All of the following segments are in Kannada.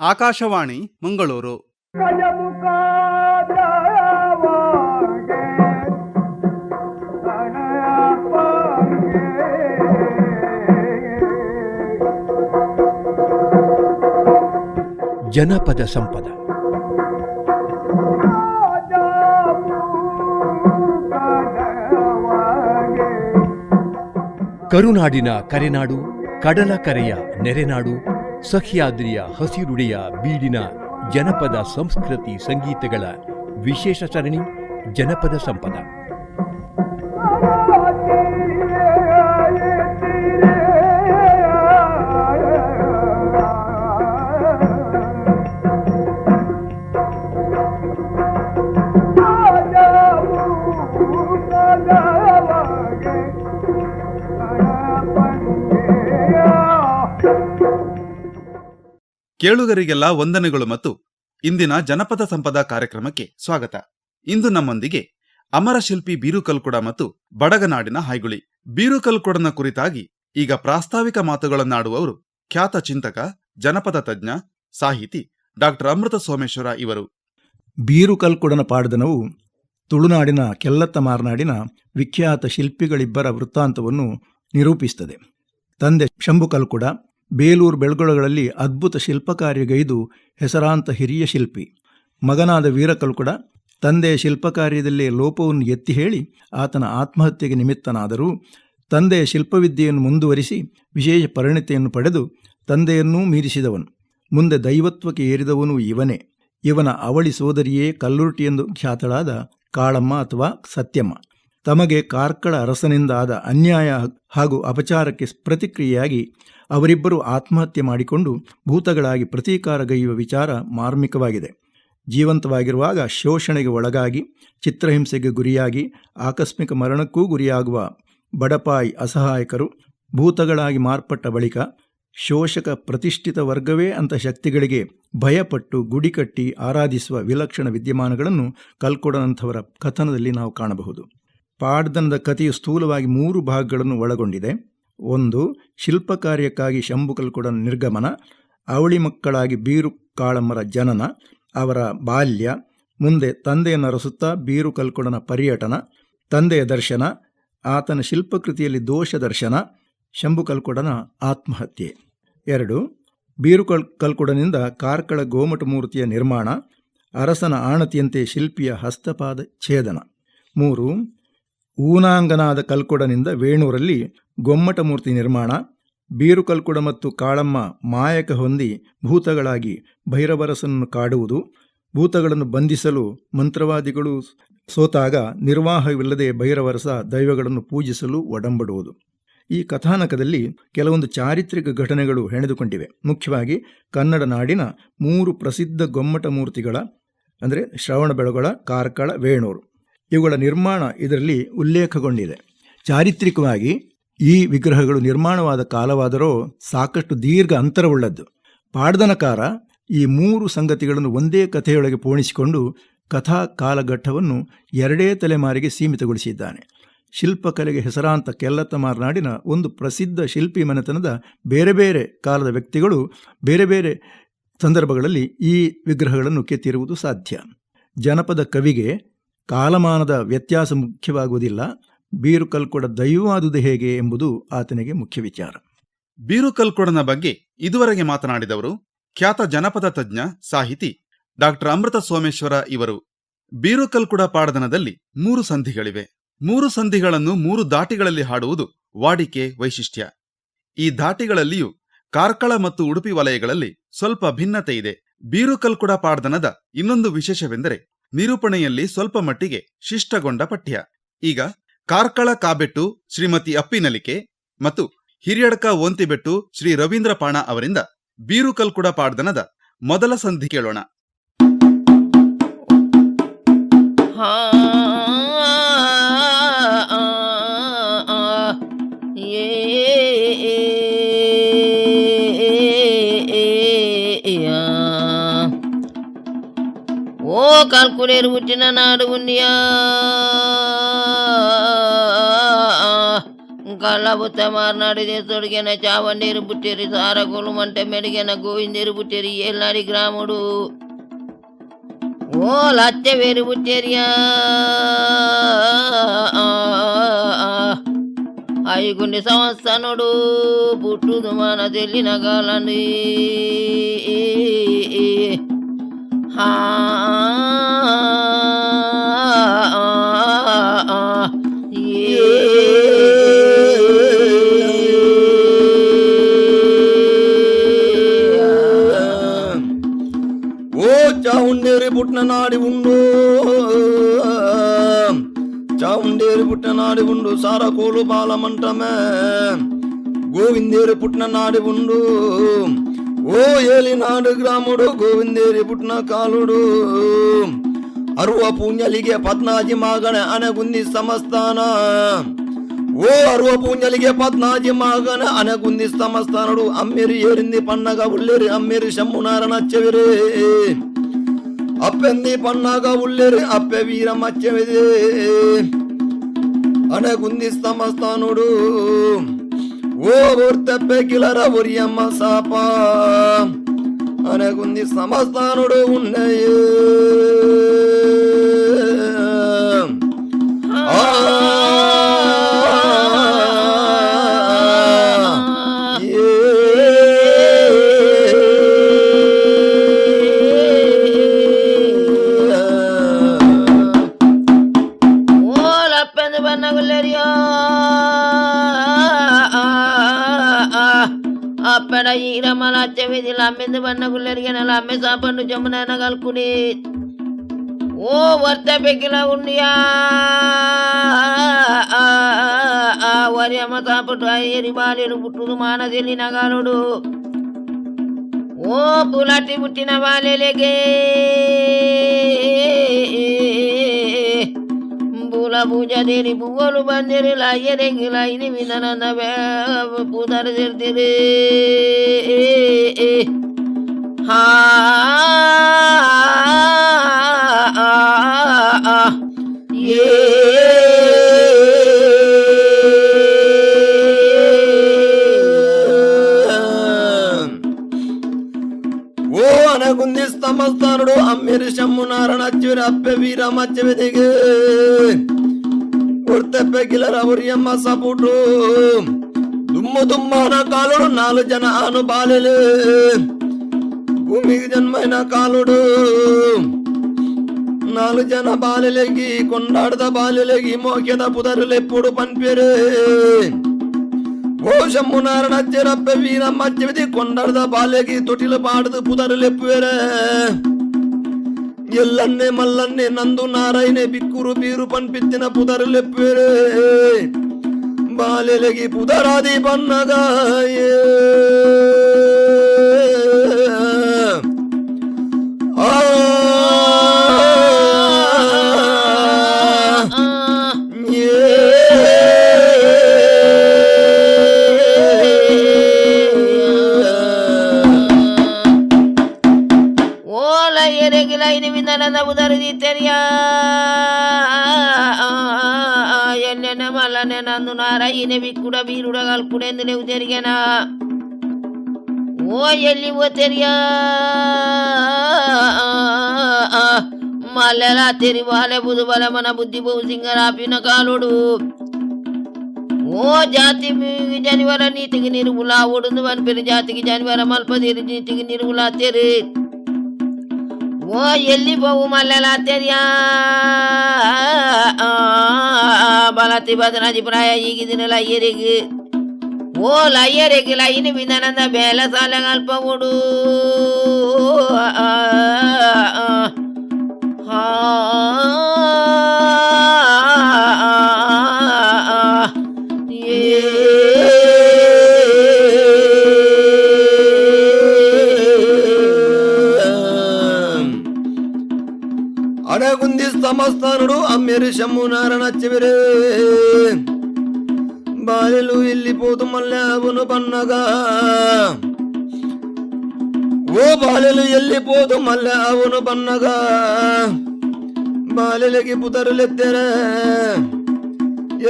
ಆಕಾಶವಾಣಿ ಮಂಗಳೂರು. ಜನಪದ ಸಂಪದ. ಕರುನಾಡಿನ ಕರೆನಾಡು, ಕಡಲ ಕರೆಯ ನೆರೆನಾಡು, ಸಹ್ಯಾದ್ರಿಯ ಹಸಿರುಡೆಯ ಬೀಡಿನ ಜನಪದ ಸಂಸ್ಕೃತಿ ಸಂಗೀತಗಳ ವಿಶೇಷ ಸರಣಿ ಜನಪದ ಸಂಪದ. ಕೇಳುಗರಿಗೆಲ್ಲ ವಂದನೆಗಳು ಮತ್ತು ಇಂದಿನ ಜನಪದ ಸಂಪದ ಕಾರ್ಯಕ್ರಮಕ್ಕೆ ಸ್ವಾಗತ. ಇಂದು ನಮ್ಮೊಂದಿಗೆ ಅಮರಶಿಲ್ಪಿ ಬೀರುಕಲ್ಕುಡ ಮತ್ತು ಬಡಗನಾಡಿನ ಹಾಯ್ಗುಳಿ. ಬೀರುಕಲ್ಕುಡನ ಕುರಿತಾಗಿ ಈಗ ಪ್ರಾಸ್ತಾವಿಕ ಮಾತುಗಳನ್ನಾಡುವವರು ಖ್ಯಾತ ಚಿಂತಕ, ಜನಪದ ತಜ್ಞ, ಸಾಹಿತಿ ಡಾಕ್ಟರ್ ಅಮೃತ ಸೋಮೇಶ್ವರ ಇವರು. ಬೀರುಕಲ್ಕುಡನ ಪಾಡ್ದನವು ತುಳುನಾಡಿನ ಕೆಲ್ಲತ್ತ ಮಾರ್ನಾಡಿನ ವಿಖ್ಯಾತ ಶಿಲ್ಪಿಗಳಿಬ್ಬರ ವೃತ್ತಾಂತವನ್ನು ನಿರೂಪಿಸುತ್ತದೆ. ತಂದೆ ಶಂಭುಕಲ್ಕುಡ ಬೇಲೂರು ಬೆಳ್ಗೊಳಗಳಲ್ಲಿ ಅದ್ಭುತ ಶಿಲ್ಪಕಾರ್ಯಗೈದು ಹೆಸರಾಂತ ಹಿರಿಯ ಶಿಲ್ಪಿ. ಮಗನಾದ ವೀರಕಲ್ಕುಡ ತಂದೆಯ ಶಿಲ್ಪಕಾರ್ಯದಲ್ಲೇ ಲೋಪವನ್ನು ಎತ್ತಿ ಹೇಳಿ ಆತನ ಆತ್ಮಹತ್ಯೆಗೆ ನಿಮಿತ್ತನಾದರೂ ತಂದೆಯ ಶಿಲ್ಪವಿದ್ಯೆಯನ್ನು ಮುಂದುವರಿಸಿ ವಿಶೇಷ ಪರಿಣಿತಿಯನ್ನು ಪಡೆದು ತಂದೆಯನ್ನೂ ಮೀರಿಸಿದವನು. ಮುಂದೆ ದೈವತ್ವಕ್ಕೆ ಏರಿದವನು ಇವನೇ. ಇವನ ಅವಳಿ ಸೋದರಿಯೇ ಕಲ್ಲುರ್ಟಿಯೆಂದು ಖ್ಯಾತಳಾದ ಕಾಳಮ್ಮ ಅಥವಾ ಸತ್ಯಮ್ಮ. ತಮಗೆ ಕಾರ್ಕಳ ಅರಸನಿಂದ ಆದ ಅನ್ಯಾಯ ಹಾಗೂ ಅಪಚಾರಕ್ಕೆ ಪ್ರತಿಕ್ರಿಯೆಯಾಗಿ ಅವರಿಬ್ಬರು ಆತ್ಮಹತ್ಯೆ ಮಾಡಿಕೊಂಡು ಭೂತಗಳಾಗಿ ಪ್ರತೀಕಾರಗೈಯುವ ವಿಚಾರ ಮಾರ್ಮಿಕವಾಗಿದೆ. ಜೀವಂತವಾಗಿರುವಾಗ ಶೋಷಣೆಗೆ ಒಳಗಾಗಿ ಚಿತ್ರಹಿಂಸೆಗೆ ಗುರಿಯಾಗಿ ಆಕಸ್ಮಿಕ ಮರಣಕ್ಕೂ ಗುರಿಯಾಗುವ ಬಡಪಾಯಿ ಅಸಹಾಯಕರು ಭೂತಗಳಾಗಿ ಮಾರ್ಪಟ್ಟ ಬಳಿಕ ಶೋಷಕ ಪ್ರತಿಷ್ಠಿತ ವರ್ಗವೇ ಅಂತ ಶಕ್ತಿಗಳಿಗೆ ಭಯಪಟ್ಟು ಗುಡಿ ಕಟ್ಟಿ ಆರಾಧಿಸುವ ವಿಲಕ್ಷಣ ವಿದ್ಯಮಾನಗಳನ್ನು ಕಲ್ಕೊಡನಂಥವರ ಕಥನದಲ್ಲಿ ನಾವು ಕಾಣಬಹುದು. ಪಾಡ್ದನದ ಕಥೆಯು ಸ್ಥೂಲವಾಗಿ 3 ಭಾಗಗಳನ್ನು ಒಳಗೊಂಡಿದೆ. 1. ಶಿಲ್ಪ ಕಾರ್ಯಕ್ಕಾಗಿ ಶಂಭುಕಲ್ಕುಡನ ನಿರ್ಗಮನ, ಅವಳಿ ಮಕ್ಕಳಾಗಿ ಬೀರು ಕಾಳಮ್ಮರ ಜನನ, ಅವರ ಬಾಲ್ಯ, ಮುಂದೆ ತಂದೆಯನ್ನು ಅರಸುತ್ತಾ ಬೀರುಕಲ್ಕುಡನ ಪರ್ಯಟನ, ತಂದೆಯ ದರ್ಶನ, ಆತನ ಶಿಲ್ಪಕೃತಿಯಲ್ಲಿ ದೋಷ ದರ್ಶನ, ಶಂಭುಕಲ್ಕುಡನ ಆತ್ಮಹತ್ಯೆ. 2. ಬೀರುಕಲ್ಕುಡನಿಂದ ಕಾರ್ಕಳ ಗೋಮಟ ಮೂರ್ತಿಯ ನಿರ್ಮಾಣ, ಅರಸನ ಆಣತಿಯಂತೆ ಶಿಲ್ಪಿಯ ಹಸ್ತಪಾದ ಛೇದನ. 3. ಊನಾಂಗನಾದ ಕಲ್ಕುಡನಿಂದ ವೇಣೂರಲ್ಲಿ ಗೊಮ್ಮಟ ಮೂರ್ತಿ ನಿರ್ಮಾಣ, ಬೀರುಕಲ್ಕುಡ ಮತ್ತು ಕಾಳಮ್ಮ ಮಾಯಕ ಹೊಂದಿ ಭೂತಗಳಾಗಿ ಭೈರವರಸನನ್ನು ಕಾಡುವುದು, ಭೂತಗಳನ್ನು ಬಂಧಿಸಲು ಮಂತ್ರವಾದಿಗಳು ಸೋತಾಗ ನಿರ್ವಾಹವಿಲ್ಲದೆ ಭೈರವರಸ ದೈವಗಳನ್ನು ಪೂಜಿಸಲು ಒಡಂಬಡುವುದು. ಈ ಕಥಾನಕದಲ್ಲಿ ಕೆಲವೊಂದು ಚಾರಿತ್ರಿಕ ಘಟನೆಗಳು ಹೆಣೆದುಕೊಂಡಿವೆ. ಮುಖ್ಯವಾಗಿ ಕನ್ನಡ ನಾಡಿನ 3 ಪ್ರಸಿದ್ಧ ಗೊಮ್ಮಟ ಮೂರ್ತಿಗಳ ಅಂದರೆ ಶ್ರವಣಬೆಳಗೊಳ, ಕಾರ್ಕಳ, ವೇಣೂರು ಇವುಗಳ ನಿರ್ಮಾಣ ಇದರಲ್ಲಿ ಉಲ್ಲೇಖಗೊಂಡಿದೆ. ಚಾರಿತ್ರಿಕವಾಗಿ ಈ ವಿಗ್ರಹಗಳು ನಿರ್ಮಾಣವಾದ ಕಾಲವಾದರೂ ಸಾಕಷ್ಟು ದೀರ್ಘ ಅಂತರವುಳ್ಳದ್ದು. ಪಾಡ್ದನಕಾರ ಈ 3 ಸಂಗತಿಗಳನ್ನು ಒಂದೇ ಕಥೆಯೊಳಗೆ ಪೋಣಿಸಿಕೊಂಡು ಕಥಾ ಕಾಲಘಟ್ಟವನ್ನು 2 ತಲೆಮಾರಿಗೆ ಸೀಮಿತಗೊಳಿಸಿದ್ದಾನೆ. ಶಿಲ್ಪಕಲೆಗೆ ಹೆಸರಾಂತ ಕೆಲ್ಲತ್ತ ಮಾರ್ನಾಡಿನ ಒಂದು ಪ್ರಸಿದ್ಧ ಶಿಲ್ಪಿ ಮನೆತನದ ಬೇರೆ ಬೇರೆ ಕಾಲದ ವ್ಯಕ್ತಿಗಳು ಬೇರೆ ಬೇರೆ ಸಂದರ್ಭಗಳಲ್ಲಿ ಈ ವಿಗ್ರಹಗಳನ್ನು ಕೆತ್ತಿರುವುದು ಸಾಧ್ಯ. ಜನಪದ ಕವಿಗೆ ಕಾಲಮಾನದ ವ್ಯತ್ಯಾಸ ಮುಖ್ಯವಾಗುವುದಿಲ್ಲ. ಬೀರುಕಲ್ಕುಡ ದೈವವಾದುದು ಹೇಗೆ ಎಂಬುದು ಆತನಿಗೆ ಮುಖ್ಯ ವಿಚಾರ. ಬೀರುಕಲ್ಕುಡನ ಬಗ್ಗೆ ಇದುವರೆಗೆ ಮಾತನಾಡಿದವರು ಖ್ಯಾತ ಜನಪದ ತಜ್ಞ, ಸಾಹಿತಿ ಡಾಕ್ಟರ್ ಅಮೃತ ಸೋಮೇಶ್ವರ ಇವರು. ಬೀರುಕಲ್ಕುಡ ಪಾಡ್ದನದಲ್ಲಿ 3 ಸಂಧಿಗಳಿವೆ. 3 ಸಂಧಿಗಳನ್ನು 3 ಧಾಟಿಗಳಲ್ಲಿ ಹಾಡುವುದು ವಾಡಿಕೆ, ವೈಶಿಷ್ಟ್ಯ. ಈ ಧಾಟಿಗಳಲ್ಲಿಯೂ ಕಾರ್ಕಳ ಮತ್ತು ಉಡುಪಿ ವಲಯಗಳಲ್ಲಿ ಸ್ವಲ್ಪ ಭಿನ್ನತೆ ಇದೆ. ಬೀರುಕಲ್ಕುಡ ಪಾಡ್ದನದ ಇನ್ನೊಂದು ವಿಶೇಷವೆಂದರೆ ನಿರೂಪಣೆಯಲ್ಲಿ ಸ್ವಲ್ಪ ಮಟ್ಟಿಗೆ ಶಿಷ್ಟಗೊಂಡ ಪಠ್ಯ. ಈಗ ಕಾರ್ಕಳ ಕಾಬೆಟ್ಟು ಶ್ರೀಮತಿ ಅಪ್ಪಿನಲಿಕೆ ಮತ್ತು ಹಿರಿಯಡ್ಕ ಓಂತಿಬೆಟ್ಟು ಶ್ರೀ ರವೀಂದ್ರ ಪಾಣ ಅವರಿಂದ ಬೀರುಕಲ್ಕುಡ ಪಾಡ್ದನದ ಮೊದಲ ಸಂಧಿ ಕೇಳೋಣ. ಓ ಕಾಲ್ಕುಡೇರು ಹುಟ್ಟಿನ ನಾಡು ಉಂಡಿಯ కళ్ళబుత్త మారనాడిదే తొడిగిన చావండేరు పుట్టేరి సారకులు మంట మెడిగిన గోవిందేరు పుట్టేరి ఏళ్ళనాడి గ్రాముడు ఓ లచ్చ వేరు పుట్టేరియా ఐగుండి సంస్థనుడు పుట్టుదు మన తెల్లిన కాలండి చావుండేరి పుట్టిన నాడి ఉండు చావుండేరి పుట్టిన నాడి ఉండు సారకోలు బాలమంటమే గోవిందేరి పుట్టిన నాడి ఉండు ఓ ఏలినాడు గ్రాముడు గోవిందేరి పుట్టిన కాలుడు అరువ పూంజలిగే పద్నాజి మాగణ అనగుంది సమస్థాన ఓ అరువ పూంజలిగే పద్నాజి మాగణ అనగుంది సమస్థానుడు అమ్మిరి ఏరింది పన్నగ ఉల్లేరి అమ్మిరి శమ్మునారణ చెవిరే అప్పెంది పన్నాగ ఉల్లేరి అప్పె వీరమచ్చవిదే అనగుంది సమస్థానుడు ఓ ఊర్తెప్పె కిలర ఉరియమ్మ సాప అనగుంది సమస్థానుడు ఉన్నయే అప్పడ ఈరమ్మల అచ్చవిధి లమ్మింది బన్నగుల్లెరిగిన లమ్మె సాపండు జమునైన కలుకుని ఓ వర్త పెక్కిలా ఉండియా వరి అమ్మ సాపటు అయ్యేరి బాలేడు పుట్టుడు మాన తెలిన గాలుడు ఓ పులటి పుట్టిన బాలేలేగే పూల పూజ దేని పువ్వులు బందిరి లాయ్యరెగి లాయిని విననంద పూదరు తెరితిరి ఓ అనగుంది స్తమస్థానుడు అమ్మిరి శమ్మునారణ అచ్చురి అప్పె వీరమచ్చవిదిగే ఉర్తెప్పె కిలర ఉరియమ్మ సపుటు దుమ్ము దుమ్మాన కాలుడు 4 జన అను బాలెలే భూమికి జన్మైన కాలుడు 4 జన బాలెలెగి కొండాడద బాలెలెగి మోకెద పుదరులెప్పుడు పన్పెరే ఓ శమ్మునారణ చెరప్ప వీరమ్మ చెవిది కొండದ ಬಾಲೆಗಿ ತೊಟಿಲು ಪಾಡದು ಪುದರುಲೆಪ್ಪುವೆರೆ ఎల్లన్నే మల్లన్నే నందు నారాయణే బిక్కురు బీరు పన్పిత్తిన పుదరులెప్పువేరే బాలెలగి పుదరాది పన్నగాయే మల్లనే నందు నారాయణ బిక్కుడ బీరుడ కలుపుడెందులేవు తెరిగేనా ఓ ఎల్లి ఓ తెరియా మల్లెలా తెరి బాలె బుధు బల మన బుద్ధి బహు సింగరాపిన కాలుడు ఓ జాతి జనివర నీతికి నిరుగులా ఒడుందు అని పెరి జాతికి జనివర మల్పదిరి నీతికి నిరుగులా తెరి ఓ ఎల్లి బహు మల్లెలా తెరియా బలతి బదనాజి ప్రాయ ఈగిదిన లయ్యరెగి ఓ లయ్యరెగి లయ్యని విధానంద బేల సాల కల్పవుడు అనగుంది స్తమస్థానుడు అమ్మెరి శమ్మునారణ చెవిరే బాలెలు వెళ్ళిపోతు మల్లావును పన్నగా ఓ బాలెలు వెళ్ళిపోతు మల్లావును పన్నగా బాలెలకి పుతరులెత్తెరే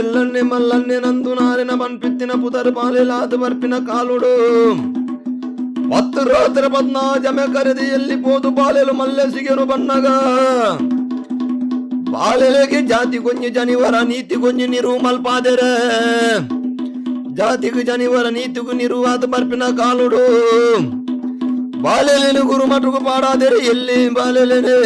ಎಲ್ಲನ್ನೇ ಮಲ್ಲನ್ನೇ ನಂದು ನಾರಿನ ಬನ್ಪಿತ್ತಿನ ಪುದರ್ ಬಾಲೆಲಾದ ಬರ್ಪಿನ ಕಾಲುಡು 10 ರಾತ್ರಿ 14 ಜಮೆ ಕರೆದಿ ಎಲ್ಲಿ ಪೋದು ಬಾಲೆಲು ಮಲ್ಲೆ ಸಿಗೆನು ಬನ್ನಗ ಬಾಲೆಲೆಗೆ ಜಾತಿ ಕೊಂಜಿ ಜನಿವರ ನೀತಿ ಕೊಂಜಿ ನಿರು ಮಲ್ಪಾದೆರೆ ಜಾತಿಗೂ ಜನಿವರ ನೀತಿಗೂ ನಿರುವಾದ ಬರ್ಪಿನ ಕಾಲುಡು ಬಾಲೆಲೆನು ಗುರು ಮಟುಕು ಪಾಡಾದೆರೆ ಎಲ್ಲಿ ಬಾಲೆಲೆನೆ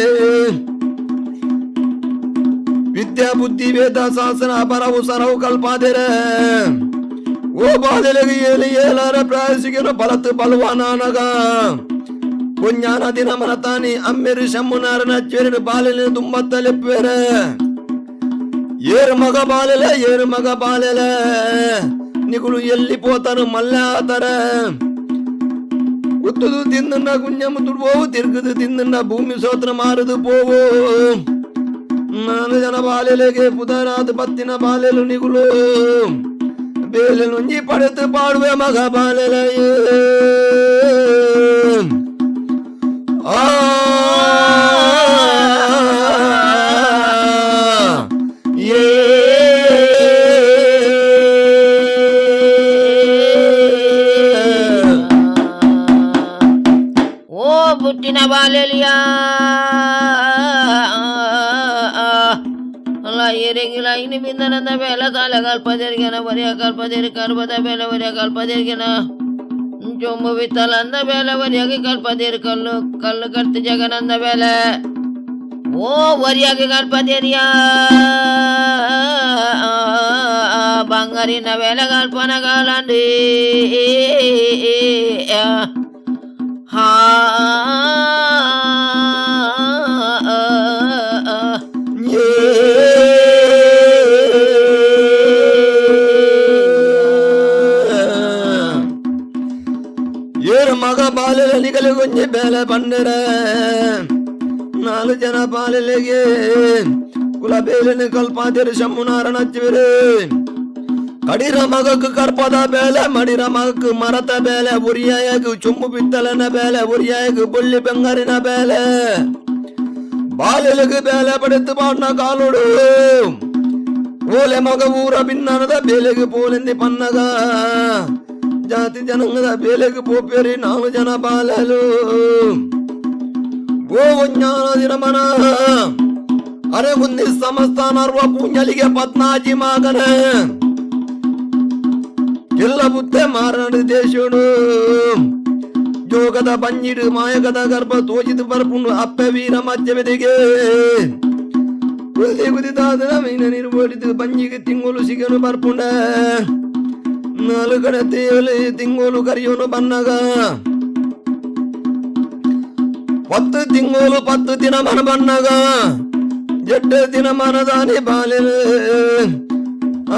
ವಿದ್ಯಾ ಬುದ್ಧಿ ವೇದ ಶಾಸನ ಅಪರವು ಸರವು ಕಲ್ಪಾದೆರೆ ಓ ಬಾಲೆಲೆಗೆ ಏಲಿ ಏಲಾರ ಪ್ರಾಯಸಿಗೆನು ಬಲತ್ತು ಬಲವಾನಾನಗ ಕುഞ്ഞാನ ದಿನ ಮನತಾನಿ ಅಮ್ಮೆರು ಶಮ್ಮುನಾರನ ಚೇರಿನ ಬಾಲೆಲೆ ತುಂಬತ್ತಲೆಪ್ಪೇರೆ ಏರು ಮಗ ಬಾಲೆಲೆ ನಿಗುಳು ಎಲ್ಲಿ ಪೋತನು ಮಲ್ಲೆ ಆತರ ಉತ್ತದು ತಿಂದನ್ನ ಕುഞ്ഞಮ್ಮು ತುಡ್ಬೋವು ತಿರ್ಗದು ತಿಂದನ್ನ ಭೂಮಿ ಸೋತ್ರ ಮಾರುದು ಪೋವು 4 ಜನ ಬಾಲೆಲೆಗೆ ಪುದರಾದ ಬತ್ತಿನ ಬಾಲೆಲು ನಿಗುಳು ಬೇಲೆ ನುಂಜಿ ಪಡೆದು ಪಾಡುವೆ ಮಗ ಬಾಲೆಲೆಯೇ ಓ ಬುಟ್ಟಿನ ಬಾಲೆಲಿಯ ಅಲ್ಲ ಏರೆಗಿಲ್ಲ ಇನ್ನು ಬಿಂದನಂದ ಬೇಲ ತಾಲೆ ಕಲ್ಪದೆರಿಗೆನ ಬರೆಯ ಕಲ್ಪದೆರಿ ಕರ್ಬದ ಬೇಲೆ ಬರೆಯ ಕಲ್ಪದೆರಿಗೆನ ಚೊಂಬು ಬಿತ್ತಲಂದ ಬೇಲೆ ಬರಿಯಾಗಿ ಕಲ್ಪದೇರಿ ಕಲ್ಲು ಕಲ್ಲು ಕಟ್ತು ಜಗನಂದ ಬೇಲೆ ಓ ವರಿಯಾಗಿ ಕಲ್ಪದೇರಿಯ ಬಂಗಾರಿನ ಬೇಲೆ ಕಲ್ಪನ ಕಾಲಂಡಿ ಹಾ ಮಗ ಬಾಲೆಲೆ ನಿಗಲಿ ಕೊಂಜಿ ಬೇಲೆ ಪಂಡರೆ 4 ಜನ ಬಾಲೆಲೆಗೆ ಕುಲ ಬೇಲೆನ ಕಲ್ಪಾದಿರು ಶಮ್ಮುನಾರನ ಹಚ್ಚಿವಿರು ಕಡಿರ ಮಗಕ್ಕೆ ಕರ್ಪದ ಬೇಲೆ ಮಡಿರ ಮಗಕ್ಕೆ ಮರತ ಬೇಲೆ ಉರಿಯಾಯಗು ಚುಮ್ಮು ಬಿತ್ತಲನ ಬೇಲೆ ಉರಿಯಾಯಗು ಬುಳ್ಳಿ ಬೆಂಗಾರಿನ ಬೇಲೆ ಬಾಲೆಲೆಗೆ ಬೇಲೆ ಪಡೆದು ಪಾಡ್ನ ಕಾಲುಡು ಓಲೆ ಮಗ ಊರ ಭಿನ್ನನದ ಬೇಲೆಗೆ ಪೋಲೆಂದಿ ಪನ್ನಗ ಜಾತಿ ಜನಾಂಗದ ಬೇಲೆಗೆ ಪೋಪೇರಿ 4 ಜನ ಬಾಲೆಲು ಓ ಜ್ಞಾನ ದಿನಮನ ಅರೆ ಮುಂದಿ ಸಮಸ್ಥಾನರ್ವ ಪುಂಜಲಿಗೆ ಪದ್ನಾಜಿ ಮಗನ ಎಲ್ಲ ಬುದ್ಧೆ ಮಾರಣ ದೇಶುಡು ಜೋಗದ ಬಂಜಿಡು ಮಾಯಗದ ಗರ್ಭ ತೋಜಿದು ಬರ್ಪುಂಡು ಅಪ್ಪೆ ವೀರ ಮಧ್ಯವೆದಿಗೆ ಕುದಿ ಕುದಿದಾದ ಮೀನ ನಿರ್ಬೋಡಿದು ಬಂಜಿಗೆ ತಿಂಗಳು ಸಿಗನು ಬರ್ಪುಂಡ 4 ಕಡೆ ತೇಲಿ ತಿಂಗಳು ಕರಿಯೋನು ಬನ್ನಗ 10 ತಿಂಗಳು 10 ದಿನ ಮನ ಬನ್ನಗ ಜಡ್ಡ ದಿನ ಮನದಾನಿ ಬಾಲೆಲೆ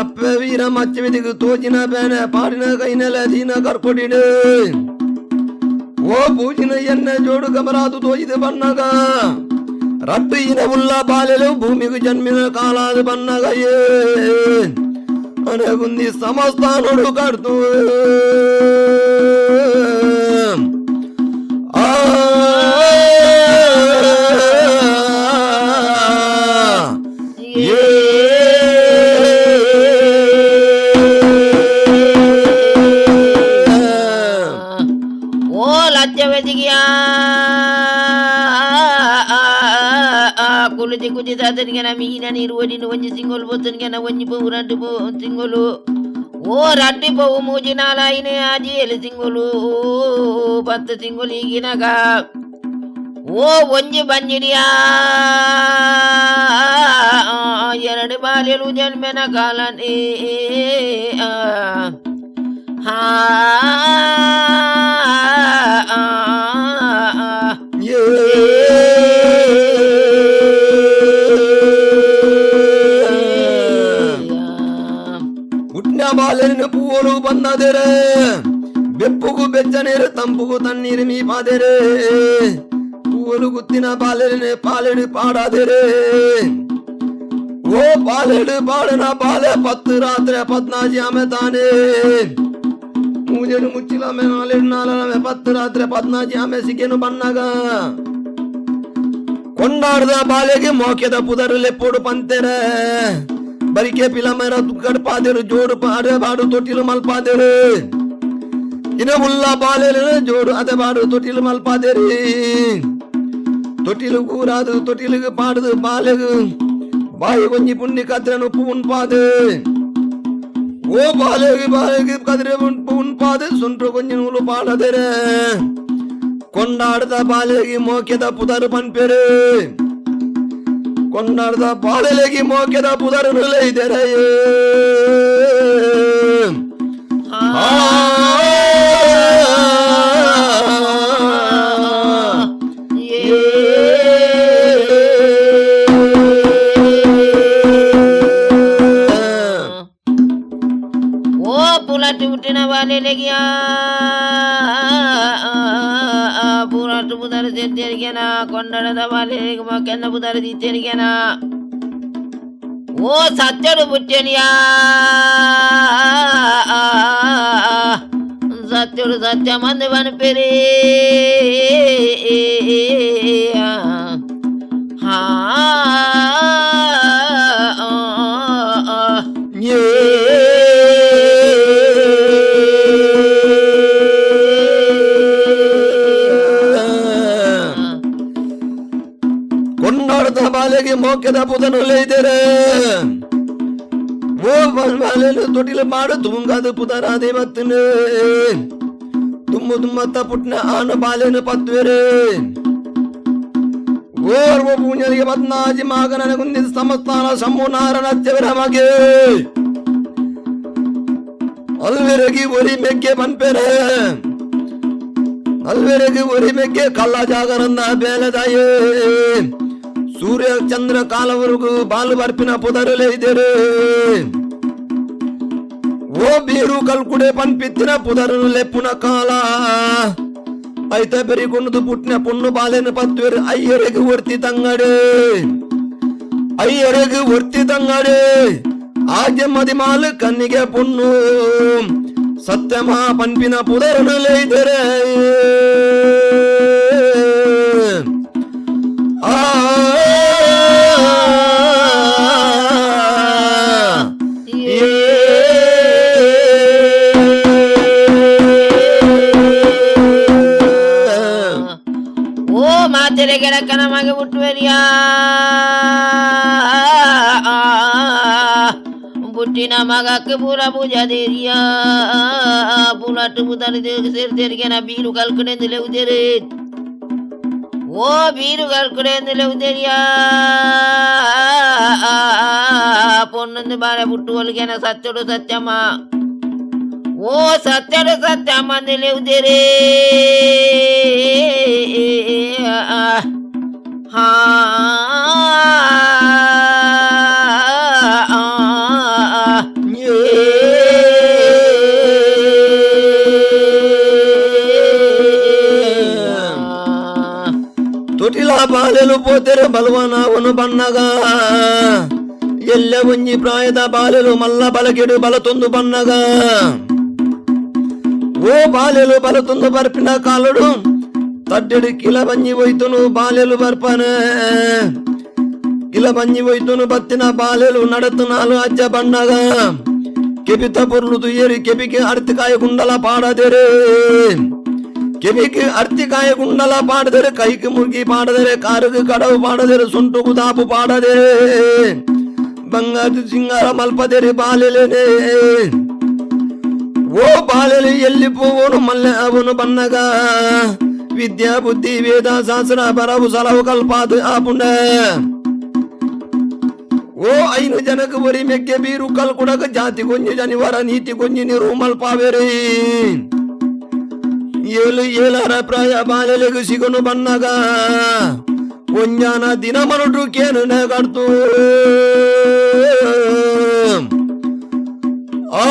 ಅಪ್ಪೆ ವೀರ ಮಚ್ಚವಿದಿಗು ತೋಜಿನ ಬೇನೆ ಪಾಡಿನ ಕೈನೆಲೆ ದೀನ ಕರ್ಕೊಡಿಡು ಓ ಪೂಜಿನ ಎಣ್ಣೆ ಜೋಡು ಕಮರಾದು ತೋಜಿದು ಬನ್ನಗ ರಟ್ಟಿನ ಉಲ್ಲ ಬಾಲೆಲು ಭೂಮಿಗೂ ಜನ್ಮಿನ ಕಾಲಾದ ಬನ್ನಗಯೇ ಅನಗುಂದಿ ಸಮಸ್ಥಾನೋಡು ಕಡ್ತು ಓ ಲಜ್ಜವೆದಿಗಿಯ ಕುಳಿತಿ ಕುದಿದಾತನಿಗೆನ ಮೀನ ನೀರು ಒಡಿನ ಒಂಜಿ ಸಿಂಗೋಲು ಬೊತ್ತನಿಗೆನ ಒಂಜಿ ಪೋವು 2 ಸಿಂಗೋಲು ಓ 2 ಪೋವು 3 4 ಆಜಿ 7 ಸಿಂಗೋಲು 10 ಸಿಂಗೋಲು ಈಗಿನಗ ಓ ಒಂಜಿ ಬಂಜಿಡಿಯ 2 ಬಾಲೆಲು ಜನ್ಮೆನ ಕಾಲನೇ ಹಾ ಬಾಲೆಲಿನ ಪೂವಲು ಬಂದದೆರೆ ಬೆಪ್ಪುಗು ಬೆಚ್ಚನೇರು ತಂಪುಗು ತಣ್ಣೀರು ಮೀಪಾದೆರೆ ಪೂವಲು ಗುತ್ತಿನ ಬಾಲೆಲಿನ ಪಾಲೆಡು ಪಾಡಾದೆರೆ ಓ ಪಾಲೆಡು ಪಾಡನ ಬಾಲೆ 10 ರಾತ್ರಿ 14 ಆಮೆ ತಾನೆ ಮೂಜೆಡು ಮುಚ್ಚಿಲ ಮೆ 4 10 ರಾತ್ರಿ 14 ಆಮೆ ಸಿಕ್ಕೇನು ಬನ್ನಗ ಕೊಂಡಾಡ್ದ ಬಾಲೆಗೆ ಮೋಕ್ಯದ ಪುದರಲೆ ಪೋಡು ಪಂತೆರೆ ಬರಿಕೆ ಪಿಲಮರ ಗಡ್ಪಾದರು ಜೋಡು ಪಾಡೆ ಬಾಡು ತೊಟ್ಟಿಲು ಮಲ್ಪಾದರು ಇನ್ನ ಮುಲ್ಲ ಬಾಲೆಲು ಜೋಡು ಅದೆ ಬಾಡು ತೊಟ್ಟಿಲು ಮಲ್ಪಾದೇರಿ ತೊಟ್ಟಿಲು ಕೂರಾದು ತೊಟ್ಟಿಲಿಗೆ ಪಾಡುದು ಬಾಲೆಗು ಬಾಯಿ ಕೊಂಜಿ ಪುಂಡಿ ಕದ್ರೆನು ಉನ್ಪಾದೆ ಓ ಬಾಲೆಗೆ ಕದ್ರೆ ಉನ್ಪಾದೆ ಸುಂಟ್ರು ಕೊಂಜಿ ನೂಲು ಪಾಡದೆರೆ ಕೊಂಡಾಡದ ಬಾಲೆಗೆ ಮೋಕೆದ ಪುದರು ಪನ್ಪೆರೆ ಕೊಂಡಾಡದ ಬಾಲೆಗೆ ಮೋಕೆದ ಪುದರು ನಿಲೈದೆರೆ ಪುಲಟ್ಟು ಹುಟ್ಟಿನ ಬಾಲೆಲೆಗಿಯ ಪುಲಟ್ಟು ಬುಧರ ತೆರಿಗೆನ ಕೊಂಡಳದ ಬಾಲೆಗೆ ಮೊಕ್ಕೆಂದ ಬುಧರ ತೆರಿಗೆನ ಓ ಸತ್ಯಡು ಬುಟ್ಟೆನಿಯ ಸತ್ಯಡು ಸತ್ಯ ಮಂದಿ ಬನ್ಪೆರಿ ಹಾ ಕೊಂಡಾಡದ ಬಾಲೆಗೆ ಮೋಕೆದ ಪುದನು ಲೈದರೆ ಓ ಬಾಲೆಲು ತೊಟ್ಟಿಲು ಮಾಡು ತುಂಗದು ಪುದರಾದೆ ಮತ್ತನೆ ತುಮ್ಮತ್ತ ಪುಟ್ನ ಆನ ಬಾಲೆನು ಪತ್ವೆರೆ ಓರ್ವ ಪೂಂಜಲಿಗೆ ಪದ್ನಾಜಿ ಮಗನ ಕುಂದಿದ ಸಮಸ್ಥಾನ ಶಂಭುನಾರನ ತೆವರ ಮಗೆ ಅಲ್ವೆರಗಿ ಒರಿ ಮೆಗ್ಗೆ ಬನ್ಪೆರೆ ಅಲ್ವೆರಗಿ ಒರಿ ಮೆಗ್ಗೆ ಕಲ್ಲ ಜಾಗರನ್ನ ಬೇಲೆದಾಯೇ ಸೂರ್ಯ ಚಂದ್ರ ಕಾಲವರೆಗೂ ಬಾಲು ಬರ್ಪಿನ ಪುದರಲೇ ಇದ್ದೇರೆ ಓ ಬೀರು ಕಲ್ಕುಡೆ ಪನ್ಪಿತ್ತಿನ ಪುದರನು ಲೆಪ್ಪುನ ಕಾಲ ಐತ ಬೆರಿಗೊಂಡು ಪುಟ್ನ ಪುಣ್ಣು ಬಾಲೆನ ಪತ್ವೇರು ಅಯ್ಯರೆಗೆ ಒರ್ತಿ ತಂಗಡೆ ಅಯ್ಯರೆಗೆ ಒರ್ತಿ ತಂಗಡೆ ಆಗೆ ಮದಿಮಾಲು ಕಣ್ಣಿಗೆ ಪುಣ್ಣು ಸತ್ಯಮ ಪನ್ಪಿನ ಪುದರನು ಇದ್ದೇರೆ ಗೆಳಕನ ಮಗೆ ಹುಟ್ಟುವರಿಯ ಬುಟ್ಟಿನ ಮಗಕ್ಕೆ ಪೂರ ಪೂಜಾ ದೇರಿಯ ಪುಲಟ್ಟು ಬುಧರ ಸೇರ್ತೆರಿಗೆನ ಬೀರು ಕಲ್ಕಡೆಂದು ಲೆವುದೇರಿ ಓ ಬೀರು ಕಲ್ಕಡೆಂದು ಲೆವುದೇರಿಯ ಪೊನ್ನೊಂದು ಬಾಳೆ ಬುಟ್ಟು ಹೊಲಿಗೆನ ಸತ್ಯಡು ಸತ್ಯಮ್ಮ ಓ ಸತ್ಯಡು ಸತ್ಯಮ್ಮ ಲೆವುದೇರಿ ಹಾ ತೊಟಿಲ ಬಾಲೆಲು ಪೋತೆರೆ ಬಲವನವನು ಬಣ್ಣಗ ಎಲ್ಲ ಒಂಜಿ ಪ್ರಾಯದ ಬಾಲೆಲು ಮಲ್ಲ ಬಲಗೆಡು ಬಲತೊಂದು ಬಣ್ಣಗ ಓ ಬಾಲೆಲು ಬಲತೊಂದು ಬರ್ಪಿನ ಕಾಲಡು ತಡ್ಡೆಡು ಕಿಲ ಬಂಜಿ ಹೋಯ್ತನು ಬಾಲೆಲು ಬರ್ಪನೆ ಕಿಲ ಬಂಜಿ ಹೋಯ್ತನು ಬತ್ತಿನ ಬಾಲೆಲು ನಡತು ನಾಲು ಅಜ್ಜ ಬಣ್ಣಗ ಕೆಪಿತ ಪೊರ್ಲು ತುಯ್ಯರಿ ಕೆಪಿಗೆ ಅರ್ತಿಕಾಯ ಕುಂಡಲ ಪಾಡದೆರೆ ಕೆಪಿಗೆ ಅರ್ತಿಕಾಯ ಕುಂಡಲ ಪಾಡದರೆ ಕೈಗೆ ಮುರ್ಗಿ ಪಾಡದರೆ ಕಾರುಗೆ ಕಡವು ಪಾಡದರೆ ಸುಂಟು ಗುದಾಪು ಪಾಡದರೆ ಬಂಗಾರು ಸಿಂಗಾರ ಮಲ್ಪದೆರೆ ಬಾಲೆಲೇನೆ ಓ ಬಾಲೆಲೆ ಎಲ್ಲಿ ಪೋವನು ಮಲ್ಲೆ ಅವನು ಬನ್ನಗ ವಿದ್ಯಾ ಬುದ್ಧಿ ವೇದ ಶಾಸ್ತ್ರ ಬರವು ಸಲವು ಕಲ್ಪಾದು ಆ ಪುಂಡ ಓ ಐನು ಜನಕ್ಕೆ ಬರಿ ಮೆಕ್ಕೆ ಬೀರು ಕಲ್ ಕುಡಕ ಜಾತಿ ಕೊಂಜಿ ಜನಿವರ ನೀತಿ ಕೊಂಜಿ ನೀರು ಮಲ್ಪಾವೇರಿ ಏಳು ಏಳರ ಪ್ರಾಯ ಬಾಲೆಲೆಗೂ ಸಿಗನು ಬನ್ನಗ ಒಂಜಾನ ದಿನ ಮನುಟು ಕೇನು ನೆಗಡ್ತು ಆ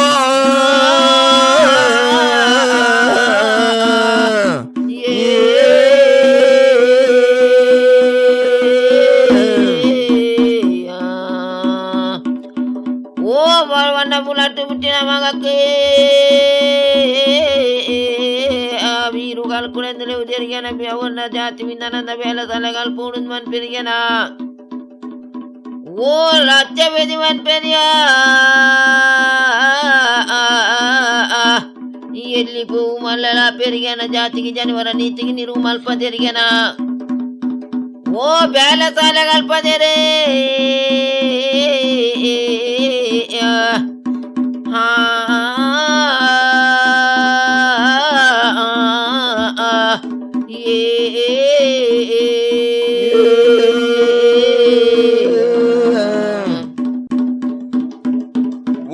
ಪುಲಟ್ಟು ಬಿಟ್ಟಿನ ಮಗಕ್ಕೆ ಬೀರು ಕಲ್ಕುಳೆಂದು ತೆರಿಗೆನ ಅವನ್ನ ಜಾತಿ ಮಿಂದನಂದ ಬೇಲ ತಲೆಗಾಲ್ ಪೂಣದ್ ಮನ್ ಪೆರಿಗೆನ ఓ లచ్చ వెదివన్ పెరియా ఎల్లి పువ్వు మల్లలా పెరిగాన జాతికి జనివర నీతికి నిరువు మల్ప తిరిగాన ఓ బేలసాల కల్పదిరే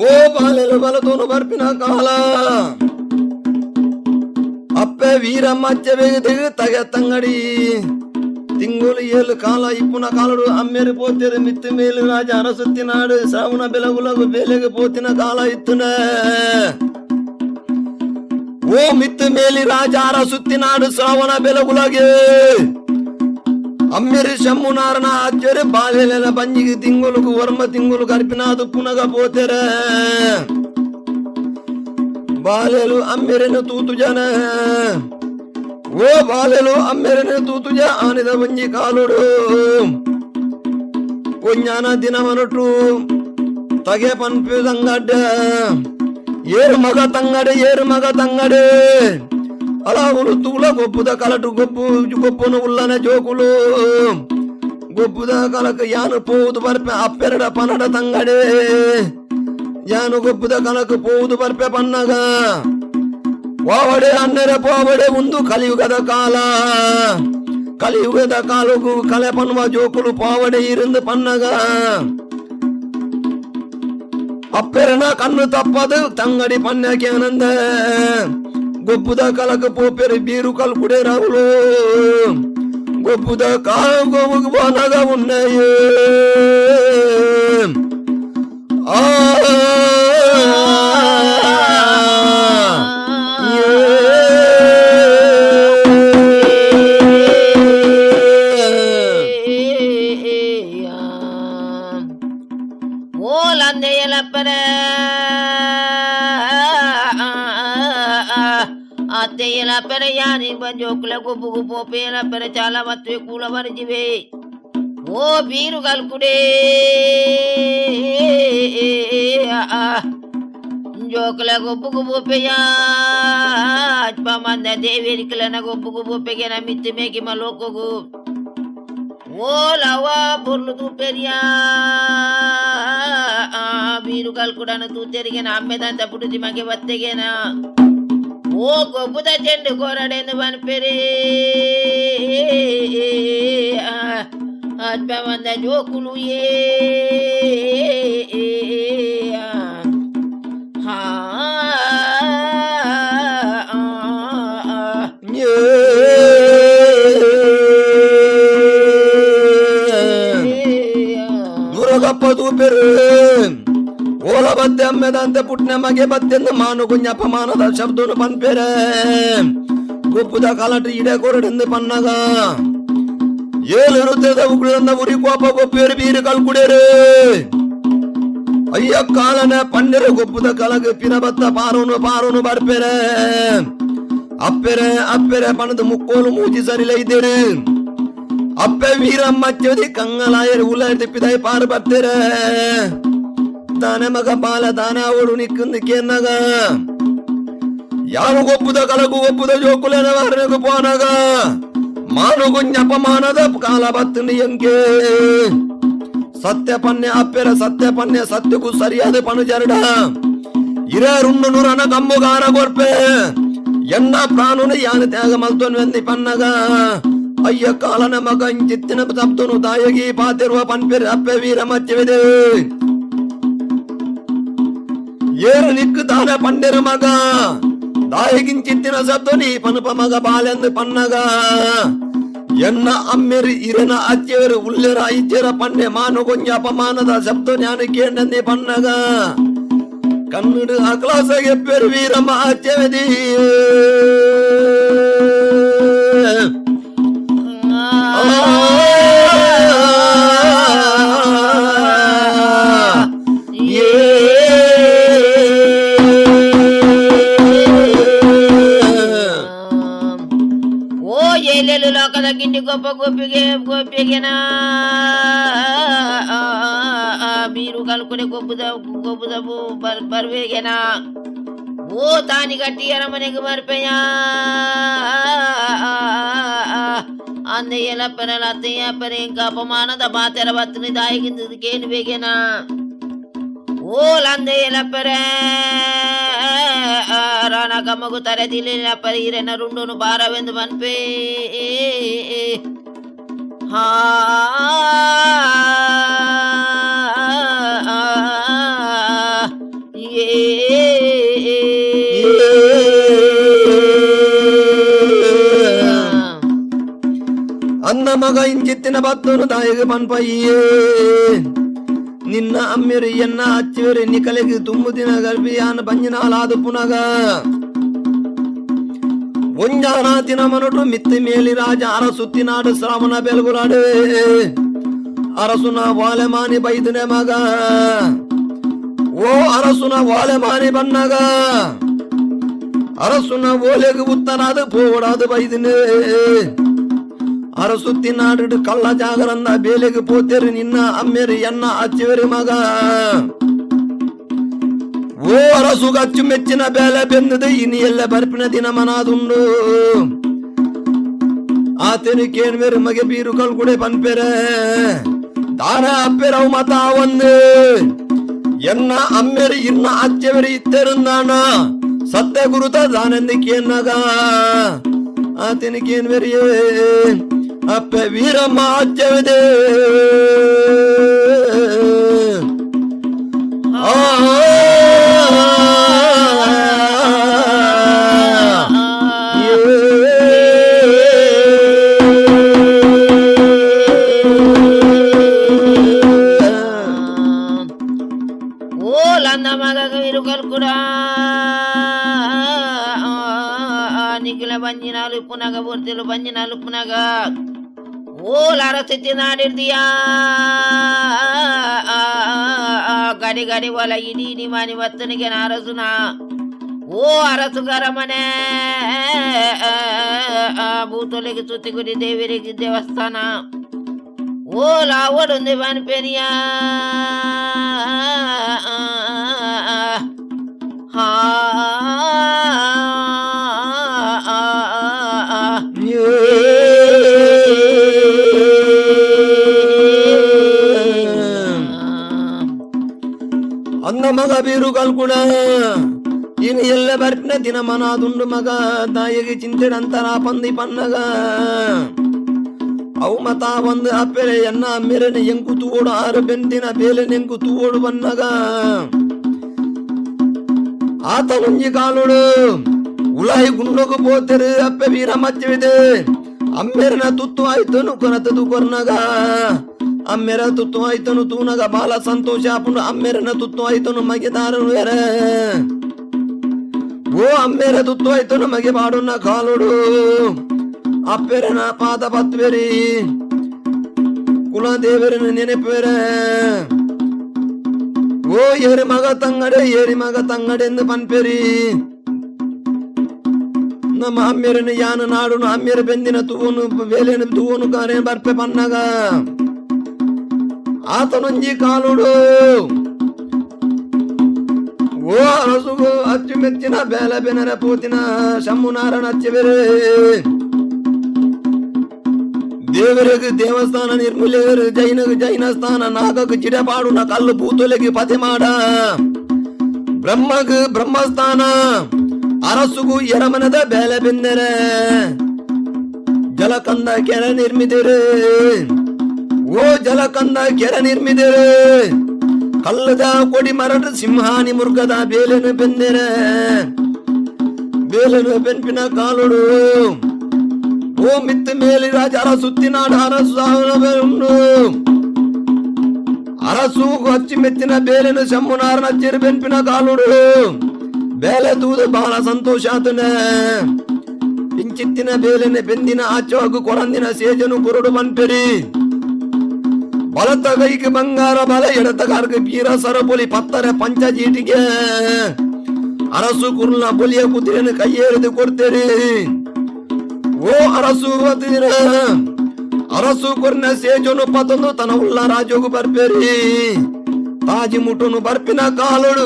ఓ బాలెలు బలతోను బర్పిన కాల ಅಪ್ಪೆ ವೀರಮ್ಮಚ್ಚ ಬೇಗ ತಗ ತಂಗಡಿ ತಿಂಗುಲು ಏಳು ಕಾಲ ಇಪ್ಪುನ ಕಾಲಡು ಅಮ್ಮೆರು ಪೋತಿರು ಮಿತ್ತು ಮೇಲು ರಾಜ ಅರಸುತ್ತಿನಾಡು ಶ್ರಾವಣ ಬೆಲಗುಲಗು ಬೇಲೆಗೆ ಪೋತಿನ ಕಾಲ ಇತ್ತುನ ಓ ಮಿತ್ತು ಮೇಲಿ ರಾಜ ಅರಸುತ್ತಿನಾಡು ಶ್ರಾವಣ ಬೆಲಗುಲಗೆ అమ్మెరి శమ్మునారన ఆచార్య బాలెల బంజికి తింగులకు వర్మ తింగులు కరిపినాదు పునగ పోతెర బాలెలు అమ్మెరెను తూతుజన ఓ బాలెలు అమ్మెరెను తూతుజ ఆనిద బంజి కాలుడు కొഞ്ഞാന ದಿನಮನುಟು ತಗೆ ಪನ್ಪಿದಂಗಡ್ಡ ಏರು ಮಗ ತಂಗಡೆ అలాగులు తూల గొప్పుద కలటు గొప్పును ఉల్లన జోకులు గొప్పుద కలక యాను పోవుదు బర్పె అప్పెరడ పనడ తంగడే యాను గొప్పుద కలక పోవుదు బర్పె పన్నగా పోవడే అన్నెర పోవడే ముందు కలియుగద కాలుకు కలె పన్వ జోకులు పోవడే ఇருந்து పన్నగా అప్పెరన కన్ను తప్పదు తంగడి పన్నకి ఆనంద గొప్పుద కలక పోపెరు బీరు కలుపుడే రావులు గొప్పుద కాలుకు పోనగా ఉన్నాయి అత్తయ్యల పెరయాని జోకుల గొబ్బుకు పోపేల పెర చాలా మత్తు కూల మరిచివే ఓ బీరు కలుకుడే జోకుల గొబ్బుకు పోపేయా మంద దేవేరికలన గొబ్బుకు పోపెగిన మిత్తి మేకి మలోకు ఓ లవా బుర్లు తూ పెరియా బీరు కలుకుడను తూ తెరిగిన అమ్మెదంత పుడుతి మగే వత్తెగేనా ఓ గొప్పద చెండు కొరడెందు పనిపెరి అల్పమంద జోకులు దూరగప్ప తూపెరు ಓಲ ಬದ್ದೆ ಅಮ್ಮೆದಂತೆ ಪುಟ್ನೆ ಮಗೆ ಬದ್ದೆಂದು ಮಾನು ಕುഞ്ഞಪ್ಪಮಾನದ ಶಬ್ದನು ಪನ್ಪೆರೆ ಗುಪ್ಪುದ ಕಲಟು ಇಡೆ ಕೊರಡೆಂದು ಪನ್ನಗ ಏಳಿರುತ್ತದೆ ಉಗುಳಂದ ಉರಿ ಕೋಪ ಗೊಪ್ಪೇರು ಬೀರು ಕಲ್ಕುಡೇರು ಅಯ್ಯ ಕಾಲನ ಪನ್ನೆರು ಗೊಪ್ಪುದ ಕಲಗ ಪಿರಬತ್ತ ಪಾರೋನು ಬರ್ಪೆರೆ ಅಪ್ಪೆರೆ ಪಣದು ಮುಕ್ಕೋಲು ಮೂಜಿ ಸರಿಲ ಇದ್ದೇರು ಅಪ್ಪೆ ವೀರಮ್ಮಚ್ಚದಿ ಕಂಗಲಾಯರು ಉಲ ತಿಪ್ಪಿದೈ ಪಾರು ಬರ್ತೆರೆ ತಾನೆ ಮಗ ಬಾಲ ತಾನ ಅವಳು ನಿಕ್ಕಂದಿಕೆನ್ನಗ ಯಾವ ಗೊಪ್ಪುದ ಕಲಗು ಒಪ್ಪುದ ಜೋಕುಲೆನ ವಾರನೆಗು ಪೋನಗ ಮಾನು ಕುഞ്ഞಪ್ಪಮಾನದ ಕಾಲ ಬತ್ತುಂಡಿ ಎಂಕೆ ಸತ್ಯ ಪನ್ನೆ ಸತ್ಯಕ್ಕೂ ಸರಿಯಾದ ಪನು ಜರಡ ಇರರುಣ್ಣು ನೂರನ ಕಂಬುಗಾರ ಗೊರ್ಪೆ ಎನ್ನ ಪ್ರಾಣುನ ಯಾನ ತ್ಯಾಗ ಮಲ್ತೊನ್ ವೆಂದಿ ಪನ್ನಗ ಅಯ್ಯ ಕಾಲನ ಮಗ ಇಂಚಿತ್ತಿನ ತಪ್ತನು ತಾಯಗಿ ಪಾತಿರುವ ಪನ್ಪೆರೆ ಅಪ್ಪೆ ವೀರ ಮಚ್ಚವಿದೆ ಏರು ನಿಕ್ಕು ದಾನ ಪಂಡೆರ ಮಗ ದಾಯಗಿಂಚಿತ್ತಿನ ಸತ್ತೊನಿ ಪನುಪ ಮಗ ಬಾಲೆಂದು ಪನ್ನಗ ಎನ್ನ ಅಮ್ಮೆರು ಇರನ ಅಚ್ಚೆವರು ಉಳ್ಳೆರ ಐಚ್ಚೆರ ಪನ್ನೆ ಮಾನು ಕೊಂಚ ಅಪಮಾನದ ಶಬ್ದ ಜ್ಞಾನ ಕೇಂದ್ರಂದಿ ಪನ್ನಗ ಕನ್ನಡ ಅಕ್ಲಾಸಗೆ ಪೆರು ವೀರಮ್ಮ ಅಚ್ಚೆವದಿ ಲೋಕದ ಗಿಂಡಿ ಗೊಬ್ಬ ಗೊಬ್ಬಿಗೆನ ಬೀರು ಕಲ್ಕೊಡೆ ಗೊಬ್ಬುದ ಬರ್ಬೇಗೆನ ಓ ತಾನಿ ಗಟ್ಟಿಯರ ಮನೆಗೆ ಬರ್ಪೆಯ ಅಂದೆಯಲ ಪೆರಲ ಅತ್ತೆಯ ಪೆರೆಂಕ ಅಪಮಾನದ ಬಾತೆರ ಬತ್ತನಿ ದಾಯಿಗಿಂದಕ್ಕೇನು ಬೇಗೆನ ಓ ಲಂದೆಯಲ ಪೆರೆ ರಾಣ ಕಮ್ಮಗು ತರೆದಿಲ್ಲ ಪರಿ ಹಿರೆನ ರುಂಡುನು ಬಾರವೆಂದು ಬನ್ಪೇ ಹಾ ಅನ್ನ ಮಗ ಇಂಚಿತ್ತಿನ ಬತ್ತನು ತಾಯಿಗೆ ಪನ್ಪಯ್ಯೇ ನಿನ್ನ ಅಮ್ಮೆರು ಎನ್ನ ಅಚ್ಚಿವೆರು ನಿಕಲೆಗೆ ತುಂಬು ದಿನ ಗರ್ಭಿಯಾನ ಬಂಜಿನಾಲಾದು ಪುನಗ ಒಂಜಾನಾತಿನ ಮನಟು ಮಿತ್ತಿ ಮೇಲಿ ರಾಜ ಅರಸುತ್ತಿನಾಡು ಶ್ರಾವಣ ಬೆಲ್ಗುಲಾಡು ಅರಸುನ ವಾಲೆಮಾನಿ ಬೈದನೆ ಮಗ ಓ ಅರಸುನ ವಾಲೆಮಾನಿ ಬನ್ನಗ ಅರಸುನ ಓಲೆಗೆ ಉತ್ತರಾದು ಪೋಡಾದು ಬೈದನೆ ಅರಸುತ್ತಿನಾಡು ಕಳ್ಳ ಜಾಗರಂದ ಬೇಲೆಗೆ ಪೋತೆರು ನಿನ್ನ ಅಮ್ಮೆರು ಎನ್ನ ಅಚ್ಚಿವೆರು ಮಗ ಓ ಅರಸುಗ ಅಚ್ಚು ಮೆಚ್ಚಿನ ಬೇಲೆ ಬೆಂದದು ಇನಿ ಎಲ್ಲ ಬರ್ಪಿನ ದಿನ ಮನಾದುಂಡು ಆತನು ಕೇಳ್ಮೇರು ಮಗೆ ಬೀರು ಕಲ್ಗುಡೆ ಪನ್ಪೆರೆ ದಾನ ಅಪ್ಪೆರವು ಮತ ಒಂದು ಎನ್ನ ಅಮ್ಮೆರು ಇನ್ನ ಅಚ್ಚೆವೆರು ಇತ್ತೆರುಂದಾನ ಸತ್ಯ ಗುರುತ ದಾನಂದಿ ಕೇನ್ನಗ ಆತನು ಕೇಳ್ಮೇರಿಯೇ ಅಪ್ಪೆ ವೀರಮ್ಮ ಅಚ್ಚವಿದೆ ನಿಖಿಲ ಬಂಜಿನಾಲು ಪುನಗ ಬುರ್ತಿಲು ಬಂಜಿನಾಲು ಪುನಗ ಓಲ್ ಅರಸಿತಿ ನಾಡಿರ್ದಿಯಾ ಗಡಿ ಗಡಿ ಒಲ ಇಡೀ ಮನಿ ವತ್ತನಿಗೆ ಅರಸುನ ಓ ಅರಸುಗರ ಮನೆ ಭೂತೊಲೆಗೆ ಸುತ್ತಿಗುಡಿ ದೇವರಿಗೆ ದೇವಸ್ಥಾನ ಓಲ್ ಅವಡೊಂದು ಬನ್ಪೆರಿಯ ಹಾ ಅನ್ನ ಮಗ ಬೀರು ಕಲ್ಕುಡ ಇನ್ನು ಎಲ್ಲ ಬರ್ಪಿನ ದಿನ ಮನಾದುಂಡು ಮಗ ತಾಯಿಗೆ ಚಿಂತೆಡಂತರ ಪಂದಿ ಪನ್ನಗ ಅವು ಮತ ಒಂದು ಅಪ್ಪೆರೆ ಎನ್ನ ಮೆರೆನ ಎಂಕು ತೂಡು ಆರು ಬೆಂದಿನ ಬೇಲೆ ನೆಂಕು ತೂಡು ಬನ್ನಗ ಆತ ಒಂಜಿ ಕಾಲುಡು ಉಲಾಯಿ ಗುಂಡೋಗು ಪೋತೆರು ಅಪ್ಪೆ ವೀರ ಮಚ್ಚವಿದೆ ಅಮ್ಮೆರನ ತುತ್ತು ಆಯ್ತನು ಕೊನತದು ಕೊರ್ನಗ ಅಮ್ಮೆರ ತುತ್ತು ಆಯ್ತನು ತೂನಗ ಬಾಲ ಸಂತೋಷ ಪುಂಡು ಅಮ್ಮೆರನ ತುತ್ತು ಆಯ್ತನು ಮಗೆ ದಾರನು ಎರ ಓ ಅಮ್ಮೆರ ತುತ್ತು ಆಯ್ತನು ಮಗೆ ಬಾಡುನ ಕಾಲುಡು ಅಪ್ಪೆರನ ಪಾದ ಪತ್ವೆರಿ ಕುಲದೇವರನ ನೆನಪೆರ ಓ ಏರಿ ಮಗ ತಂಗಡೆ ಎಂದು ಪನ್ಪೆರಿ ನಮ್ಮ ಅಮ್ಮೆರನ ಯಾನ ನಾಡುನು ಅಮ್ಮೆರ ಬೆಂದಿನ ತೂವನು ಬೇಲೆನ ತೂವನು ಕಾರೆ ಬರ್ಪೆ ಪನ್ನಗ ಆತನೊಂಜಿ ಕಾಲುಡು ಓ ಅರಸುಗು ಅಚ್ಚು ಮೆಚ್ಚಿನ ಬೇಲ ಬೆನರ ಪೂತಿನ ಶಂಭುನಾರನ ಅಚ್ಚವೆರೆ ದೇವರಿಗೆ ದೇವಸ್ಥಾನ ನಿರ್ಮೂಲೆಯರು ಜೈನಗ ಜೈನ ಸ್ಥಾನ ನಾಗಕ್ಕೆ ಚಿಡಪಾಡುನ ಕಲ್ಲು ಭೂತೊಲೆಗೆ ಪತೆ ಮಾಡ ಬ್ರಹ್ಮಗ ಬ್ರಹ್ಮಸ್ಥಾನ ಅರಸುಗು ಎರಮನದ ಬೇಲೆ ಬೆಂದರೆ ಜಲಕಂದ ಕೆರೆ ನಿರ್ಮಿದಿರೆ ಓ ಜಲಕಂದ ಕೆರೆ ನಿರ್ಮಿದಿರೆ ಕಲ್ಲದ ಕೊಡಿ ಮರದ ಸಿಂಹಾನಿ ಮುರ್ಗದ ಬೇಲೆನು ಬೆಂದರೆ ಬೇಲೆನು ಬೆನ್ಪಿನ ಕಾಲುಡು ಓ ಮಿತ್ತ ಮೇಲಿ ರಾಜ ಅರಸುತ್ತಿನಾಡು ಅರಸು ಅಚ್ಚಿ ಮೆತ್ತಿನ ಬೇಲೆನು ಶಂಭುನಾರನ ಚಿರು ಬೆನ್ಪಿನ ಕಾಲುಡು ಬೇಲೆ ತೂದು ಬಹಳ ಸಂತೋಷ ಆತನ ಇಂಚಿತ್ತಿನ ಬೇಲೆನೆ ಬೆಂದಿನ ಆಚೋಗು ಕೊರಂದಿನ ಸೇಜನು ಕುರುಡು ಮನ್ಪೆರಿ ಬಲತ ಕೈಗೆ ಬಂಗಾರ ಬಲ ಎಡತ ಕಾರ್ಗೆ ಬೀರ ಸರಬೊಲಿ ಪತ್ತರ ಪಂಚಜೀಟಿಗೆ ಅರಸು ಕುರ್ಲ ಬೊಲಿಯ ಕುದುರೆಯನ್ನು ಕೈಯೆರೆದು ಕೊಡ್ತೇರಿ ಓ ಅರಸು ದಿನ ಅರಸು ಕೊರ್ನ ಸೇಜನು ಪತೊಂದು ತನ ಉಳ್ಳ ರಾಜೋಗು ಬರ್ಬೇರಿ ತಾಜಿ ಮುಟುನು ಬರ್ಪಿನ ಕಾಲೊಡು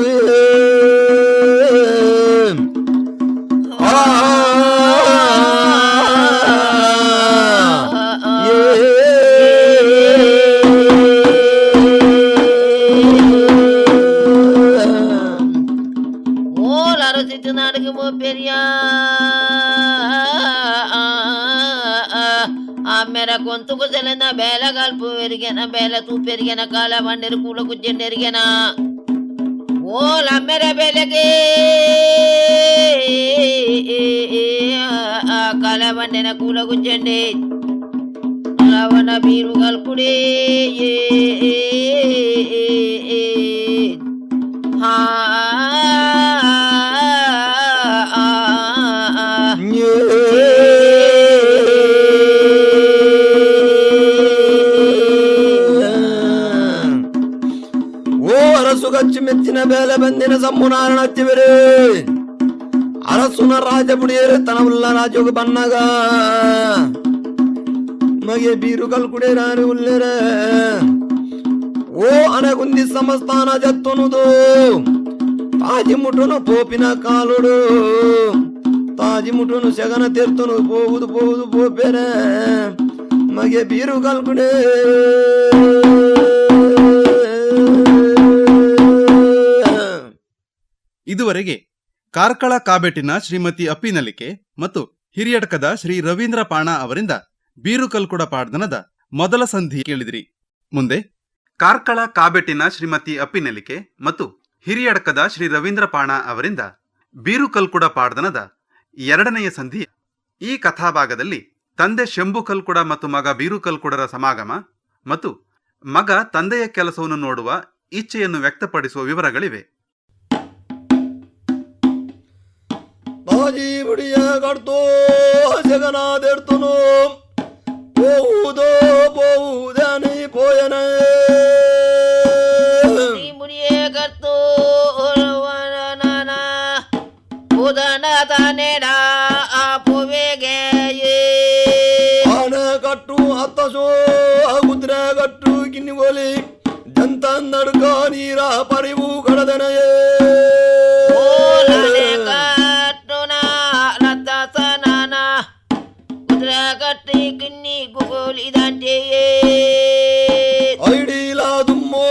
அரசித்து நாடுக்கு பெரியா మేర గొంతుకు సెలన బేల గల్పు పెరిగిన బేల తూ పెరిగిన కాల వండెరు కూల కుచ్చెండు ఎరిగిన ఓ లమ్మెర బేలకి కాల వండిన కూల కుచ్చెండి లవణ బీరు గల్పుడే ಅರಸು ಮೆಚ್ಚಿನ ಬೇಲೆ ಬಂದಿನ ಸಮ್ಮುನಾರಣ ಹಚ್ಚಿಬಿರಿ ಅರಸುನ ರಾಜ ಬುಡಿಯರು ತನವುಲ್ಲ ರಾಜೋಗ ಬನ್ನಗ ಮಗೆ ಬೀರು ಕಲ್ಕುಡೆ ರಾರು ಉಲ್ಲೆರ ಓ ಅನಗುಂದಿ ಸಮಸ್ಥಾನ ಜತ್ತುನುದು ತಾಜಿ ಮುಟುನು ಪೋಪಿನ ಕಾಲುಡು ತಾಜಿ ಮುಟುನು ಶಗನ ತೀರ್ತುನು ಪೋವುದು ಪೋವುದು ಪೋಪೆರೆ ಮಗೆ ಬೀರು ಕಲ್ಕುಡೆ ಇದುವರೆಗೆ ಕಾರ್ಕಳ ಕಾಬೇಟಿನ ಶ್ರೀಮತಿ ಅಪ್ಪಿನಲಿಕೆ ಮತ್ತು ಹಿರಿಯಡ್ಕದ ಶ್ರೀ ರವೀಂದ್ರ ಪಾಣ ಅವರಿಂದ ಬೀರುಕಲ್ಕುಡ ಪಾಡ್ದನದ ಮೊದಲ ಸಂಧಿ ಕೇಳಿದಿರಿ. ಮುಂದೆ ಕಾರ್ಕಳ ಕಾಬೇಟಿನ ಶ್ರೀಮತಿ ಅಪ್ಪಿನಲಿಕೆ ಮತ್ತು ಹಿರಿಯಡ್ಕದ ಶ್ರೀ ರವೀಂದ್ರ ಪಾಣ ಅವರಿಂದ ಬೀರುಕಲ್ಕುಡ ಪಾಡ್ದನದ ಎರಡನೆಯ ಸಂಧಿ. ಈ ಕಥಾಭಾಗದಲ್ಲಿ ತಂದೆ ಶಂಭು ಕಲ್ಕುಡ ಮತ್ತು ಮಗ ಬೀರುಕಲ್ಕುಡರ ಸಮಾಗಮ ಮತ್ತು ಮಗ ತಂದೆಯ ಕೆಲಸವನ್ನು ನೋಡುವ ಇಚ್ಛೆಯನ್ನು ವ್ಯಕ್ತಪಡಿಸುವ ವಿವರಗಳಿವೆ. ತಾಜಿ ಬುಡಿಯ ಕಡ್ತೋ ಜಗನಾದೆರ್ತುನು ಪೋವುದೋ ಪೋವುದನಿ ಪೋಯನ ಮುಡಿಯೇ ಕರ್ತೋ ನಾನ ಉದನ ತಾನೇಡ ಪೋವೆಗೆ ಆನ ಕಟ್ಟು ಹತ್ತಸೋ ಕುದ್ರೆ ಕಟ್ಟು ಕಿನ್ನಿಗೋಲಿ ಜಂತ ನಡ್ಕ ನೀರ ಪರಿವು ಕಡದನೆಯೇ ಕಟ್ಟಿ ಕಿನ್ನಿ ಗುಗೋಲಿದಂತೆ ಐಡಿಲ ದುಮ್ಮೋ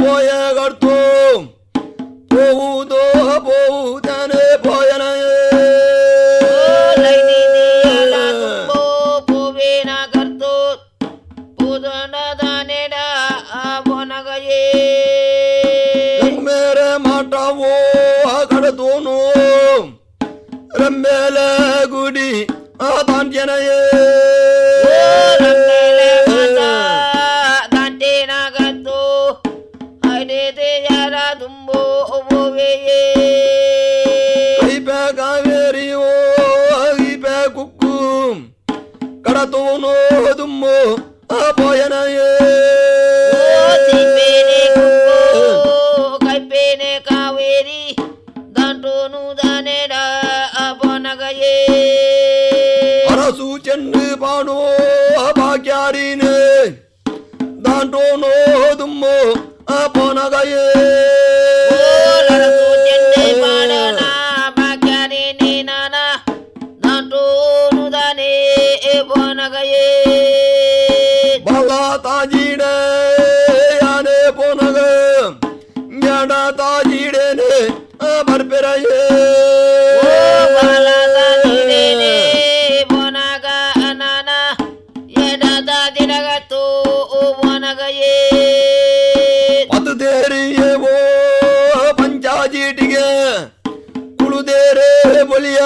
ಬೋಯ ಕಡ್ತೋ ಪೋವುದೋ ಪೋವುದನೆ ಪೋಯನ ಪೋವೇನ ಕರ್ತೋ ಪೋದನ ದಾನೆಡ ಬೋನಗಯೇ ಮೇರೆ ಮಾಟವೋ ಕಡತೋನು ರಮ್ಮೇಲ ಗುಡಿ ದಾಂಟ್ಯನಯೇ ದಾಂಟೇನಾಗತ್ತು ಐದೇ ಯಾರ ತುಂಬೋ ಓವೆಯೇ ಕೈಪೆ ಕಾವೇರಿ ಓ ಕೈಪೆ ಕುಕ್ಕು ಕಡತೋನೋ ದುಮ್ಮೋ ಪೋಯನಯೇ ಕೈಪೇನೆ ಕಾವೇರಿ ದಾಂಟೋನು ದಾನೆಡ ಬೋನಗಯೇ ಅರಸು ಚೆಂಡು ಬಾಣೋ ಭಾಗ್ಯಾರಿನೇ ದಾಂಟೋನೋ ದುಮ್ಮೋ ಪೋನಗಯೇ ಭಾಗ್ಯಾರಿನೇ ನಾನ ದಾಂಟೋನು ದಾನೆ ಬೋನಗಯೇ ಬಲ ತಾಜಿಡೆ ಯಾನೆ ಪೋನಗ ಜ್ಞಾನ ತಾಜಿಡೇನೆ ಬರ್ಪೆರಯೇ ಪತದೇರಿಯೇ ಓ ಪಂಚಾಜೀಟಿಗೆ ಕುಳುದೇರೆ ಬಲಿಯ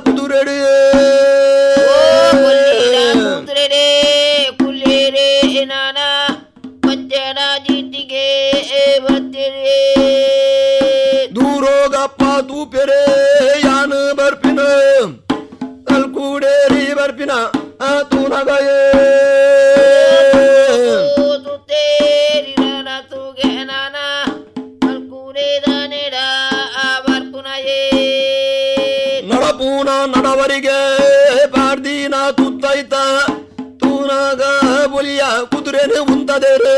ಕುದುರೆಡಿಯೇ ಕುಲ್ಲೇರೆ ನಾನ ಪಂಚರಾಜಿಟಿಗೆ ಬತ್ತಿರೇ ದೂರೋಗಪ್ಪ ತೂಪೆರೆ ಯಾನ ಬರ್ಪಿನ ಕಲ್ಕೂಡೇರಿ ಬರ್ಪಿನ ತೂನಗಯೇ ನಡಪೂನ ನಡವರಿಗೆ ಪಾರ್ದಿನ ತುತ್ತೈತ ತೂನಾಗ ಬುಲಿಯ ಕುದುರೆನೆ ಉಂತದೇರೆ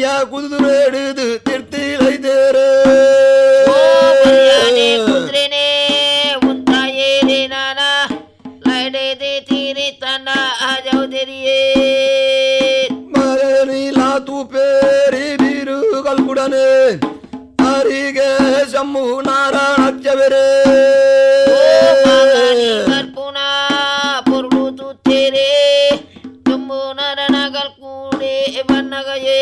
ஐயா குதிரை எடுது திருத்திலை தேரு ಓ ಬರಿಯಾನೆ ಕುದ್ರೆನೆ ಉಂತಾಯೇರೆ ನಾನ ಲೈಡೆದೆ ತೀರಿ ತನ್ನ ಜೌದರಿಯೇ ಮರನಿಲಾ ತು ಪೇರಿ ಬೀರು ಕಲ್ಕುಡನೆ ಅರಿಗೆ ಶಂಭು ನಾರಾಯಣಚ್ಚವರೇ ಕರ್ಪುಣ ಪುರುಳು ತುತ್ತೇರೆ ತುಂಬು ನರನಗಲ್ ಕೂಡೆ ಬನ್ನಗಯೇ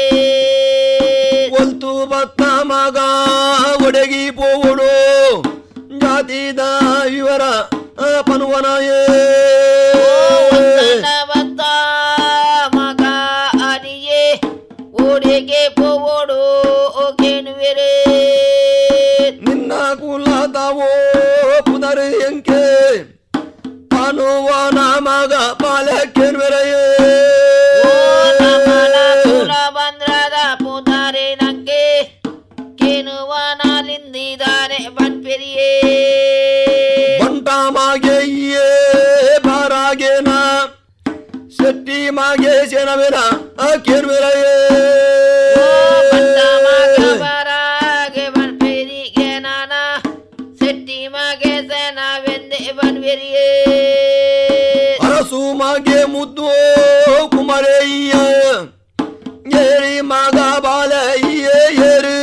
ಒಲ್ತು ಬತ್ತ ಮಗ ಒಡಗಿ ಪೋವಡು ಜಾತಿದ ಇವರ ಪನುವನಯೇ ಬತ್ತ ಮಗ ಅನಿಯೇ ಓಡೆಗೆ ಪೋವೋಡು ಕೇನುವೆರೆ ನಿನ್ನ ಕುಲದವೋ ಪುನರ್ ಎಂಕೆ ಪನುವನ ಮಗ ಪಾಲಕ್ಕೆನ್ವೆರೆಯೇ ಬಂದ್ರದ ಪುತಾರೆ ನಂಗೆ ಕೇನುವನಾಲಿಂದಿದ್ದಾರೆ ಬನ್ಪೆರಿಯೇ ಬಂಟ ಮಾಗೆ ಇಯೇ ಬಾರಾಗೇನ ಶೆಟ್ಟಿ ಮಾಗೆ ಸೇನವೆನ ಕೆನ್ವೆರೆಯೇ ಬರಾಗೆ ಬನ್ಪೆರಿಗೆ ನಾನ ಸೆಟ್ಟಿ ಮಗೆ ಸೇನವೆಂದೆ ಬನ್ಪೆರಿಯೇ ಅರಸು ಮಾಗೆ ಮುದ್ದು ಕುಮರೆಯ್ಯ ಏರಿ ಮಗ ಬಾಲ ಇಯೇ ಏರು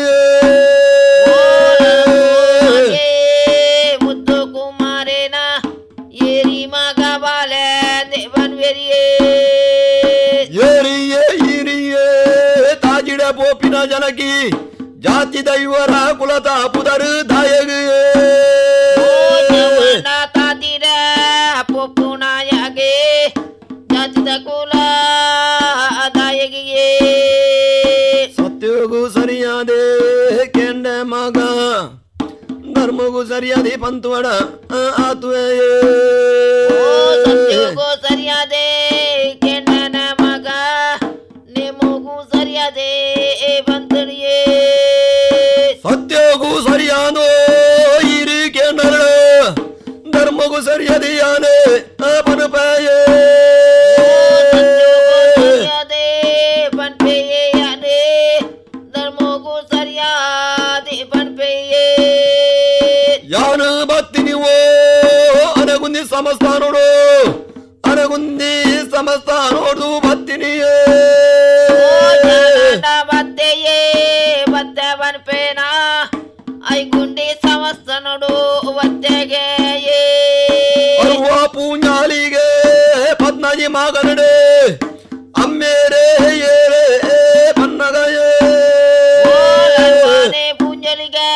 ಮುದ್ದು ಕುಮಾರೇನ ಏರಿ ಮಗ ಬಾಲೆ ಬನ್ಪೆರಿಯೇ ಏರಿಯೇ ಹಿರಿಯೇ ತಾಜಿಡ ಪೋಪಿನ ಜನಕಿ ಜಾತಿ ದೈವರ ಕುಲತ ಪುದರು ದಾಯಗೆ ತಾತಿರ ಪೊಪ್ಪುನಾಯಗೆ ಜಾತಿದ ಕುಲ ದಾಯಗಿಯೇ ಸತ್ಯಗೂ ಸರಿಯಾದೆ ಕೆಂಡ ಮಗ ಧರ್ಮಗೂ ಸರಿಯಾದೆ ಪಂತುವಡ ಆತುವೆಯೇ ಸತ್ಯಗೂ ಸರಿಯಾದೆ ಕೆಂಡನ ಮಗ ನಿಮಗೂ ಸರಿಯಾದೆ ಬಂತಣಿಯೇ ಸತ್ಯಗೂ ಸರಿಯಾದೋ ಹಿರಿ ಕೆಂಡರು ಧರ್ಮಗೂ ಸರಿಯಾದೆಯಾನೆ ಪನುಪಯೇ ಸರಿಯಾದೆ ಬನ್ಪೆಯೇ ಧರ್ಮಗೂ ಸರಿಯಾದೆ ಬನ್ಪೆಯೇ ಯಾನು ಬತ್ತಿನಿವೋ ಅನಗುಂದಿ ಸಮಸ್ತಾನೋಡು ಅನಗುಂದಿ ಸಮಸ್ತಾನೋಡು ಬತ್ತಿನಿಯೇ ಬತ್ತೆಯೇ ಬತ್ತೆ ಬನ್ಪೇನ ಐಗುಂಡಿ ಸಮಸ್ತ ನೋಡು ಒತ್ತೆಗೆ ಅರುವ ಪೂಂಜಾಲಿಗೆ ಪದ್ನಾಜಿ ಮಗನಡೆ ಅಮ್ಮೇರೆ ಏರೆ ಪನ್ನಗಯೇ ಪೂಂಜಲಿಗೆ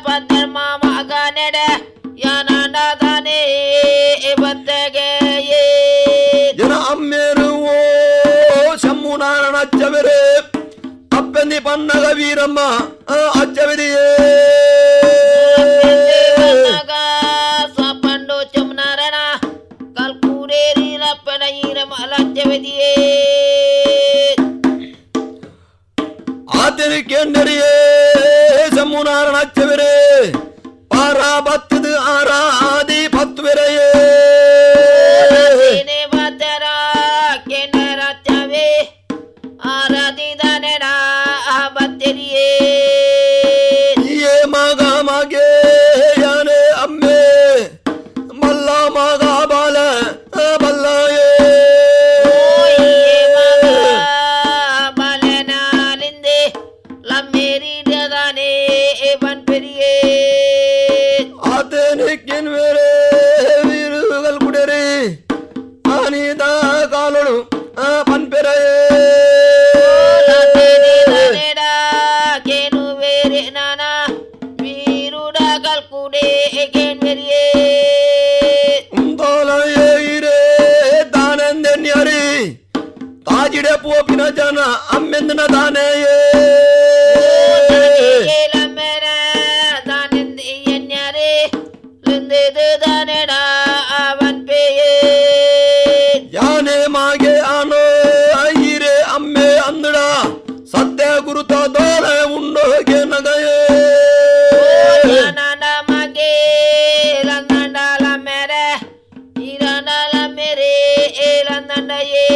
ಪದ್ಧರ್ಮ ಮಗ ನೆಡೆ ಯಾನೇ ಬತ್ತೆಗೆ ಜನ ಅಮ್ಮೇರು ಓ ಶಮ್ಮು ನಾರಾಯಣ ಅಚ್ಚವೆರೆ ಅಪ್ಪಂದಿ ಪನ್ನಗ ವೀರಮ್ಮ ಅಚ್ಚವೆದೆಯೇ ಸ್ವಪಂಡು ಚುಮ್ನಾರಣ ಕಲ್ಕೂರೇರಿ ಲಪ್ಪನ ಈರಮ ಲಜ್ಜವೆದಿಯೇ ಆತನ ಕೆಂಡರಿಯೇ ಶಮ್ಮು ನಾರಾಯಣ ಅಚ್ಚವೆರೆ ಪಾರ ಬತ್ತದು ಆರಾದಿ ಪತ್ತುವೆರೆಯೇ ಬತ್ತರ ಕೆನರ ಚವೆ ಆರಾಧಿದ ನೆಡ ಬತ್ತೆರಿಯೇ ಏ ಮಗ ಮಗೆ ಯಾನೆ ಅಮ್ಮೆ ಮಲ್ಲ ಮಗ ಬಾಲ ಬಲ್ಲಯೇ ಬಲನಾಲಿಂದೆ ಲಮ್ಮೇರಿದಾನೆ ಬನ್ಪೆರಿಯೇ ಆತನ ಕೆನ್ವೆರೆ ವೀರುಗಲ್ ಕುಡೆರಿ ಆನಿದ ಕಾಲಳು ಪನ್ಪೆರೆಯೇ ಕೇನು ಬೇರೆ ನಾನ ವೀರುಡ ಕಲ್ಕುಡೆ ಕೇನ್ವೆರಿಯೇ ಉಂದೋಲಯೇ ಇರೇ ದಾನೆಂದೆನ್ಯರಿ ತಾಜಿಡೆ ಪೋಪಿನ ಜನ ಅಮ್ಮೆಂದನ ದಾನೆಯೇ ಲಮ್ಮೆರ ದಾನೆಂದಿ ಎನ್ಯಾರೆ ಲಿಂದೆದು ದಾನೆಡ ಬನ್ಪೆಯೇ ಯಾನೆ ಮಾಗೆ ಆನೋ ಐರೆ ಅಮ್ಮೆ ಅಂದಡ ಸತ್ಯ ಗುರುತ ದೋಳೆ ಉಂಡೋಗೆ ನಗಯೇ ನನ್ನ ಮಗೆ ಲಂದಂಡಲ ಮೇರೆ ಇರನಲ ಮೇರೆ ಲಂದಂಡಯೇ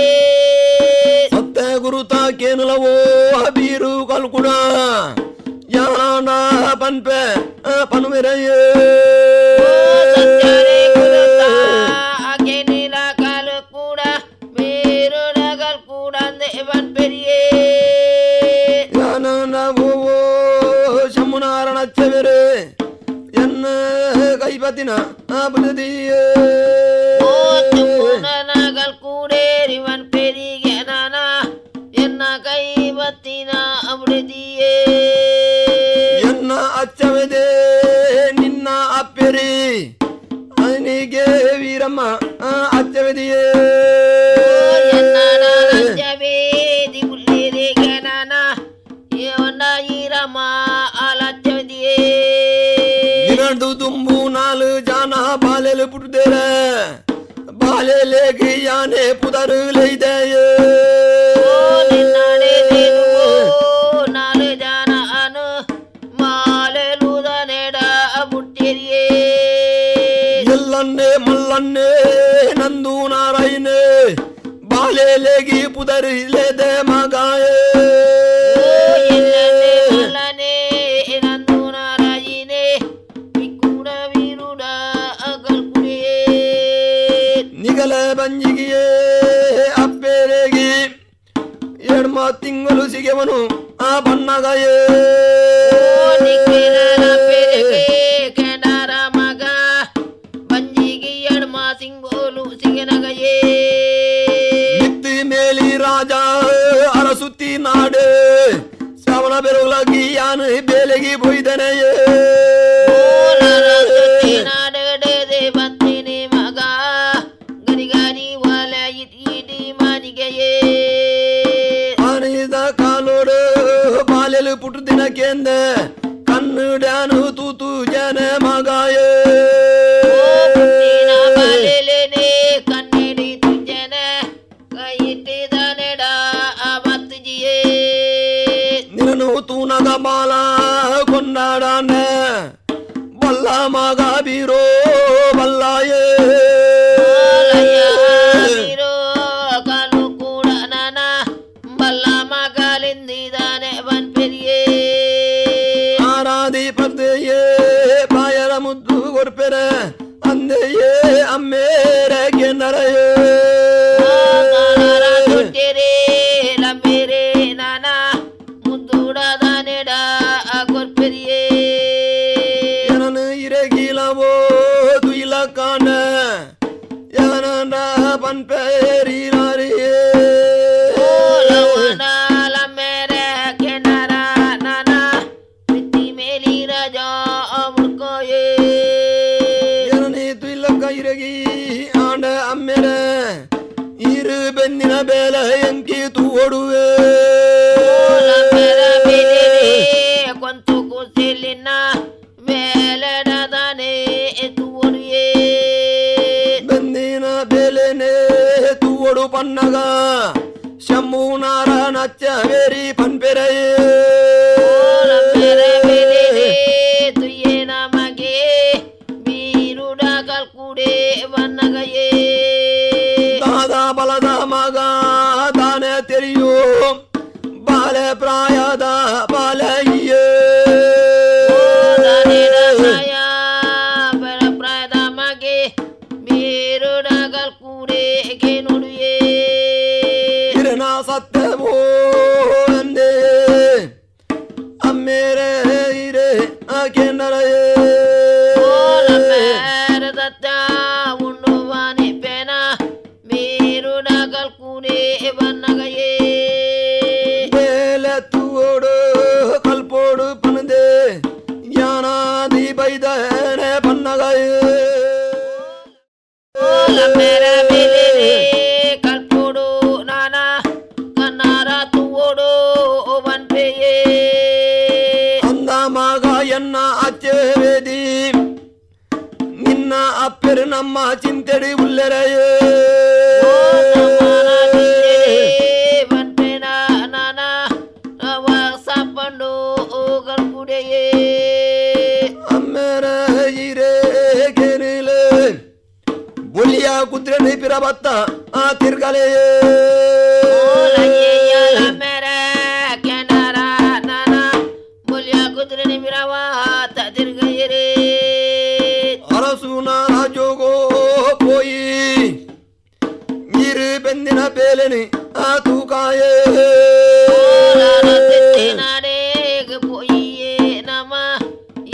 ಸತ್ಯ ಗುರುತ ಕೇನಲವೋ ಬೀರು ಕಲ್ಕುಡ ಯಾನ ಪನ್ಪೆ ಪನುಮೆರಯ್ಯೇ ಸತ್ಯರೇ ಗುರುತ ಅಗೆನಿಲ ಕಾಲು ಕೂಡ ಬೇರು ನಗಲ್ ಕೂಡ ದೇವನ್ ಪೆರಿಯೇ ಯಾನವೋ ಶಂಭುನಾರಣಚ್ಚವೆರೆ ಎನ್ನ ಕೈಪತಿನ ಬುದ್ಧಿಯೇ ನಗಲ್ ಕೂಡೇರಿವನ್ ಪೆರಿಗೆ ನಾನ ಎನ್ನ ಕೈವತ್ತಿನ ಅಬುಡಿದಿಯೇ ಎನ್ನ ಅಚ್ಚವೆದೆ ನಿನ್ನ ಅಪ್ಪೆರಿ ಅವನಿಗೆ ವೀರಮ್ಮ ಅಚ್ಚವೆದೆಯೇ ವೇದಿ ಬುಲ್ಲಿರಿಗೆ ನಾನ ಇವನ ಈರಮ್ಮ ಅಲಚ್ಚವಿದೆಯೇ ಇರಡು ತುಂಬು ನಾಲು ಜಾನ ಬಾಲೆಲು ಪುಟ್ಟದೇರ ಬಾಲೆಲೆಗೆ ಯಾನೆ ಪುದರು ಲೈದೆಯೇ ನಾಲು ಜನ ಅನು ಮಾಲೆಲುದ ನೆಡ ಬುಟ್ಟಿರಿಯೇ ಎಲ್ಲನ್ನೇ ಮಲ್ಲನ್ನೇ ನಂದು ನಾರಾಯಣೆ ಬಾಲೆಲೆಗೆ ಪುದರಿಲೆದೆ ಮಗಾಯೇ ಮಲ್ಲನೆ ನಂದು ನಾರಾಯಿನೆ ಬಿಕ್ಕುಡ ವೀರುಡ ಅಗಲ್ಕುಡಿಯೇ ನಿಗಲ ಬಂಜಿಗೆಯೇ ಅಪ್ಪೆರೆಗಿ ಎಡ್ಮ ತಿಂಗಳು ಸಿಗೆವನು ಆ ಬಣ್ಣಗಾಯೇ ಕೆಂಡಾರ ಮಗ ಬಂಜಿಗೆ ಎಡ್ಮ ಸಿಂಗೋಲು ಸಿಗನಗಯೇ ನಿತ್ತಿ ಮೇಲಿ ರಾಜ ಅರಸುತ್ತಿ ನಾಡೆ ಶ್ರವಣ ಬೆರಗುಲಗಿ ಯಾನು ಬೇಲೆಗಿ ಬೊಯ್ದನೆಯೇ ನಾಡಡೆ ಬತ್ತಿನಿ ಮಗ ಗರಿಗಾರಿ ವಾಲ ಇಟಿ ಮಾನಿಗೆಯೇ ಅನಿದ ಕಾಲೋಡು ಬಾಲೆಲು ಪುಟ್ಟು ದಿನಕ್ಕೆಂದ ಕಣ್ಣುಡ್ಯಾನು ತೂತು ಜನ ಮಗಾಯೇ ಬಾಲೆಲೇನೆ ಕಣ್ಣಿಡಿ ತುಜನ ಕೈ ಇಟ್ಟಿದ ನೆಡ ಮತ್ತಿಜಿಯೇ ನಿನ್ನನು ತೂನಗ ಬಾಲ ಕೊಂಡಾಡಾನ ಬಲ್ಲ ಮಗ ಬೀರೋ ಬಲ್ಲಾಯೇ ಕಾಲು ಕೂಡ ನನ ಬಲ್ಲ ಮಗಲಿಂದಿದಾನೆ ಬನ್ ಪೆರಿಯೇ ಆರಾಧಿ ಪರ್ದೆಯೇ ಬಾಯರ ಮುದ್ದು ಕೊಡ್ಪೆರ ಅಂದೆಯೇ ಅಮ್ಮೇರಗೆ ನರಯೇ ತೊಟ್ಟೆರೆ ಲಂಬೇರೆ ನಾನ ಮುದ್ದುಡದ ನೆಡ ಕೊರ್ಪೆರಿಯೇ ಏನನು ಇರಗಿಲವೋ ತುಯಿಲ ಕಾಣ ಯಾನ ಪನ್ಪೇರಿ ನಾರಿಯೇ ಲಂಬೇರೆ ಕೆನರ ನಾನ ಮಿತ್ತಿ ಮೇಲಿ ರಜ ಮುರ್ಕೋಯೇ ಏನನಿ ತುಯಿಲ ಕೈರಗಿ ಆಂಡ ಅಮ್ಮೆರ ಇರು ಬೆನ್ನಿನ ಬೇಲ ಎಂಕಿ ತೂಡುವೆ ಕೊಂತು ಕುಸಿಲಿನ ಮೇಲೆಡದಾನೆ ತೂಡುಯೇ ಬೆಂದಿನ ಬೇಲೆನೆ ತೂಡು ಪನ್ನಗ ಶಂಭುನಾರ ನಚ್ಚವೇರಿ ಪನ್ಪೆರೆಯೇ ತುಯ್ಯೇ ನಮಗೆ ಬೀರುಡ ಕಲ್ಕುಡೆ ಬನ್ನಗಯೇ ದಾದ ಬಲದ ಮಗ ದಾನೆ ತೆರೆಯೋ ಬಾಲೆ ಪ್ರಾಯದ ಬಾಲೆಯೇ ಪ್ರಾಯದ ಮಗೆ ಬೀರುಡ ಕಲ್ಕುಡೆ ನೋಡುಯೇ ಇರನ ಸತ್ಯವೋ ಎಂದೇ ಅಮ್ಮೇರೆ ಇರೆ ಆಕೆ ನರಯೇ ದತ್ತ ಉಣ್ಣುವಾನೆ ಪೆನ ಬೀರುಡ ಕಲ್ಕುಡೆ ಬನ್ನಗಯೇ ಬೇಲೆ ತೂಡು ಕಲ್ಪೋಡು ಪನದೆ ಜ್ಞಾನಾದಿ ಬೈದನೆ ಪನ್ನಗಯೇ ಲಂಬೇರ ಬೆಲೆ ಕಲ್ಪೋಡು ನಾನ ಕನ್ನಾರ ತೂಡು ಬನ್ಪೆಯೇ ಅಂದ ಮಗ ಎನ್ನ ಅಚ್ಚೇವೇದಿ ನಿನ್ನ ಅಪ್ಪೆರು ನಮ್ಮ ಚಿಂತೆಡಿ ಉಲ್ಲೆರೆಯೇ ಬನ್ಪೆನ ನಾನ ಸಾಪಂಡು ಕಲ್ಕುಡೆಯೇ ಅಮ್ಮೆರ ಇರೆ ಕೆರಿಲೆ ಬೊಲಿಯ ಕುದ್ರೆ ನಿಪಿರ ಬತ್ತ ಆ ತಿರ್ಗಲೆಯೇ ತೂಕಾಯೇ ನಾಡೇಗ ಪೋಯಿಯೇ ನಮ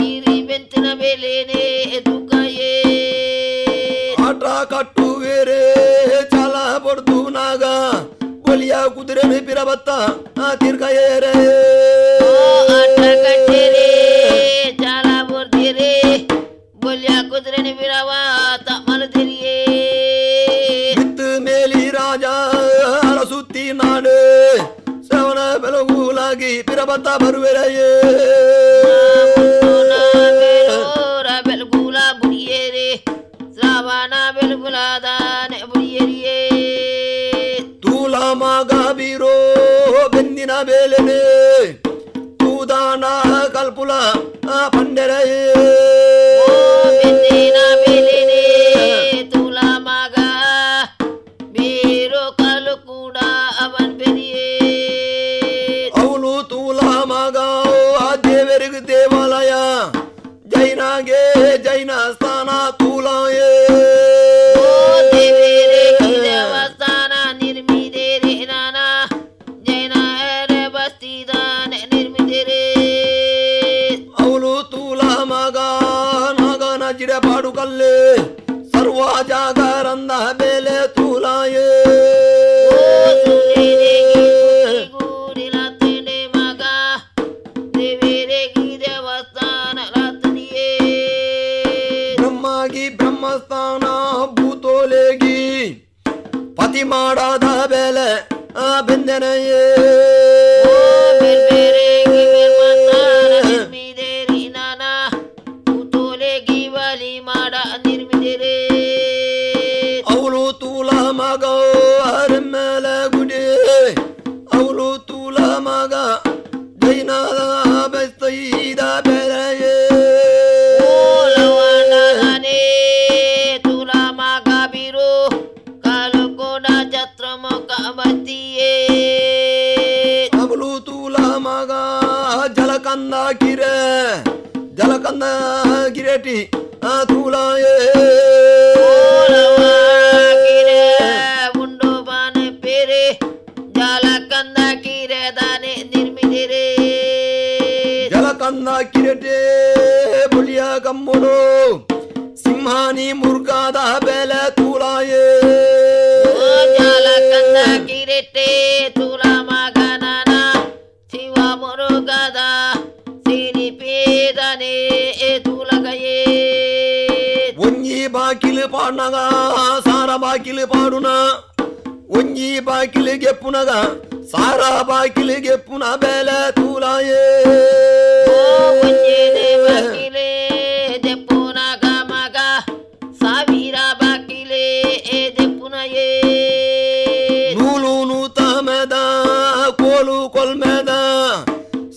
ಈರಿ ಬೆಂತಿನ ಬೆಲೆನೇ ತೂಕಾಯೇ ಆಟ ಕಟ್ಟುವೇರೆ ಚಾಲ ಬಡ್ದು ನಾಗ ಬಲಿಯ ಕುದುರೆ ಪಿರಬತ್ತ ತಿರ್ಗಾಯೇರೆ ಆಟ ಕಟ್ಟೆರೆ ಚಾಲ ಬರ್ದಿರೆ ಬಲಿಯ ಕುದುರೆ ಬಿರವ ಮಲದಿರಿಯೇ ಬಿತ್ತು ಮೇಲಿ ರಾಜ ಅರಸುತ್ತಿ ನಾಡು ಶ್ರವಣ ಬೆಳಗುಲಾಗಿ ಪಿರಬತ್ತ ಬರುವೆರೆಯೇ ಬೆಳಗುಲ ಬುಡಿಯೇರೆ ಶ್ರಾವಣ ಬೆಳಗುಲಾದ ಬುಡಿಯೇರಿಯೇ ತೂಲ ಮಗ ಬೀರೋ ಬೆಂದಿನ ಬೇಲೆನೆ ತೂದಾನ ಕಲ್ಪುಲ ಪಂಡೆರೆಯೇ ಬೆಂದಿನ ಬೆಲೆನೆ ತುಲ ಮಗ ಬೇರೋ ಕಲು ಕೂಡ ಅವನ್ ಬೆರಿಯೇ ಅವಳು ತೂಲ ಮಗ ದೇವರಿಗೆ ದೇವಾಲಯ ಜೈನಗೆ ಜೈನ ಸ್ಥಾನ ತೂಲಾಯೇ ದೇವಸ್ಥಾನ ನಿರ್ಮಿದೇರೆ ನಾನ ಜೈನ ಬಸ್ತಿದಾನ ನಿರ್ಮಿದೇರೆ ಅವಳು ತೂಲ ಮಗ ನಾಗನ ಜಿಡ ಪಾಡು ಕಲ್ಲೆ ಸರ್ವ ಜಾಗರಂದ ಬೇಲೆ ತೂಲಾಯೇ ಮಗ ದೇವೇರೆಗಿ ದೇವಸ್ಥಾನ ರಾತ್ರಿಯೇ ಬ್ರಹ್ಮಾಗಿ ಬ್ರಹ್ಮಸ್ಥಾನ ಭೂತೋಲೆಗಿ ಪತಿ ಮಾಡಾದ ಬೇಲೆ ಬೆಂದನೆಯೇ ನಿರ್ಮಿದೇರಿ ನಾನ ತೋಲೆಗಿ ಬಲಿ ಮಾಡ ನಿರ್ಮಿದೇರೆ ಅವಳು ತೂಲ ಮಗ ಅರೆಮ್ಮೇಲ ಗುಡಿ ಅವಳು ತೂಲ ಮಗ ಜೈನದ ಬೆಸ್ತೈದ ಬೆಲೆಯೇ ಲವಣನೆ ತುಲ ಮಗ ಬಿರು ಕಾಲುಕೋಣ ಛತ್ರ ಮೊಕ ಬತ್ತಿಯೇ ಅವಳು ತೂಲ ಮಗ ಜಲಕಂದ ಕಿರೆ ಜಲಕಂದ ಕಿರೆಟಿ ತೂಲಾಯೇ ಉಂಡು ಬಾನೆ ಪೇರೆ ಜಾಲಕಂದ ಕೀರೆ ದಾನೆ ನಿರ್ಮಿದಿರೆ ಜಲಕಂದ ಕಿರೆಟೆ ಬುಳಿಯ ಕಮ್ಮುಡು ಸಿಂಹಾನಿ ಮುರ್ಗಾದ ಬೆಲೆ ತೂಲಾಯೇ ಜಾಲಕಂದ ಕಿರೆಟ್ಟೆ ತುಲ ಮಗನನ ಶಿವ ಮುರುಗದ ಸಿರಿ ಪೇದನೆ ತುಲಗಯೇ ಒಂಜಿ ಬಾಕಿಲು ಪಾಡ್ನಗ ಸಾರ ಬಾಕಿಲು ಪಾಡುನ ಒಂಜಿ ಬಾಕಿಲು ಗೆಪ್ಪುನಗ ಸಾರ ಬಾಕಿಲು ಗೆಪ್ಪುನ ಬೆಲೆ ತೂಲಾಯೇ ಬಾಕಿಲೆ ದೆಪ್ಪುನಗ ಮಗ ಸಾವಿರ ಬಾಕಿಲೆ ದೆಪ್ಪುನಯೇ ನೂಲು ನೂತ ಮೇದ ಕೋಲು ಕೊಲ್ಮೇದ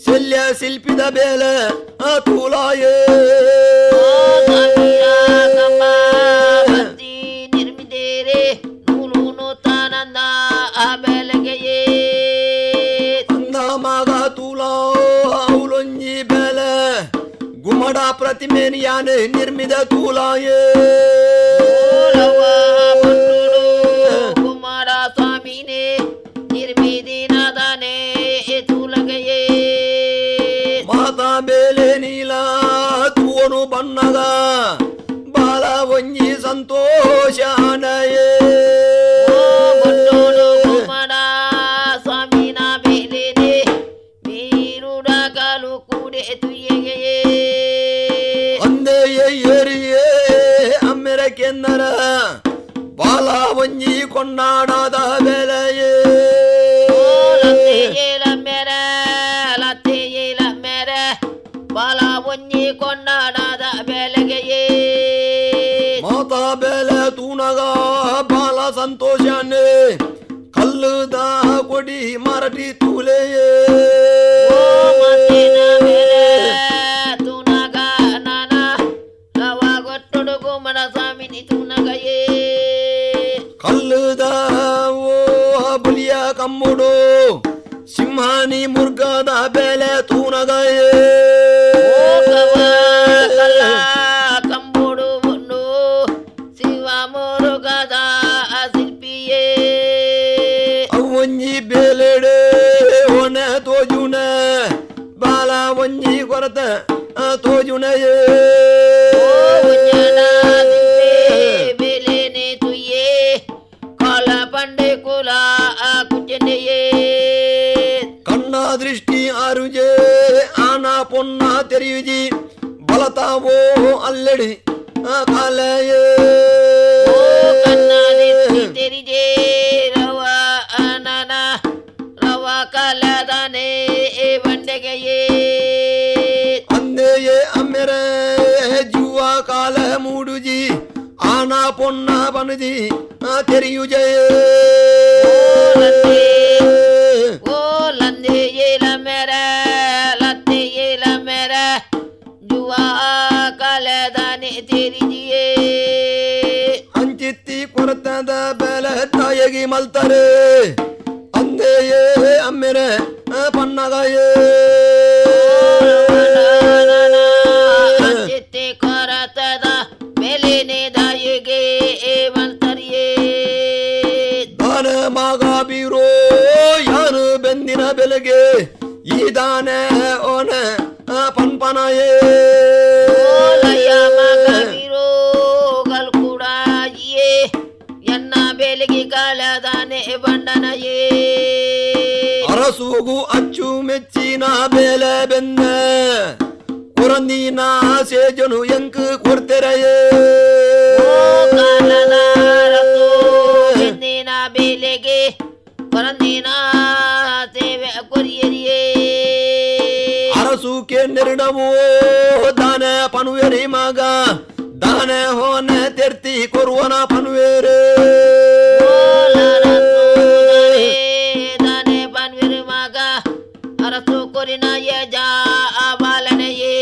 ಶಲ್ಯ ಶಿಲ್ಪಿದ ಬೆಲೆ ತೂಲಾಯೇ ನಿರ್ಮಿದೇರೆ ನೂಲು ನೂತನಂದ ಬೆಲಗೆಯೇ ಅಂದ ಮಗ ತೂಲಾ ಅವಳೊಂಜಿ ಬೆಲೆ ಗುಮಡ ಪ್ರತಿಮೆನಿಯಾನೆ ನಿರ್ಮಿದ ತೂಲಾಯೇ ಕುಮಾರ ಸ್ವಾಮಿನೇ ನಿರ್ಮಿದಿನದನೆ ತುಲಗೆಯೇ ಮಾತಾ ಬೇಲೆ ನೀಲ ತೂವನು ಬಣ್ಣಗ ಬಾಲ ಒಂಜಿ ಸಂತೋಷನಯೇ ಕುಮಾರ ಸ್ವಾಮಿನ ಬೇಲೆನೆ ಬೀರುಡಗಲು ಕೂಡೆ ತುಯ್ಯಗೆಯೇ ಅಂದೇ ಏರಿಯೇ ಅಮ್ಮೆರಕೆಂದರ ಬಾಲ ಒಂಜಿ ಕೊಂಡಾಡದ ಬೆಲೆಯೇ ಬಾಲ ಒಂಜಿ ಕೊಂಡಾಡದ ಬೆಲೆಗೆಯೇ ಮಾತಾ ಬೆಲೆ ತೂನಗ ಬಾಲ ಸಂತೋಷನೇ ಕಲ್ಲುದ ಕೊಡಿ ಮರಟಿ ತೂಲೆಯೇ ತುನಗ ನನ ಲವಗೊಟ್ಟುಡು ಗುಮಡ ಸ್ವಾಮಿನಿ ತುನಗಯೇ ಕಲ್ಲುದ ಓ ಬುಲಿಯ ಕಮ್ಮುಡು ಸಿಂಹಾನಿ ಮುರ್ಗದ ಬೆಲೆ ತೂನಗಯೇ ಕಂಬುಡು ಉಂಡು ಶಿವ ಮುರುಗದ ಶಿಲ್ಪಿಯೇ ಅವೊಂಜಿ ಬೇ ಬೇಲೆಡೆ ಒನ ತೋಜುನ ಬಾಲ ಒಂಜಿ ಕೊರತ ತೋಜುನಯೇ ಬೇಲೇನೆ ತುಯ್ಯೇ ಕಾಲ ಪಂಡೆ ಕುಲ ಕುಚ್ಚನೆಯೇ ಕಣ್ಣ ದೃಷ್ಟಿ ಅರುಜೆ ಆನ ಪೊನ್ನ ತೆರೆಯುಜಿ ಬಲತಾವೋ ಅಲ್ಲಡಿ ಕಾಲಯೇ ತೆರಿಜೆ ರವ ಅನನ ರವ ಕಾಲದನೆ ಬಂಡೆಗೆಯೇ ಅಂದೆಯೇ ಅಮ್ಮೆರೆ ಜುವ ಕಾಲ ಮೂಡುಜಿ ಆನ ಪೊನ್ನ ಬನಜಿ ತೆರೆಯುಜೇ ಓ ಲಂದೆ ಏಲ ಮೇರ ಲತ್ತೆ ಏಲ ಮೇರ ಜುವ ಕಾಲದನೆ ತೆರಿಜಿಯೇ ಅಂಚಿತ್ತಿ ಕೊರತದ ಬೆಲೆ ತಾಯಗಿ ಮಲ್ತಾರೆ ಅಂದೆಯೇ ಅಮ್ಮೆರೆ ಪನ್ನಗಯೇ ಚಿತ್ತೆ ಕೊರತದ ಬೆಲೆನೆ ದಾಯಿಗೆ ಮಂತರಿಯೇ ದಾನ ಮಗ ಬೀರೋ ಯಾರು ಬೆಂದಿನ ಬೆಲೆಗೆ ಈ ದಾನ ಓನ ಪನ್ಪನಯೇ ಲಯ ಮಗವಿರೋ ಗಲ್ಕುಡ ಯೇ ಎನ್ನ ಬೆಲೆಗೆ ಕಾಲದಾನೆ ಬಂಡನಯೇ ಅರಸೂಗು ಅಚ್ಚು ಮೆಚ್ಚಿನ ಬೆಲೆ ಬೆಂದ ಕೊರಂದಿನ ಸೇಜನು ಎಂಕ್ ಕೊಡ್ತೆರೆಯೇ ಕಾಲದ ರಸೋ ಎಂದಿನ ಬೆಲೆಗೆ ಕೊರಂದಿನ ಸೇವೆ ಕೊರಿಯರಿಯೇ ಅರಸು ಕೆನ್ನೆರಡವೋ ದಾನ ಪನುವೆರಿ ಮಗ ದಾನ ಹೋನ ತೆರ್ತಿ ಕೊರುವನ ಪನುವೇರೆ ದಾನೆ ಪನ್ವಿರು ಮಗ ಅರಸು ಕೊರಿನ ಯಜ ಬಾಲನೆಯೇ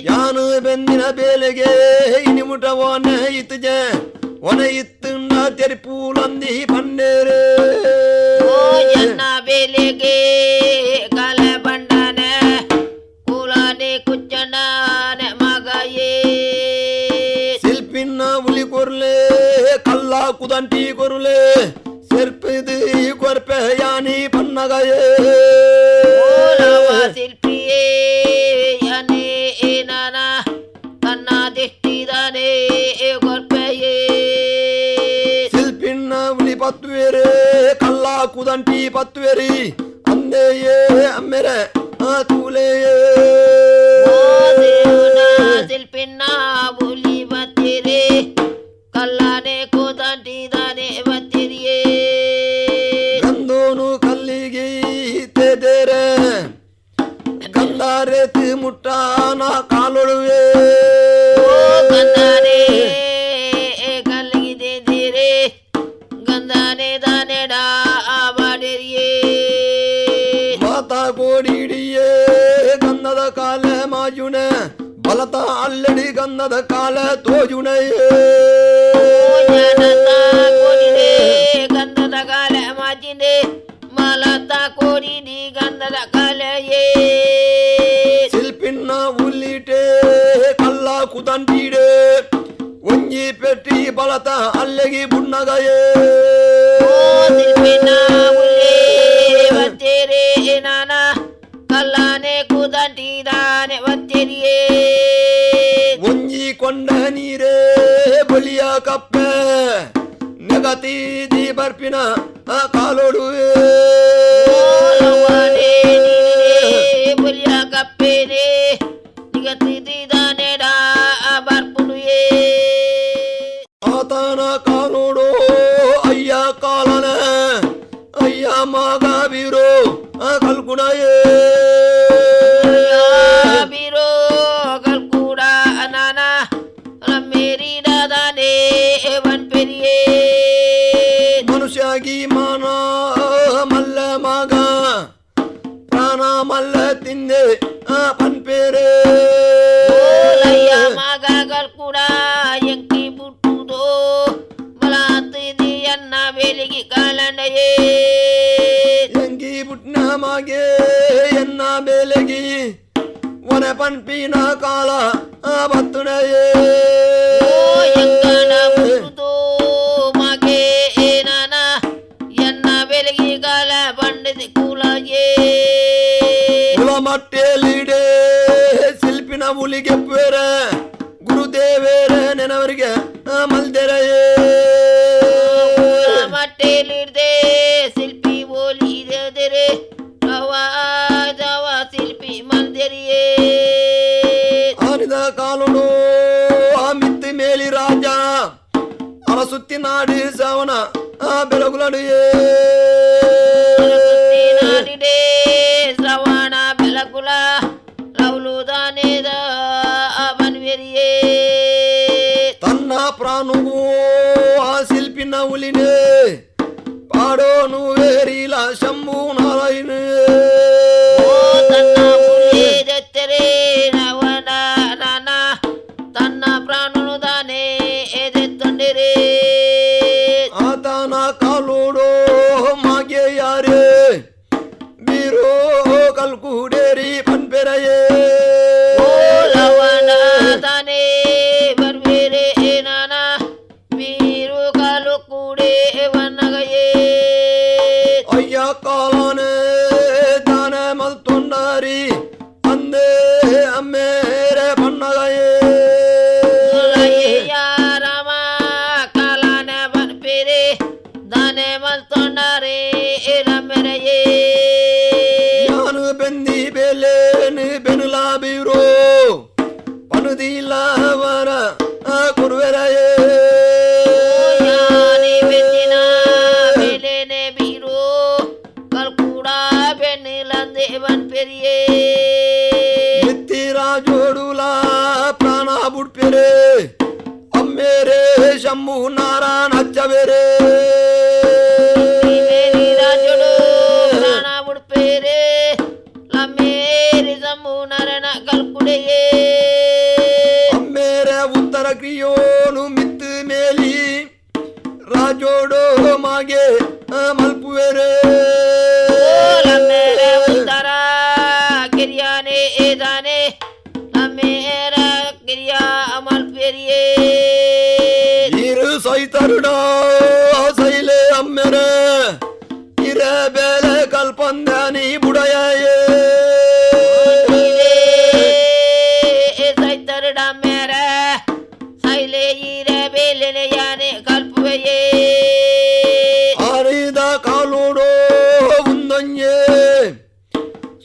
ಯಾನು ಬೆಂದಿನ ಬೇಲೆಗೆ ಇನಿಮುಟವೋನ ಇತ್ತುಜ ಒನ ಇತ್ತುಂಡ ತೆರಿಪೂಲಂದಿ ಪನ್ನೇರೆ ಓ ಎನ್ನ ಬೆಲೆಗೆ ಕಾಲ ಬಂಡನ ಕುಲಾನೆ ಕುಚ್ಚನ ಮಗಯೇ ಶಿಲ್ಪಿನ ಉಲಿ ಕೊರ್ಲೆ ಕಲ್ಲ ಕುದಂಟಿ ಕೊರ್ಲೆ ಸೆರ್ಪಿದು ಕೊರ್ಪೆ ಯಾನಿ ಪನ್ನಗಯೇ ಶಿಲ್ಪಿಯೇ ಯನೇ ಏನನ ತನ್ನ ದಿಷ್ಟಿದನೆ ಕೊರ್ಪೆಯೇ ಶಿಲ್ಪಿನ ಉಲಿ ಪತ್ವೇರೆ ಕಲ್ಲ ಕುದಂಟಿ ಪತ್ವೇರಿ ಅಂದೆಯೇ ಅಮ್ಮೆರೆ ತೂಲೆಯೇ ಶಿಲ್ಪಿನ ಬುಲಿ ಬತ್ತಿರಿ ಕಲ್ಲಾನೆ ಕೂದಂಟಿದಾನೆ ಬತ್ತಿರಿಯೇ ಗಂದೋನು ಕಲ್ಲಿಗೆ ತೆದೆರೆ ಗಂಧಾರೆತಿ ಮುಟ್ಟಾನ ಕಾಲೊಳುವೆ ಗಂಧಾನೆ ಕಲ್ಲಿಗಿದೆ ದಿರೆ ಗಂಧಾನೆ ದಾನೆಡ ಮಾಡಿರಿಯೇ ಮಾತಾ ಕೋಡಿಡಿಯೇ ಗಂಧದ ಕಾಲ ಮಾಜುಣ ಬಲತ ಅಲ್ಲಡಿ ಗಂಧದ ಕಾಲ ತೋಜುಣಯೇ ಗಂಧದ ಕಾಲ ಮಾಜಿನೆ ಮಲತ ಕೋರಿಡಿ ಗಂಧದ ಕಾಲಯೇ ಶಿಲ್ಪಿನ ಉಲ್ಲಿಟೆ ಕಲ್ಲ ಕುದಂಟಿಡೆ ಒಂಜಿ ಪೆಟ್ಟಿ ಬಲತ ಅಲ್ಲಿಗೆ ಬುಣ್ಣಗಯೇ ಶಿಲ್ಪಿನ ಉಲ್ಲೇ ಬತ್ತೇರೆ ನಾನ ಕಲ್ಲಾನೆ ಕೂದಂಟಿದಾನೆ ಬತ್ತೇರಿಯೇ ಒಂಜಿ ಕೊಂಡ ನೀರೇ ಬಲಿಯ ಕಪ್ಪೆ ನೆಗತೀದಿ ಬರ್ಪಿನ ಕಾಲೊಡುವೆ ಬಲಿಯ ಕಪ್ಪೇನೆ ನಿಗತಿದಾನೆಡ ಬರ್ಪುನುಯೇ ಆತನ ಕಾಲೋಡು ಅಯ್ಯ ಕಾಲನ ಅಯ್ಯ ಮಗ ಬೀರೋ ಕಲ್ಕುಣಯೇ ಬಿರೋ ಗಲ್ಕೂಡ ಅನಾನ ರಮ್ಮೇರಿ ದಾದಾನೆ ವನ್ ಪೆರಿಯೇ ಮನುಷ್ಯಾಗಿ ಮಾನ ಮಲ್ಲ ಮಗ ಪ್ರಾಣ ಮಲ್ಲ ತಿಂದೆ ಪನ್ಪೇರೆ ಲಯ್ಯ ಮಗ ಗಲ್ಕೂಡ ಎಂಕಿ ಬುಟ್ಟುದೋ ಬಲಾತಿದಿ ಅನ್ನ ಬೇಲಿಗೆ ಕಾಲನಯೇ ಎಂಗಿ ಬುಟ್ನ ಮಗೆ ಎನ್ನ ಬೇಲೆಗಿ ಒನ ಪನ್ಪಿನ ಕಾಲ ಬತ್ತುಣಯೇ ಎಂಕಣ ಬುಟ್ಟುದೋ ಮಗೆ ಏನನ ಎನ್ನ ಬೇಲಿಗೆ ಕಾಲ ಪಂಡಿತ ಕುಲಯೇ ಕುಲ ಮಟ್ಟೆಲಿಡೆ ಶಿಲ್ಪಿನ ಹುಲಿಗೆ ಪೇರೆ ಗುರುದೇವೇರೆ ನೆನವರಿಗೆ ಮಲ್ದೆರೆಯೇ ಮಟ್ಟೆಲಿಡ್ದೆ ಶಿಲ್ಪಿ ಓಲಿದರೆ ಶಿಲ್ಪಿ ಮಲ್ದೆರಿಯೇ ಆನಿದ ಕಾಲುಡು ಆ ಮಿತ್ತಿ ಮೇಲಿ ರಾಜ ಅರಸುತ್ತಿ ನಾಡಿ ಸವನ ಬೆಳಗುಲಡಿಯೇ ನಾಡಿಡೆ ಶ್ರವಣ ಬೆಳಗುಲ ರೌಲುದಾನೇದ ಬನ್ವೆರಿಯೇ ತನ್ನ ಪ್ರಾಣವು ಆ ಶಿಲ್ಪಿನ ಹುಲಿನೇ ಪಾಡೋನು ವೇರಿಲ ಶಂಭು ನಾರಾಯಣ ತನ್ನ ಉಳಿದೆತ್ತರೆ ರವಣ ನಾನ ತನ್ನ ಪ್ರಾಣನು ತಾನೇ ಎದೆತ್ತೊಂಡಿರೇ ಆತನ ಕಾಲೋಡೋ ಮಾಗೆ ಯಾರೇ ಬೀರೋ ಕಲ್ಕುಡೇರಿ ಪನ್ಪೆರೆಯೇ ರವಣ ತಾನೇ ಬರ್ಬೇರೆ ನಾನ ಬೀರು ಕಾಲು ಕೂಡೆ ವನ್ನಗಯೇ ಅಯ್ಯ ಕಾಲನೆ ತಾನೆ ಮಲ್ತೊಂಡಾರಿ ಅಂದೇ ಅಮ್ಮೇರೆ ಪನ್ನಗಯೇ ರಾಮ ಕಾಲನ ಬರ್ಬೇರೆ ದಾನೆ ಮಲ್ತೊಂಡಾರೆ ರಮ್ಮೆರೆಯೇ ನಾನು ಬೆಂದಿ ಬೆಲೇನು ಬೆನುಲ ಬೀರೋ ಪನುದಿಲ್ಲವರ ಕುರುವೆರೆಯೇ ಯಾನಿ ಬೆನ್ನಿನ ಬೆಲೆನೆ ಬೀರು ಕಲ್ಕೂಡ ಬೆನ್ನಿಲಂದೆ ಬನ್ಪೆರಿಯೇ ಮಿತ್ತಿರ ಜೋಡುಲ ಪ್ರಾಣ ಬುಡ್ಪೆರೆ ಅಮ್ಮೇರೆ ಶಂಭು ನಾರಾಯಣ ಹಚ್ಚಬೇರೆ ರಾಜುಡು ಪ್ರಾಣ ಬುಡ್ಪೇರೆ ಲಮ್ಮೇರಿ ಸಂಭು ನರನ ಕಲ್ಕುಡೆಯೇ ಅಮ್ಮೇರೆ ಉತ್ತರ ಕ್ರಿಯೋನು ಮಿತ್ತು ಮೇಲಿ ರಾಜೋಡೋ ಮಾಗೆ ಮಲ್ಪುವೆರೆ ಲಮ್ಮೇರ ಉತ್ತರ ಕಿರಿಯಾನೆ ಏದಾನೆ ಲಮ್ಮೇರ ಕಿರಿಯ ಮಲ್ಪೇರಿಯೇ ಇರು ಸೈತರುಡ ಸೈಲೆ ಅಮ್ಮೆರೆ ಇರ ಬೇಲೆ ಕಲ್ಪಂದಾನಿ ಬುಡಯೇ ಸೈತರಡ ಮೇರ ಸೈಲೆ ಈರ ಬೇಲೆನೆ ಯಾನೆ ಕಲ್ಪುವೆಯೇ ಆರಿದ ಕಾಲೋಡೋ ಒಂದೊಂಜೆ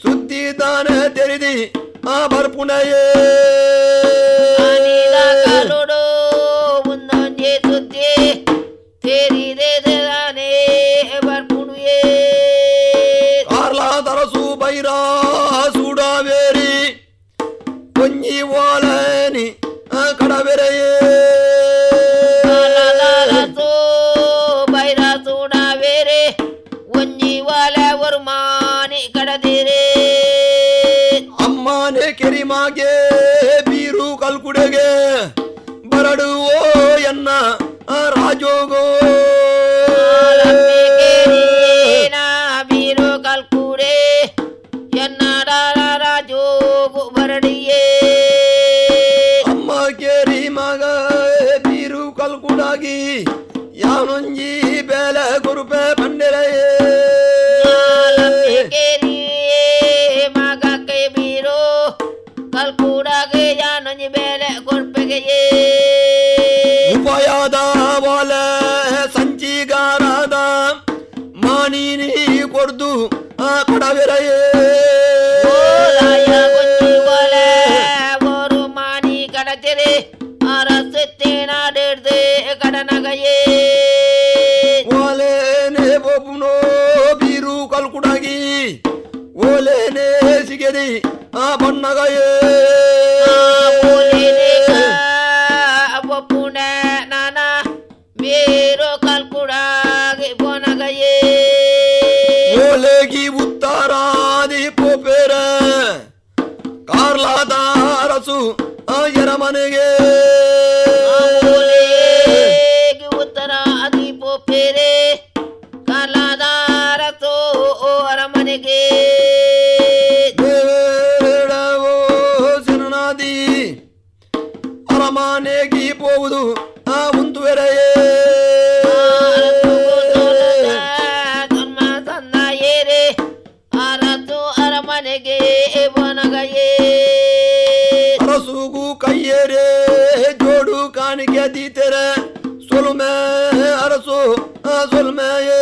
ಸುದ್ದಿದಾನೆ ತೆರೆದಿ ಆ ಬರ್ಪುಣಯೇ ಅನಿಲ ಕಾಲೋಡು ಮುಂದೊಂಜೆ ಸುದ್ದಿ ತೇರಿದೆ ದಾನೆ ಬರ್ಪುಣುಯೇ ಕಾರ್ಲಾ ತರಸು ಬೈರ ಸೂಡಾವೇರಿ ಕೊಂಜಿ ವಾಲನಿ ಕಡವೆರೆಯೇ ಕಾಲದಾರಸು ಬೈರ ಸೂಡಾವೇರೆ ಒಂಜಿ ವಾಲ ವರ್ಮಾನಿ ಕಡದಿರೆ ಅಮ್ಮನೆ ಕೆರಿಮಾಗೆ ಬೀರು ಕಲ್ಕುಡೆಗೆ ಬರಡು ಓ ಎನ್ನ ರಾಜೋಗೋ ಬೀರು ಕಲ್ಕೂಡೆ ಎನ್ನಡ ರಾಜೋಗು ಬರಡಿಯೇ ಅಮ್ಮ ಕೇರಿ ಮಗ ಬೀರು ಕಲ್ಕುಡಾಗಿ ಯಾವನೊಂಜಿ ಬೇಲೆ ಗುರುಪೆ ಪಂಡೆರೆಯೇ ಮಗ ಕೈ ಬೀರು ಕಲ್ಕೂಡಾಗೆ ಯಾನೊಂಜಿ ಬೇಲೆ ಕೊಡ್ಪೆಗೆಯೇ ಉಪಾಯದ ವಾಲ ಸಂಚಿಗಾರದ ಮಾನಿನಿ ಕೊಡ್ದು ಕಡವೆರೆಯೇ ஒரு மானி கடத்திரு அரசு தேனாடு கடனகையே ಓಲೇನೆ ಬೊಬ್ಬುನೋ ಬೀರು ಕಲ್ಕುಡಾಗಿ ಓಲೇನೆ ಸಿಗದಿ ಆ ಬಣ್ಣಗಯೇ ಪುಣ ನಾನ ಬೇರು ಕಲ್ಕುಡಾಗಿ ಬೋನಗಯೇ ಓಲೆಗಿ ಉತ್ತರಾದಿ ಪೋಪೆರ ಕಾರ್ಲಾದ ಅರಸು ಎರಮನೆಗೆ ಉತ್ತರ ಅದೀಪೋ ಪೇರೆ ಕಾಲಾದಾರತೋ ಅರಮನೆಗೆ ದೇವೇಡವೋ ಶರಣಾದಿ ಅರಮನೆಗೆ ಪೋವುದು ಒಂದುವೆರೆಯೇ ಜನ್ಮ ತಂದಾಯ ಏರೆ ಅರತು ಅರಮನೆಗೆ ಬನಗಯೇ ಅರಸುಗೂ ಕೈಯೇರೆ ಜೋಡು ಕಾಣಿಕೆ ದೀತೆರ ಸೊಲ್ಮೆ ಅರಸು ಸೊಲ್ಮೆಯೇ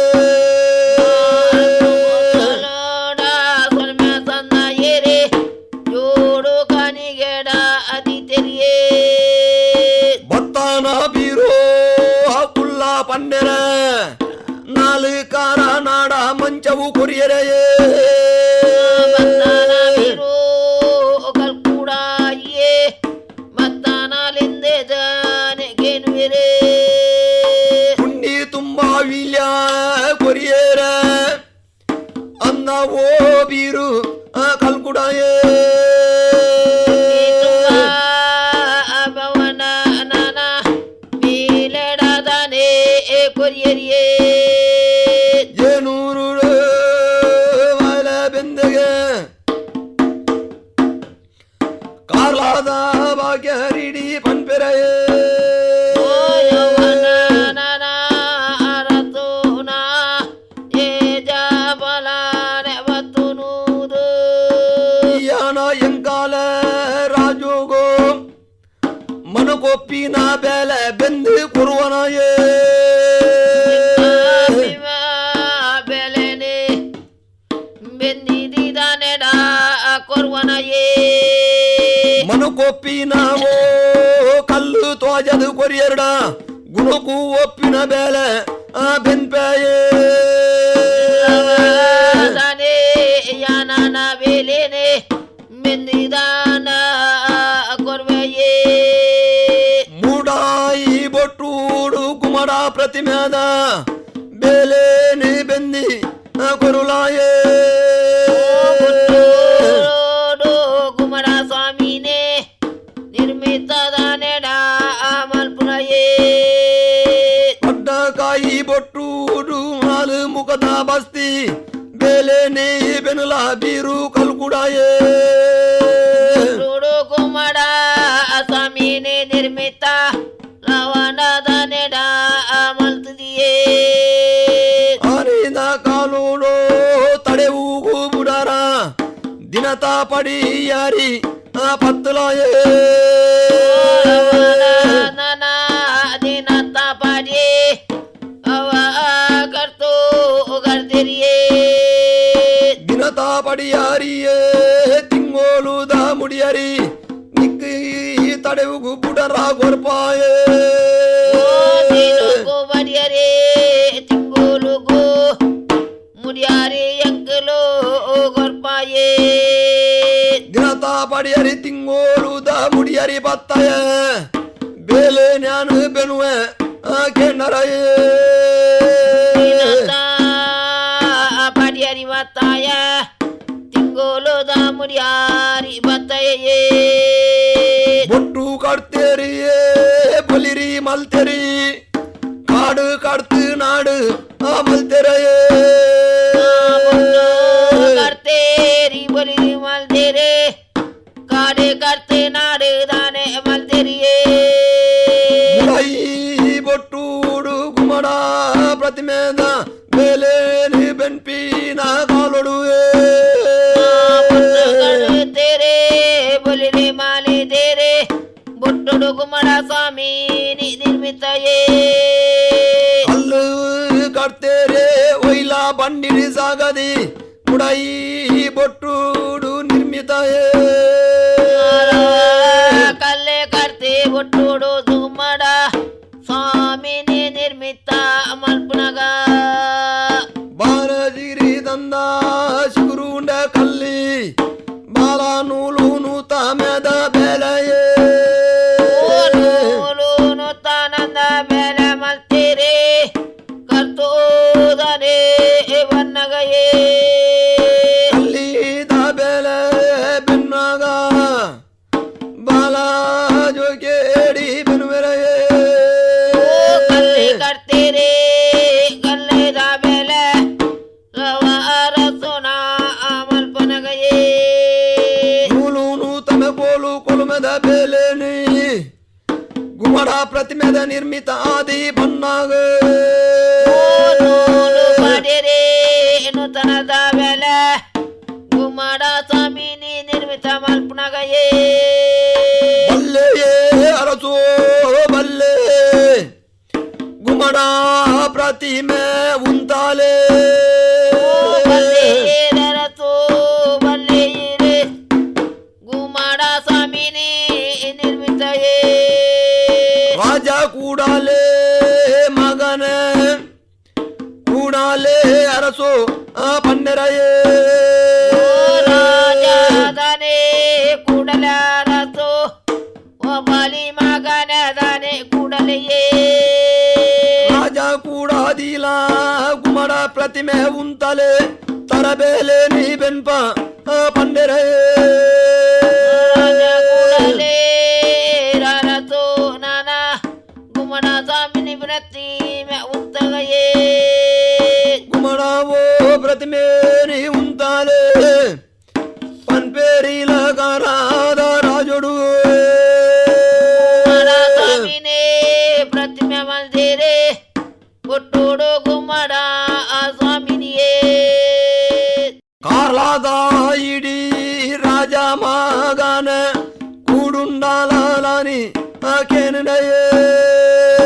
ಸೊಲ್ಮೆ ಸನ್ನ ಏರೆ ಜೋಡು ಕಾನಿಗೆಡ ಅದಿ ತೆರಿಯೇ ಬತ್ತಾನ ಬೀರೋ ಕುಲ್ಲ ಪನ್ನೆರ ನಾಲು ಕಾರ ನಾಡ ಮಂಚವು ಕೊರಿಯರೆಯೇ ಬತ್ತಾನವಿರೋ ಕಲ್ಕೂಡಾಯೇ ಬತ್ತಾನಲಿಂದೆ ಜಾನೆಗೆನುವಿರೇ ಹುಂಡಿ ತುಂಬಾ ವಿಲ್ಯ ಕೊರಿಯರ ಅನ್ನ ಓ ಬೀರು ಕಲ್ಕುಡಾಯೇ ಭವನ ನನ ಮೇಲೆಡದನೆ ಕೊರಿಯರಿಯೇ ಏನೂರು ವಾಲ ಬೆಂದಗೆ ಕಾರ್ಲಾದ ಭಾಗ್ಯ ಹರಿಡಿ ಪನ್ಪೆರೆಯೇ ನನ ಅರತುನ ಏ ಜಬಲಾನೆ ಬತ್ತುನೂದು ಯಾನ ಎಂಕಾಲ ರಾಜೋಗೋ ಮನಕೊಪ್ಪಿನ ಬೆಲೆ ಬೆಂದು ಕೊರುವನಯೇ ಬೆಲೆನೆ ಬೆಂದಿದಾನೆಡ ಕೊರುವನಯೇ ಮನಕೊಪ್ಪಿನ ಓ ಕಲ್ಲು ತೋಜದು ಕೊರಿಯರ್ಡ ಗುಣಕು ಒಪ್ಪಿನ ಬೆಲೆ ಬೆನ್ಪೆಯೇ ದನೆ ಯಾನನ ಬೇಲೆನೆ ಬೆಂದಿದಾನ ಕೊರ್ವೆಯೇ ಮೂಡಾಯಿ ಬೊಟ್ಟೂಡು ಕುಮಡ ಪ್ರತಿಮೆದ ಬೇಲೇನಿ ಬೆಂದಿ ಕೊರುಲಾಯೇ ಗುಮಡ ಸ್ವಾಮಿನೇ ನಿರ್ಮಿತದ ನೆಡ ಮಲ್ಪುನಯೇ ಅಡ್ಡಕಾಯಿ ಬೊಟ್ಟೂಡು ಹಾಲು ಮುಖದ ಬಸ್ತಿ ಬೇಲೇನಿ ಬೆನುಲ ಬೀರು ಕಲ್ಕುಡಾಯೇ ಗುಮಡ ಸ್ವಾಮಿನೇ ನಿರ್ಮಿತ ಲವಣದ ನೆಡ ಮಲ್ತದಿಯೇ ಹರಿದ ಕಾಲೂಡೋ ತಡೆವೂಗು ಬುಡಾರ ದಿನತ ಪಡಿಯಾರಿ ಪತ್ತಲಾಯೇ ನನ ದಿನತ ಪಾಡಿ ಅವ ಕರ್ತೋ ಗರ್ದಿರಿಯೇ ದಿನತ ಪಡಿಯಾರಿಯೇ ತಿಂಗೋಲುದ ಮುಡಿಯರಿ ನಿಕ್ಕಿ ತಡೆವುಗು ಬುಡರ ಗೊರ್ಪಾಯೇ ದಿನಕ್ಕೂ ಬಡಿಯರೇ ತಿಂಗೋಲುಗು ಮುಡಿಯಾರಿ ಎಂಕಲು ಗೊರ್ಪಾಯೇ ದಿನತ ಪಡಿಯರಿ ತಿಂಗೋಲುದ ಮುಡಿಯರಿ ಬತ್ತಾಯ ಬೇಲೆ ನ್ಯಾನು ಬೆನುವೆ ಕೆನ್ನರಯೇ ಪಡಿಯರಿ ಬತ್ತಾಯ ತಿಂಗೋಲುದ ಮುಡಿಯಾರಿ ಬತ್ತಾಯೇ ಬೊಟ್ಟು ಕಡ್ತೇರಿಯೇ ಬಲಿರಿ ಮಲ್ತೆರಿ ಕಾಡು ಕಡ್ತು ನಾಡು ಮಲ್ತೆರೆಯೇ ಕರ್ತೇರಿ ಬಲಿ ಮಲ್ದೇರೆ ಕಾಡೆ ಕರ್ತೆ ನಾಡು ದಾನೆ ಮಲ್ದೇರಿಯೇ ಮುಡೈ ಬೊಟ್ಟೂಡು ಗುಮಡ ಪ್ರತಿಮೆದ ಬೇಲೇನಿ ಬೆನ್ಪಿನ ಕಾಲೊಡುವೆ ತೇರೆ ಬಲಿ ಮಾಲೆ ದೇರೆ ಬೊಟ್ಟುಡು ಗುಮಡ ಸ್ವಾಮಿ ನಿರ್ಮಿತಯೇ ಅಲ್ಲು ಕಡ್ತೇರೆ ಒಯ್ಲ ಬಂಡಿರಿ ಸಾಗದಿ ಮುಡೈ ಬೊಟ್ಟೂಡು ನಿರ್ಮಿತಯೇ ಕಲ್ಲೆ ಕರ್ತೆ ಬೊಟ್ಟುಡು ಗುಮಡ ಸ್ವಾಮಿನಿ ನಿರ್ಮಿತ ಮಲ್ಪುನಗ ಬಾರದಿರಿ ದಂದ ಶುರುಂಡ ಕಲ್ಲಿ ಬಾಲ ನೂಲು ನೂತ ಮೆದ ಬೆಲೆಯೇ ನೂಲು ತಾನಂದ ಬೆಲೆ ಮಲ್ತೀರಿ ಕರ್ತೋದನೆ ಬನ್ನಗಯೇ ಕಲ್ಲಿದ ಬೆಲೆ ಬೆನ್ನಾಗ ಬಾಲ ಜೋಗೇಡಿ ಬೆನುವೆರೆಯೇ ಕಲ್ಲಿ ಕರ್ತೀರಿ ಕಲ್ಲಿದ ಬೆಲೆ ಅರಸುನ ಮಲ್ಪನಗಯೇ ನೂಲು ನೂತನ ಗೋಲು ಕೊಲುಮೆದ ಬೆಲೆನಿ ಗುಮಡ ಪ್ರತಿಮೆದ ನಿರ್ಮಿತ ಆದಿ ಬನ್ನಾಗ ನೂಲು ಪಡೆರೆ ನೂತನದ ಪುನಗಯೇ ಬಲ್ಲೆಯೇ ಅರಸೋ ಬಲ್ಲೆ ಗುಮಡ ಪ್ರತಿಮೆ ಉಂತಾಲೆ ಬಲ್ಲೆಯೇರಸೋ ಬಲ್ಲೆಯೇ ಗುಮಾಡ ಸ್ವಾಮಿನಿ ನಿರ್ಮಿತಯೇ ರಾಜ ಕೂಡಲೇ ಮಗನ ಕೂಡಲೇ ಅರಸೋ ಪನ್ನೆರಯೇ ರಾಜಾದನೆ ಕೂಡಲರಸೋ ಒಬ್ಬಲಿ ಮಗನದನೆ ಕೂಡಲೆಯೇ ರಾಜ ಕೂಡಾದಿಲ ಗುಮಡ ಪ್ರತಿಮೆ ಉಂತಲೆ ತರಬೇಲೆ ನೀ ಬೆನ್ಪ ಪಂಡೆರಯೇ ಕೂಡಲೇ ರಸೋ ನಾನ ಗುಮಡ ಸ್ವಾಮಿನಿ ಪ್ರತಿಮೆ ಉತ್ತಗಯೇ ಗುಮಡವೋ ಪ್ರತಿಮೆ ನೀ ಉಂತಾಲೆ ಪನ್ಪೇರಿಲ ಕಾರಾದ ರಾಜೊಡು ಸ್ವಾಮಿನೇ ಪ್ರತಿಮೆ ಮಲ್ದೇರೆ ಕೊಟ್ಟೋಡು ಗುಮ್ಮಡ ಆ ಸ್ವಾಮಿನಿಯೇ ಕಾರ್ಲಾದ ಇಡೀ ರಾಜ ಮಗನ ಕೂಡುಂಡಾಲನಿ ಕೇನಡಯೇ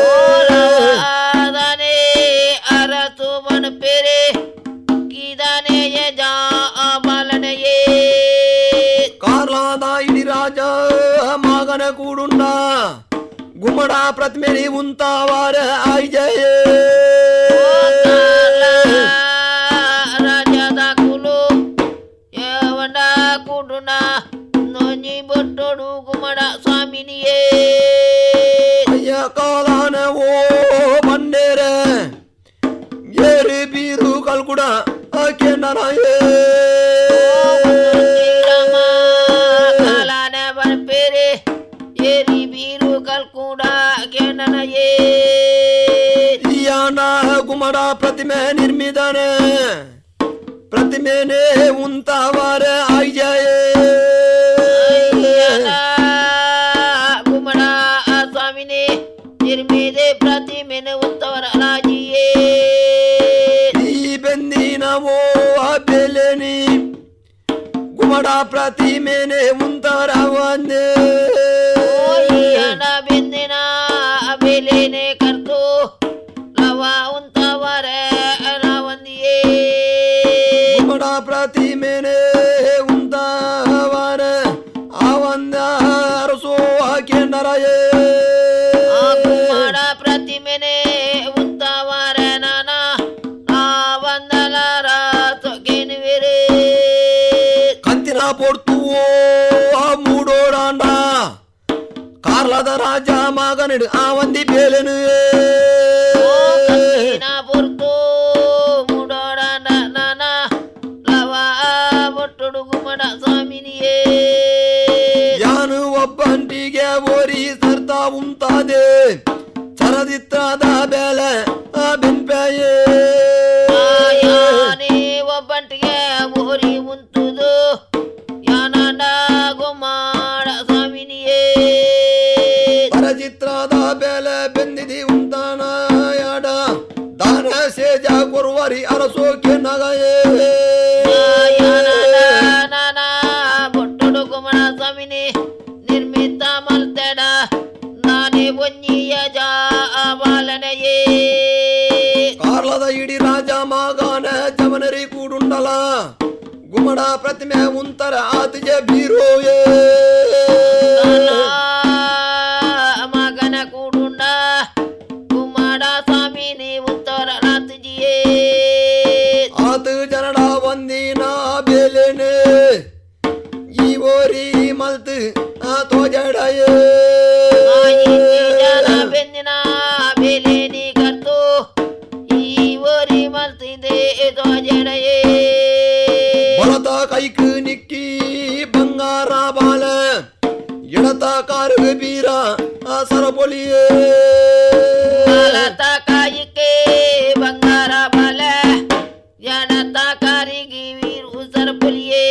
ಓರಾದನೆ ಅರಸು ಮಣಪೆರೆ ಕಿದನೆ ಯಜಾ ಬಾಲನೆಯೇ ಕಾರ್ಲಾದ ಇಡೀ ರಾಜ ಮಗನ ಕೂಡುಂಡ ಗುಮ್ಮಡ ಪ್ರತಿಮೆ ನೀ ಉಂತಾವಾರ ಆಯ್ಜಯೇ ರಾಜದ ಕುಲು ಯವನ ಕುಡುನ ನೋನಿ ಬೊಟ್ಟೊಡು ಗುಮ್ಮಡ ಸ್ವಾಮಿನಿಯೇ ಅಯ್ಯ ಕಾಲಾನ ಓ ಬಂಡೇರ ಏರಿ ಬೀರು ಕಲ್ಕುಡ ಕೇಂಡನಾಯೇ ಕಾಲಾನ ಬಣಪೆರೆ ಏರಿ ಬೀರು ಕಲ್ಕೂಡ ಕೆಂಡನಯೇ ಯಾನ ಗುಮಡ ಪ್ರತಿಮೆ ನಿರ್ಮಿದನೆ ಪ್ರತಿಮೆನೇ ಉಂತಾವಾರ ಆಯ್ಜಯೇ ಗುಮ್ಮಡ ಸ್ವಾಮಿನೇ ನಿರ್ಮಿದೆ ಪ್ರತಿಮೆನೆ ಉತ್ತವರ ರಾಜಿಯೇ ಈ ಬೆಂದಿನವೋ ಬೆಲೆನಿ ಗುಮಡ ಪ್ರತಿಮೆನೇ ಉಂತಾರ ಒಂದೇ ಬೆಂದಿನ ಬೆಲೆನೆ ಕರ್ತು ಲವ ಉಂತವರ ರಾವಂದಿಯೇ ಗುಮಡ ಪ್ರತಿಮೆನೇ ಉಂತಾವಾರ ಆವಂದ ಅರಸೋ ಕೇಂಡರಯೇ ಗುಮ್ಮಡ ಪ್ರತಿಮೆನೆ ಉಂತವರ ನಾನ ರಾವಂದಲರ ತೊಗೆನುವಿರೇ ಕಂತಿನ ಪೊರ್ತುವೋ ಮೂಡೋಡಾಂಡ ಕಾರ್ಲದ ರಾಜ ಮಗನಿಡು ಆವಂದಿ ಬೇಲೆನು ಪುರ್ತು ಮುಡೋಡ ನಾನ ಲವ ಬೊಟ್ಟೊಡು ಗುಮ್ಮಡ ಸ್ವಾಮಿನಿಯೇ ಯಾನು ಒಬ್ಬಂಟಿಗೆ ಓರಿ ಸರ್ತ ಉಂತಾದೆ ಚರದಿತ್ರದ ಬೆಲೆ ಬೆನ್ಪೆಯೇ ಯಾನೇ ಒಬ್ಬಂಟಿಗೆ ಊರಿ ಉಂತುದು ಯಾನಂಡ ಗುಮ್ಮಡ ಸ್ವಾಮಿನಿಯೇ ಪರಚಿತ್ರದ ಬೆಲೆ ಬೆಂದಿದಿ ಉಂತಾನ ಯಾಡ ದಾನ ಸೇಜ ಕೊರುವರಿ ಅರಸೋಕೆ ನಗಯೇ ನಾನ ಬೊಟ್ಟೊಡು ಗುಮ್ಮಡ ಸ್ವಾಮಿನಿ ನಿರ್ಮಿತ ಮಲ್ತೆಡ ನಾನೇ ಒಂಜಿಯ ಜಾ ಬಾಲನೆಯೇ ಕಾರ್ಲದ ಇಡೀ ರಾಜ ಮಗನ ಜಮನರಿ ಕೂಡುಂಡಲ ಗುಮಡ ಪ್ರತಿಮೆ ಉಂತರ ಆತಿಗೆ ಬೀರೋಯೇ ಮಗನ ಕೂಡುಂಡ ಗುಮ್ಮಡ ಸ್ವಾಮಿನಿ ಉತ್ತರ ರಾತ್ಜಿಯೇ ಆತು ಜನಡ ಒಂದಿನ ಬೇಲೆನೆ ಈ ಓರಿ ಮಲ್ತು ತೋಜಡಯೇ ಜನ ಬೆಂದಿನ ಬೆಲೆ ನೀ ಕರ್ತು ಈ ಓರಿ ಮಲ್ತಿದೆ ತೋಜಡೆಯೇ ಬಲತ ಕೈಕು ನಿಕ್ಕಿ ಬಂಗಾರ ಬಾಲ ಎಡತ ಕಾರು ಬೀರ ಸರಪೊಲಿಯೇ ಬಾಲತ ಕಾಯಿಕೆ ಬಂಗಾರ ಬಲ ಎಡತ ಕಾರಿಗೆ ವೀರು ಸರಪುಲಿಯೇ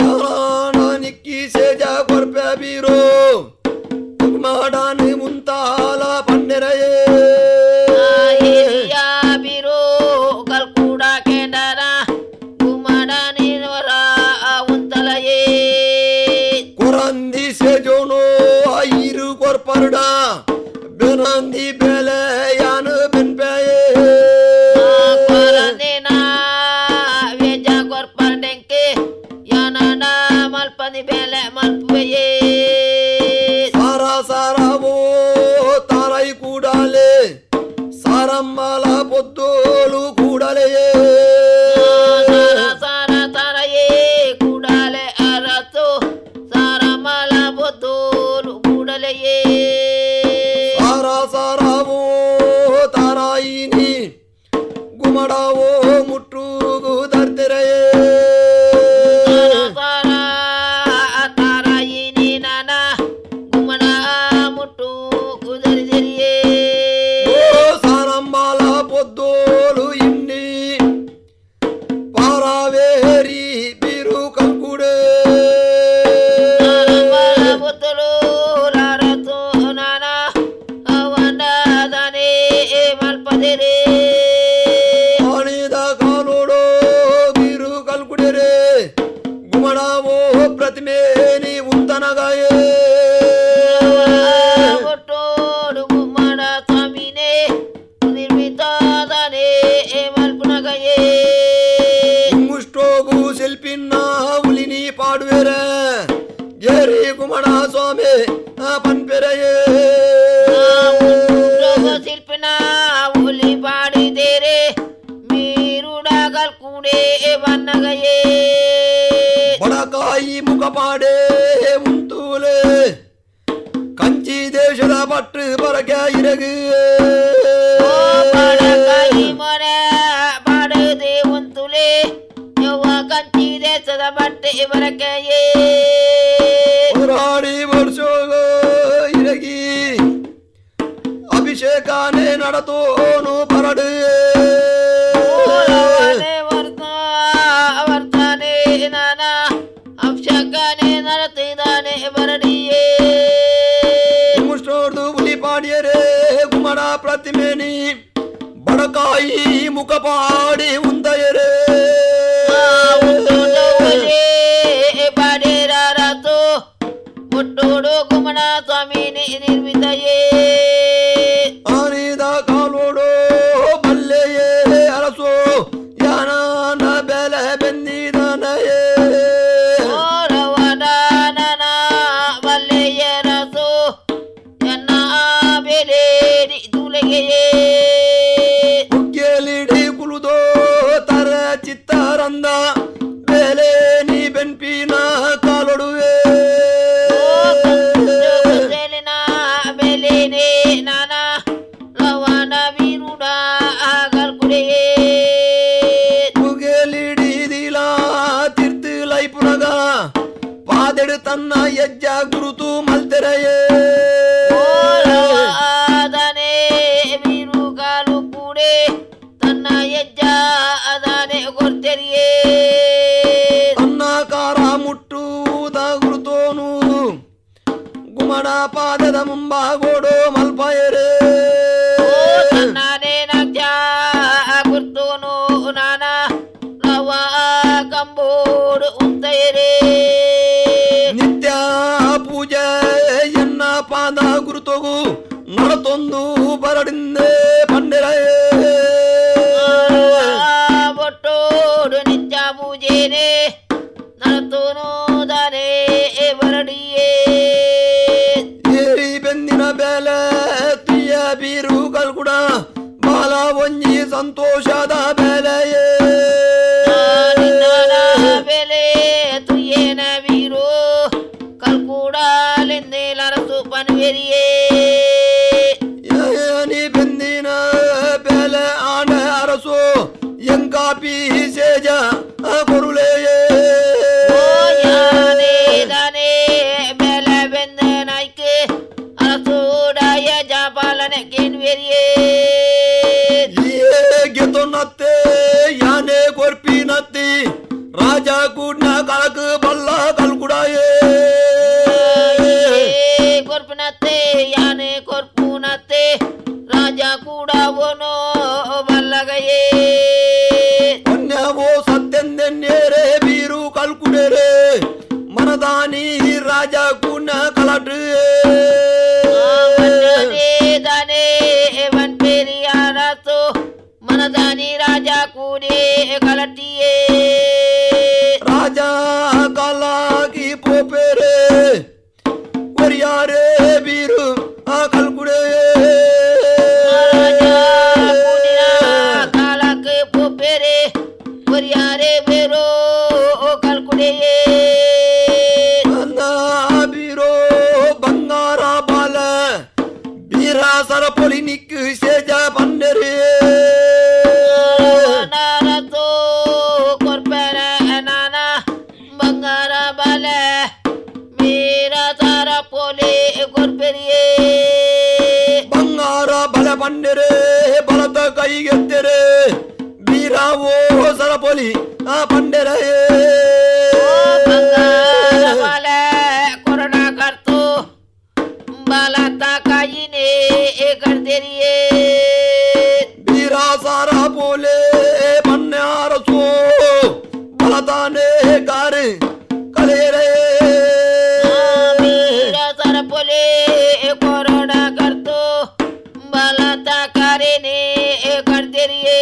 ಯಾರಾಣ ನಿಕ್ಕಿ ಸೇಜ ಕೊರ್ಪೆ ಬೀರೋ ಮಾಡಾನೆ ಮುಂತಾಲ ಪನ್ನೆರಯೇ ಬಿರು ಕಲ್ಕೂಡ ಕೆಂಡರ ಗುಮ್ಮಡ ನೀವರ ಉಂತಲಯೇ ಬೋರಾವೇರಿ ಬೀರು ಕಲ್ಕುಡೆ ಬುತ್ತಲು ಲಾರತು ನಾನ ಅವಂಡಾದನೆ ಮಲ್ಪದಿರಿ ಆಣಿದ ಕಾಲೋಡೋ ಬೀರು ಕಲ್ಕುಡೆರೆ ಗುಮಡಾವೋ ಪ್ರತಿಮೆ ನೀ ಉಂತನಗಾಯೇ ಒಟ್ಟೋಡು ಗುಮ್ಮಡ ಸ್ವಾಮಿನೇ ನಿರ್ಮಿತಾದನೆ ಮಲ್ಪನಗಯೇ ಮುಷ್ಟೋಗು ಶಿಲ್ಪಿನ ಹುಲಿನಿ ಪಾಡುವೆರ ಗೇರಿ ಗುಮಡ ಸ್ವಾಮಿ ಪನ್ಪೆರೆಯೇ ಶಿಲ್ಪಿನ ಹುಲಿ ಪಾಡಿದೇರೆ ಮೀರುಡಾಗಲ್ ಕೂಡೆ ಬನ್ನಗಯೇ ಬಡಕಾಯಿ ಮುಖಪಾಡೆ ಉಂತೂಲೆ ಕಂಚಿ ದೇಶದ ಪಟ್ಟು ಬರಕೆ ಇರಗು ಕೈ ಮರ ಬಾಡದೆ ಒಂತುಲೆ ಯವ್ವ ಕಂಚಿ ದೇಶದ ಬಟ್ಟೆ ಬರಕೆಯೇ ಹೋರಾಡಿ ವರ್ಷೋಗ ಇರಗಿ ಅಭಿಷೇಕನೇ ನಡತೋನು ಪರಡು ವರ್ತನೆ ನಾನ ಅಭಿಷೇಕನೇ ನಡೆತಿದ್ದಾನೆ ಬರಡಿಯೇ ಮುಷ್ಟೋರ್ದು ಹುಲಿ ಪಾಡಿಯರೇ ಗುಮಡ ಪ್ರತಿಮೆನಿ ಬಡಕಾಯಿ ಮುಖಪಾಡಿ ಉಂದಯರೇ ಬಾಡೇರಾರತು ಮುಟ್ಟೋಡು ಗುಮಣ ಸ್ವಾಮಿನಿ ನಿರ್ಮಿತಯೇ ಆನಿದ ಕಾಲೋಡೋ ಬಲ್ಲೆಯೇ ಅರಸೋ ಯಾನ ಬೆಲೆ ಬೆಂದಿದನಯೇ ರವದಾನನ ಬಲ್ಲೆಯರಸು ಎನ್ನ ಬೆಲೇರಿ ತುಲೆಗೆಯೇ ಮುಗ್ಗೆಲಿಡಿ ಕುಲುದೋ ತರ ಚಿತ್ತಾರಂದ ಬೆಲೆ ನೀ ಬೆನ್ಪಿನ ಕಾಲೊಡುವೆ ಸೇಲಿನ ಬೆಲೆನೇ ನಾನ ರವಣ ಬೀರುಡ ಆಗಲ್ ಕುಡೆಯೇ ಮುಗೆಲಿಡಿದಿಲ ತಿರ್ತಲೈ ಪುನಗ ಪಾದೆಡು ತನ್ನ ಯಜ್ಜ ಗುರುತು ಮಲ್ತೆರೆಯೇ ಅದನೆ ಬೀರು ಕಾಲು ಕೂಡೆ ತನ್ನ ಯಜ್ಜ ಅದನೆ ಕೊಡ್ತೆರಿಯೇ ಅನ್ನಕಾರ ಮುಟ್ಟುವುದ ಗುರುತೋನು ಗುಮಡ ಪಾದದ ಮುಂಬಾಗೋಡೋ ಮಲ್ಪಯರೇ ನಾನೇ ನಜ ಗುರ್ತೋನು ನಾನ ರವ ಕಂಬೋಡು ಉಂತಯರೇ ನಿತ್ಯ ಪೂಜೆ ಎನ್ನ ಪಾದ ಗುರುತೋಗು ನಡತೊಂದು ಬರಡಿಂದೆ ಪಂಡೆರಯೇ ಒಟ್ಟೋಡು ನಿತ್ಯ ಪೂಜೆನೆ ನಡತೋನು ದಾನೆ ಬರಡಿಯೇ ಏರಿ ಬೆಂದಿನ ಬೆಲೆ ತುಯ್ಯ ಬೀರು ಕಲ್ಕುಡ ಬಾಲ ಒಂಜಿ ಸಂತೋಷದ ಬೆಲೆಯೇ ಬೆಲೆ ತುಯ್ಯೇನ ಬೀರು ಕಲ್ಕೂಡಲೆಂದೇಲರಸು ಪನ್ವೆರಿಯೇ ನೀ ಬೆಂದಿನ ಬೆಲೆ ಆಣ ಅರಸು ಎಂಕಾಪಿ ಸೇಜ ಕೊರುಳೆಯೇ ದಾನೆ ಬೆಲೆ ಬೆಂದ ನಾಯ್ಕೆ ಅರಸೂಡಯ ಜಾಪಾಲನೆ ಕೇನ್ವೆರಿಯೇ ಗೆತೊನ್ನತ್ತೆ ಯಾನೆ ಕೊರ್ಪಿನತ್ತಿ ರಾಜ ಕೂಡ್ನ ಕಳಕ ಬಲ್ಲ ಕಲ್ಕುಡಾಯೇ ಕೊರ್ಪುನತ್ತೆ ಯಾನೆ ಕೊರ್ಪುನತ್ತೆ ರಾಜ ಕೂಡ ಓನೋ ಬಲ್ಲಗಯೇ ಪುಣ್ಯವೋ ಸತ್ಯಂದೆನ್ನೇರೆ ಬೀರು ಕಲ್ಕುಡೆರೆ ಮನದಾನಿ ರಾಜ ಕೂಡ್ನ ಕಲಟು ದಾನೆ ವನ್ ಪೆರಿಯಾರತು ಮನದಾನಿ ರಾಜ ಕೂಡೆ ಕಲಟಿಯೇ ರಾಜ ಕಾಲಾಗಿ ಪೋಪೆರೆ ಕೊರಿಯಾರೆ ಬೀರು ಕಲ್ಕುಡೆ ಕಾಲಕ್ಕೆ ಪೊಪ್ಪೆರೆ ಕೊರಿಯಾರೆ ಬೇರೋ ಕಲ್ಕುಡೆಯೇ ನನ್ನ ಬೀರೋ ಬಂಗಾರ ಬಾಲ ಬೀರ ಸರಪೊಲಿ ನಿಕ್ಕು ಸೇಜ ಪಂಡರೆ ನಾರತು ಕೊರ್ಪೆರ ನಾನ ಬಂಗಾರ ಬಲ ಮೇರ ತಾರ ಪೋಲೆ ಕೊರ್ಪೆರಿಯೇ ಬಂಗಾರ ಬಲ ಪಂಡರೆ ಬಲದ ಕೈಗೆತ್ತೆರೆ ಬೀರಾವೋ ಸರಪೊಲಿ ಪಂಡೆರಯೇ ಬಾಲೆ ಕೊರೋನಾ ಕರ್ತು ಬಾಲತ ಕಾಯಿನೇ ಕರ್ದೇರಿಯೇ ಬೀರಾಸಾರ ಪೋಲೆ ಪನ್ಯಾರಸೋ ಬಲತಾನೆ ಕಾರೆ ಕಲೆಯರೇ सरपोले कोरोना कर तो बलता करे ने कर दे रिये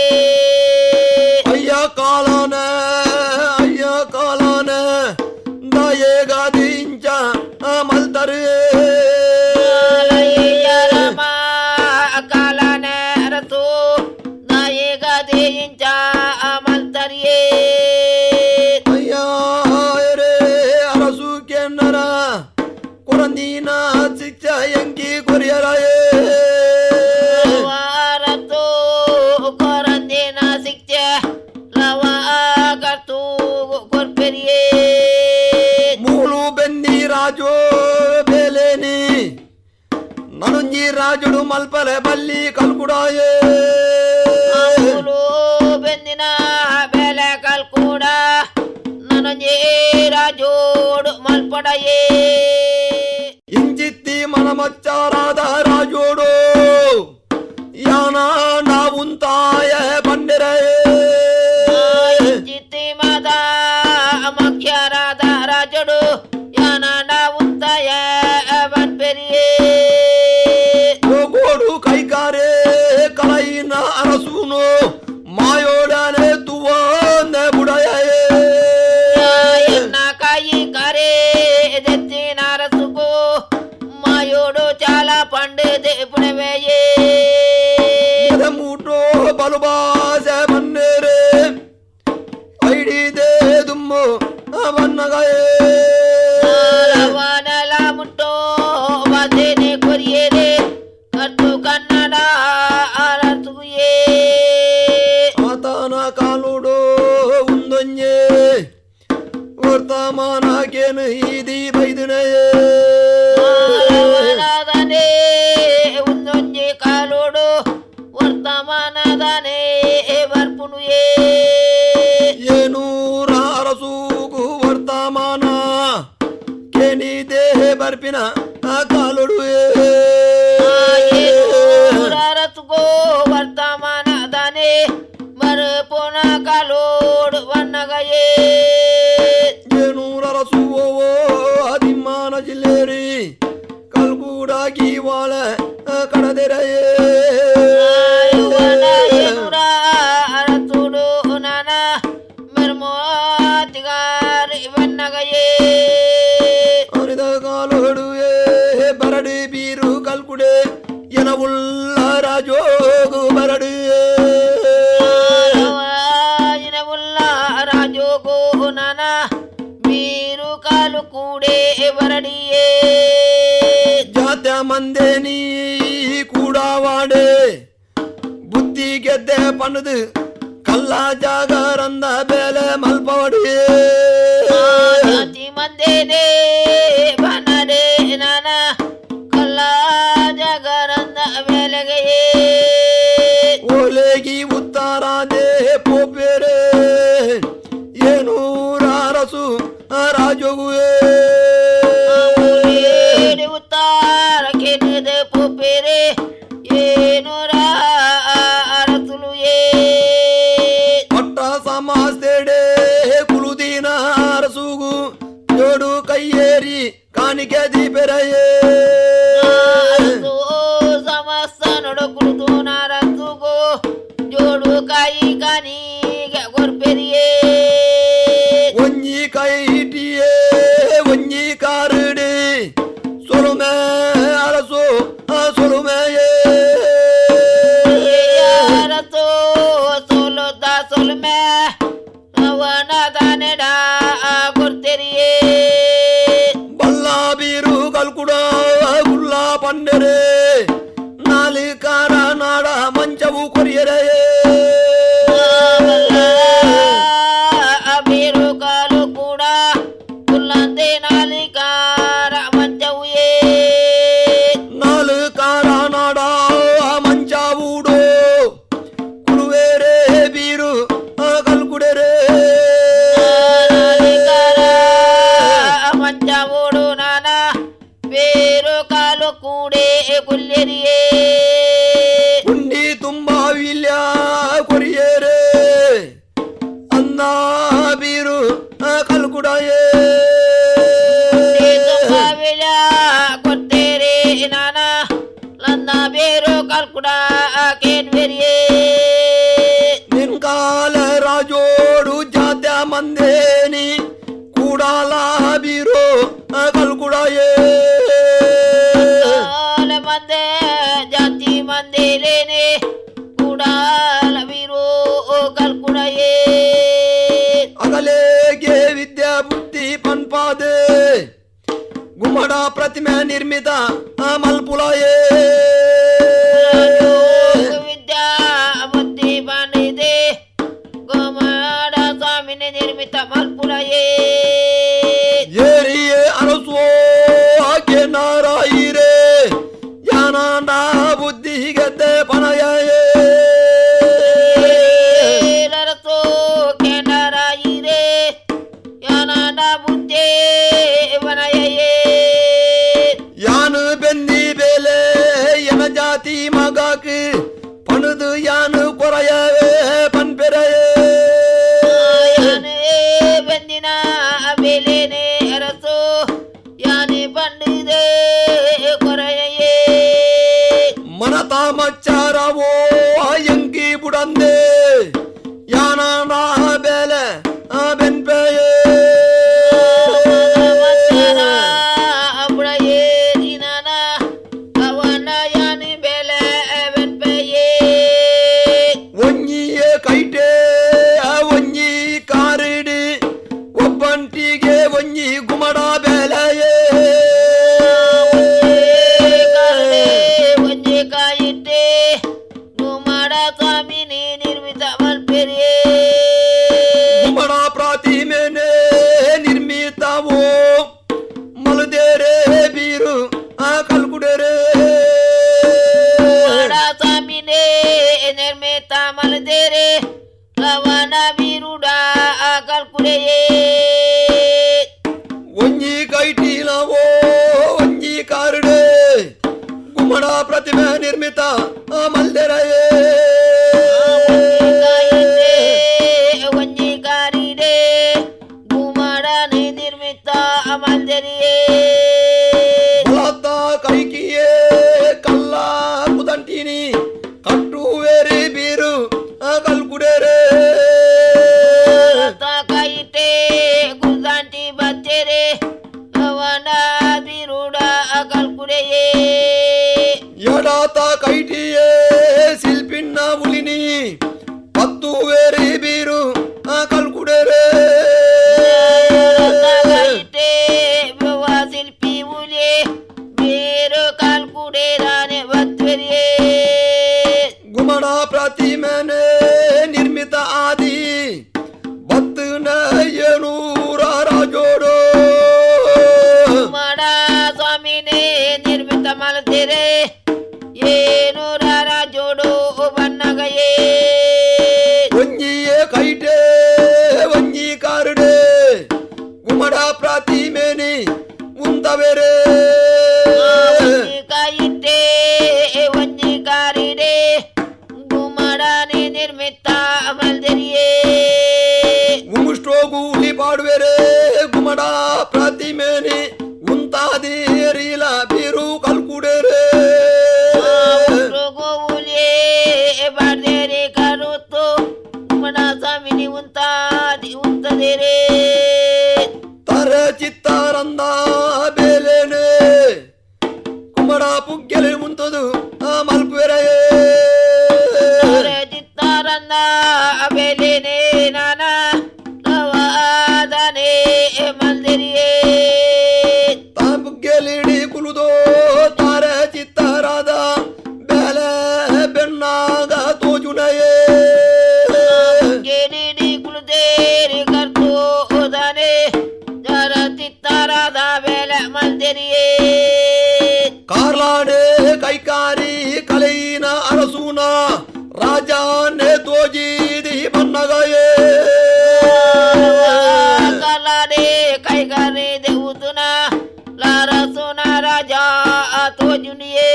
ಅಯ್ಯ ಕಾಲನ ದಯೆಗ ದಿಂಚ ಮಲ್ತರೇ यारमा काला ने रतो नायेगा दे इंचा अमल तरिये ಅಯ್ಯ ರೇ ಅರಸು ಕೆನ್ನರ ಕೊರಂದೀನ ಶಿಕ್ಷ ಎಂಕಿ ಕೊರಿಯರಾಯೇ वारतो कोरंदे ना सिक्चे लवा कर तू कोरपेरिये ಮೂಳು ಬೆನ್ನಿ ರಾಜೋ ಬೇಲೇನಿ ನನುಂಜಿ ರಾಜುಡು ಮಲ್ಪಲೆ ಬಲ್ಲಿ ಕಲ್ಕುಡಾಯೇ ಮೂಲು ಬೆಂದಿನ ಬೆಲೆ ಕಲ್ಕೂಡ ನನಜೇ ರಾಜೋಡು ಮಲ್ಪಡಯೇ ಇಂಚಿತ್ತಿ ಮನಮಚ್ಚಾರಾದ ರಾಜೋಡು ಯಾನ ನಾವುಂತಾಯ ಬಂಡೆರೇ ಚಿತ್ತಿ ಮದ ಮುಖ್ಯರಾದ ರಾಜೋಡು ಯಾನ ಉಂತಾಯ ಬನ್ಪೆರಿಯೇ ಗೋಡು ಕೈಕಾರೆ ಕಲೈನ ಅರಸುನು ಮಾಯೋಡನೆ ತುವಂದೆ ಬುಡಯೇ ಎನ್ನ ಕಾಯಿ ಕರೆ ದೆತ್ತಿನ ರಸುಗು ಮಾಯೋಡು ಚಾಲ ಪಂಡೆ ಪುಣವೆಯೇ ಮೂಟೋ ಬಲುಬಾಸೆ ಬನ್ನೇರೆ ಐಡಿದೆ ದುಮ್ಮು ಬನ್ನಗಯೇ ರವಾನಲ ಮುಟ್ಟೋ ವಾದೇನೆ ಕೊರಿಯೇರೆ ಕರ್ತು ಕನ್ನಡ ಅರಸುಯೇ ಆತನ ಕಾಲುಡು ಉಂದೊಂಜೆ ವರ್ತಮಾನಕೇನು ಈದಿ ಬೈದಿನಯೇ ರವಾನದನೆ ಒಂದೊಂಜೆ ಕಾಲೋಡು ವರ್ತಮಾನದನೆ ಬರ್ಪುನುಯೇ ಏನೂರ ಅರಸೂಗು ವರ್ತಮಾನ ಕೆನಿದೆ ಬರ್ಪಿನ ಕಾಲುಡುವೆ ರಸುಗೋ ವರ್ತಮಾನದನೆ ಮರುಪುನ ಕಾಲೋಡು ವನ್ನಗಯೇ ಏನೂರ ಅರಸುವೋ ಅದಿಮಾನ ಜಿಲ್ಲೇರಿ ಕಲ್ಗೂಡಾಗಿ ವಾಳ ಕಡದೆರೆಯೇ ಅರಸುಡು ನನ ಮಿರ್ಮೋತಿಗಾರಿ ವನ್ನಗಯೇ ಅರಿದ ಕಾಲುಡುವೆ ಬರಡಿ ಬೀರು ಕಲ್ಕುಡೆ ಎನವುಳ್ಳ ರಾಜೋಗು ಬರಡಿ ಉಲ್ಲ ರಾಜೋಗೋ ನನ ಮೀರು ಕಾಲು ಕೂಡೆ ಬರಡಿಯೇ ಜಾತ್ಯ ಮಂದೆ ನೀ ಕೂಡವಾಡೆ ಬುದ್ಧಿ ಗೆದ್ದೆ ಪಣದು ಕಲ್ಲ ಜಾಗರಂದ ಬೆಲೆ ಮಲ್ಪವಡಿಯೇ ಜಾತಿ ಮಂದೇನೆ ಬನಡೆ ನನ ಕಲ್ಲ ಜಗರಂದ ಬೆಲೆಗೆಯೇ ಓಲೆಗಿ ಉತ್ತಾರಾದೆ ಪೋಪೆರೆ ಏನೂರ ಅರಸು ರಾಜೋಗುವೆ ಉತ್ತಾರ ಕೆನದ ಪುಪೆರೆ ಏನು ಅರಸುಲುಯೇ ಪಟ್ಟ ಸಮಾಸ್ತೆಡೆ ಕುಲುದಿನ ಅರಸುಗು ಜೋಡು ಕೈಯೇರಿ ಕಾಣಿಕೆ ದೀಪೆರೆಯೇ ಸಮಸ್ತ ನೊಡಕುಳಿದು ನಾರಸುಗೋ ಜೋಡು ಕಾಯಿ ಕಾನಿಗೆ ಗೊರ್ಪೆರಿಯೇ ಒಂಜಿ ಕೈ ಇಟಿಯೇ ಒಂಜಿ ಕಾರುಡಿ ಸೊಲುಮೆ ಅರಸು ಸೊಲುಮೆಯೇ ಅರಸು ಸೋಲುದ ಸೊಲ್ಮೆ ಅವನದ ನೆಡ ಕೊಡ್ತೆರಿಯೇ ಬಲ್ಲ ಬೀರು ಕಲ್ಕುಡ ಗುಲ್ಲ ಪಂಡೆರೆ ನಾಲಿಕಾರ ನಾಡ ಮಂಚವು ಕೊರಿಯರೆಯೇ ಬೇರು ಕಾಲು ಕೂಡ ಮಲ್ದೆರಿಯೇ ಉಂಡಿ ತುಂಬಾವಿಲ್ಲ ಕೊರಿಯೇರೆ ಅನ್ನ ಬೀರು ಕಲ್ಕುಡಯೇ ತುಂಬಿಲ ಕೊಡ್ತೇರೆ ನಾನ ನನ್ನ ಬೇರು ಕಲ್ಕುಡ ಕೇನ್ವೆರಿಯೇ ನಿನ್ಕಾಲ ರಾಜೋಡು ಜಾತ್ಯ ಮಂದೇನಿ ಕೂಡಾಲ ಬೀರು ಕಲ್ಕುಡಯೇ ಮಂದೆ ಜಾತಿ ಮಂದೇಲೇನೆ ಕೂಡಾಲ ಬೀರು ಕಲ್ಕುಡಯೇ ಅಗಲೇಗೆ ವಿದ್ಯಾ ಬುದ್ಧಿ ಪನ್ಪಾದೆ ಗುಮ್ಮಡ ಪ್ರತಿಮೆ ನಿರ್ಮಿತ ಮಲ್ಪುಲಯೇ ವಿದ್ಯಾ ಬುದ್ಧಿ ಬಂದಿದೆ ಗೋಮಾಡ ಸ್ವಾಮಿನೇ ನಿರ್ಮಿತ ಮಲ್ಪುಲಯೇ ಏರಿಯೇ ಅರಸೋ ಹಾಗೆ ನಾರಾಯಿರೇ ಯಾನಾಂಡ ಬುದ್ಧಿ ಗೆದ್ದೆ ಪನಯೇ ಲರಸೋ ಕೆಂಡರಾಯಿರೇ ಯಾನಾಡ ಬುದ್ಧಿ ವನಯೇ ಯಾನು ಬೆನ್ನಿ ಬೇಲೆ ಎನ ಜಾತಿ ಮಗಾಕ್ ಪಣದು ಯಾನು ಕೊರಯವೇ ಪನ್ಪೆರೆಯೇ ಯಾನೇ ಬಂದಿನ ಬೇಲೇನೆ ಅರಸೋ ಯಾನೇ ಬಂದಿದೆ ಕೊರೆಯೇ ಮನತ ಮಚ್ಚಾರವೋ ಎಂಕಿ ಬುಡಂದೆ ಯಾನ ಬೇಲೆ ಬೆನ್ಪೆಯೇ ಒಂಜಿಯೇ ಕೈಟೆ ಒಂಜಿ ಕಾರಿಡಿ ಒಬ್ಬಂಟಿಗೆ ಒಂಜಿ ಗುಮಡ ಬೆಲೆಯೇ ನಿರ್ಮಿತ ಮಲ್ಪೆರಿಯೇ ಗುಮಡ ಪ್ರತಿಮೆನೆ ನಿರ್ಮಿತವೋ ಮಲದೇರೆ ಬೀರು ಕಲ್ಕುಡೆರೆ ಸ್ವಾಮಿನೇ ನಿರ್ಮಿತ ಮಲ್ದೇರೆ ಲವಣ ಬೀರುಡ ಕಲ್ಕುಡೆಯೇ ಒಂಜಿ ಕೈಟಿಲವೋ ಒಂಜಿ ಕಾರಿಡೆ ಗುಮಡ ಪ್ರತಿಮೆ ನಿರ್ಮಿತ ಮಲ್ದೆರೆಯೇ ಒಂಜಿ ಕಾರಿಡೆ ಗುಮಡನೆ ನಿರ್ಮಿತ ಮಲ್ದೆರಿಯೇ ಬಲತ್ತ ಕೈಕಿಯೇ ಕಲ್ಲ ಕುದಂಟಿನಿ ಕಟ್ಟುವೇರಿ ಬೀರು ಕಲ್ಕುಡೆರೆ ಕೈಟೆ ಗುಜಾಂಟಿ ಬಚ್ಚೆರೆ ಅವನ ಬೀರುಡ ಕಲ್ಕುಡೆಯೇ ಎಡಾತ ಕೈಟಿಯೇ ಶಿಲ್ಪಿನ್ನ ಉಲಿನಿ ಹತ್ತುವೇರಿ ಬೀರು ಕಲ್ಕುಡೆರೆ ಕೈಟೆ ವ್ಯವ ಶಿಲ್ಪಿ ಉಲೆ ಬೇರು ಕಲ್ಕುಡೆರಾನೆ ಬತ್ವೆರಿಯೇ ಗುಮಡ ಪ್ರತಿಮೆನೆ ನಿರ್ಮಿತ ಆದಿ ಬತ್ತನ ಏನೂರ ರಾಜೋಡು ಮಾಡ ಸ್ವಾಮಿನೇ ನಿರ್ಮಿತ ಮಲ್ತೆರೆ ಏನು ರಾಜೋಡು ಬಣ್ಣಗಯೇ ಒಂಜಿಯೇ ಕೈಟೆ ಒಂಜಿ ಕಾರುಡೆ ಗುಮಡ ಪ್ರತಿಮೆನಿ ಉಂತವೆರೆ ಕೈಟೆ ಒಂಜಿ ಕಾರಿಡೆ ಗುಮಡನೆ ನಿರ್ಮಿತ ಮಲ್ದೆರಿಯೇ ಉಮುಷ್ಟೋಗೂಲಿ ಪಾಡುವೆರೆ ಗುಮಡ ಪ್ರತಿಮೆನಿ ಉಂತಾದಿರಿಲ ಬೀರು ಕಲ್ಕುಡೆರೆ ಗೋವುಲೆ ಬಾರ್ದೇರೆ ಕರುತ್ತು ಗುಮಡ ಸ್ವಾಮಿನಿ ಉಂತದೇರೆ ತರ ಚಿತ್ತಾರಂದ ಬೇಲೆನೆ ಗುಮಡ ಪುಗ್ಗೆಲೆ ಉಂತದು ಮಲ್ಪುವೆರೆಯೇ ಚಿತ್ತಾರಂದ ಬೆಲೆನೆ ನಾನ ನವಾದನೆ ಮಲ್ದೆರಿಯೇ ತಾಂಬುಗ್ಗೆಲಿಡಿ ಕುಲುದೋ ತಾರ ಚಿತ್ತಾರಾದ ಬೆಲೆ ಬೆನ್ನಾಗ ತೋಜುನಯೇ ಗೆಲಿಡಿ ಕುಳುದೇರಿ ಕರ್ತು ಹೋದನೆ ಜರ ಚಿತ್ತಾರದ ಬೆಲೆ ಮಲ್ದೆರಿಯೇ ಕಾರ್ಲಾಡೆ ಕೈಕಾರಿ ಕಲೈನ ಅರಸುನ ರಾಜಾನೆ ತೋಜಿದಿ ಬನ್ನಗಯೇ ಕಲಾಡೆ ಕೈಗಾರಿ ದೇವುತುನ ಲಾರಸುನ ರಾಜ ತೋಜುನಿಯೇ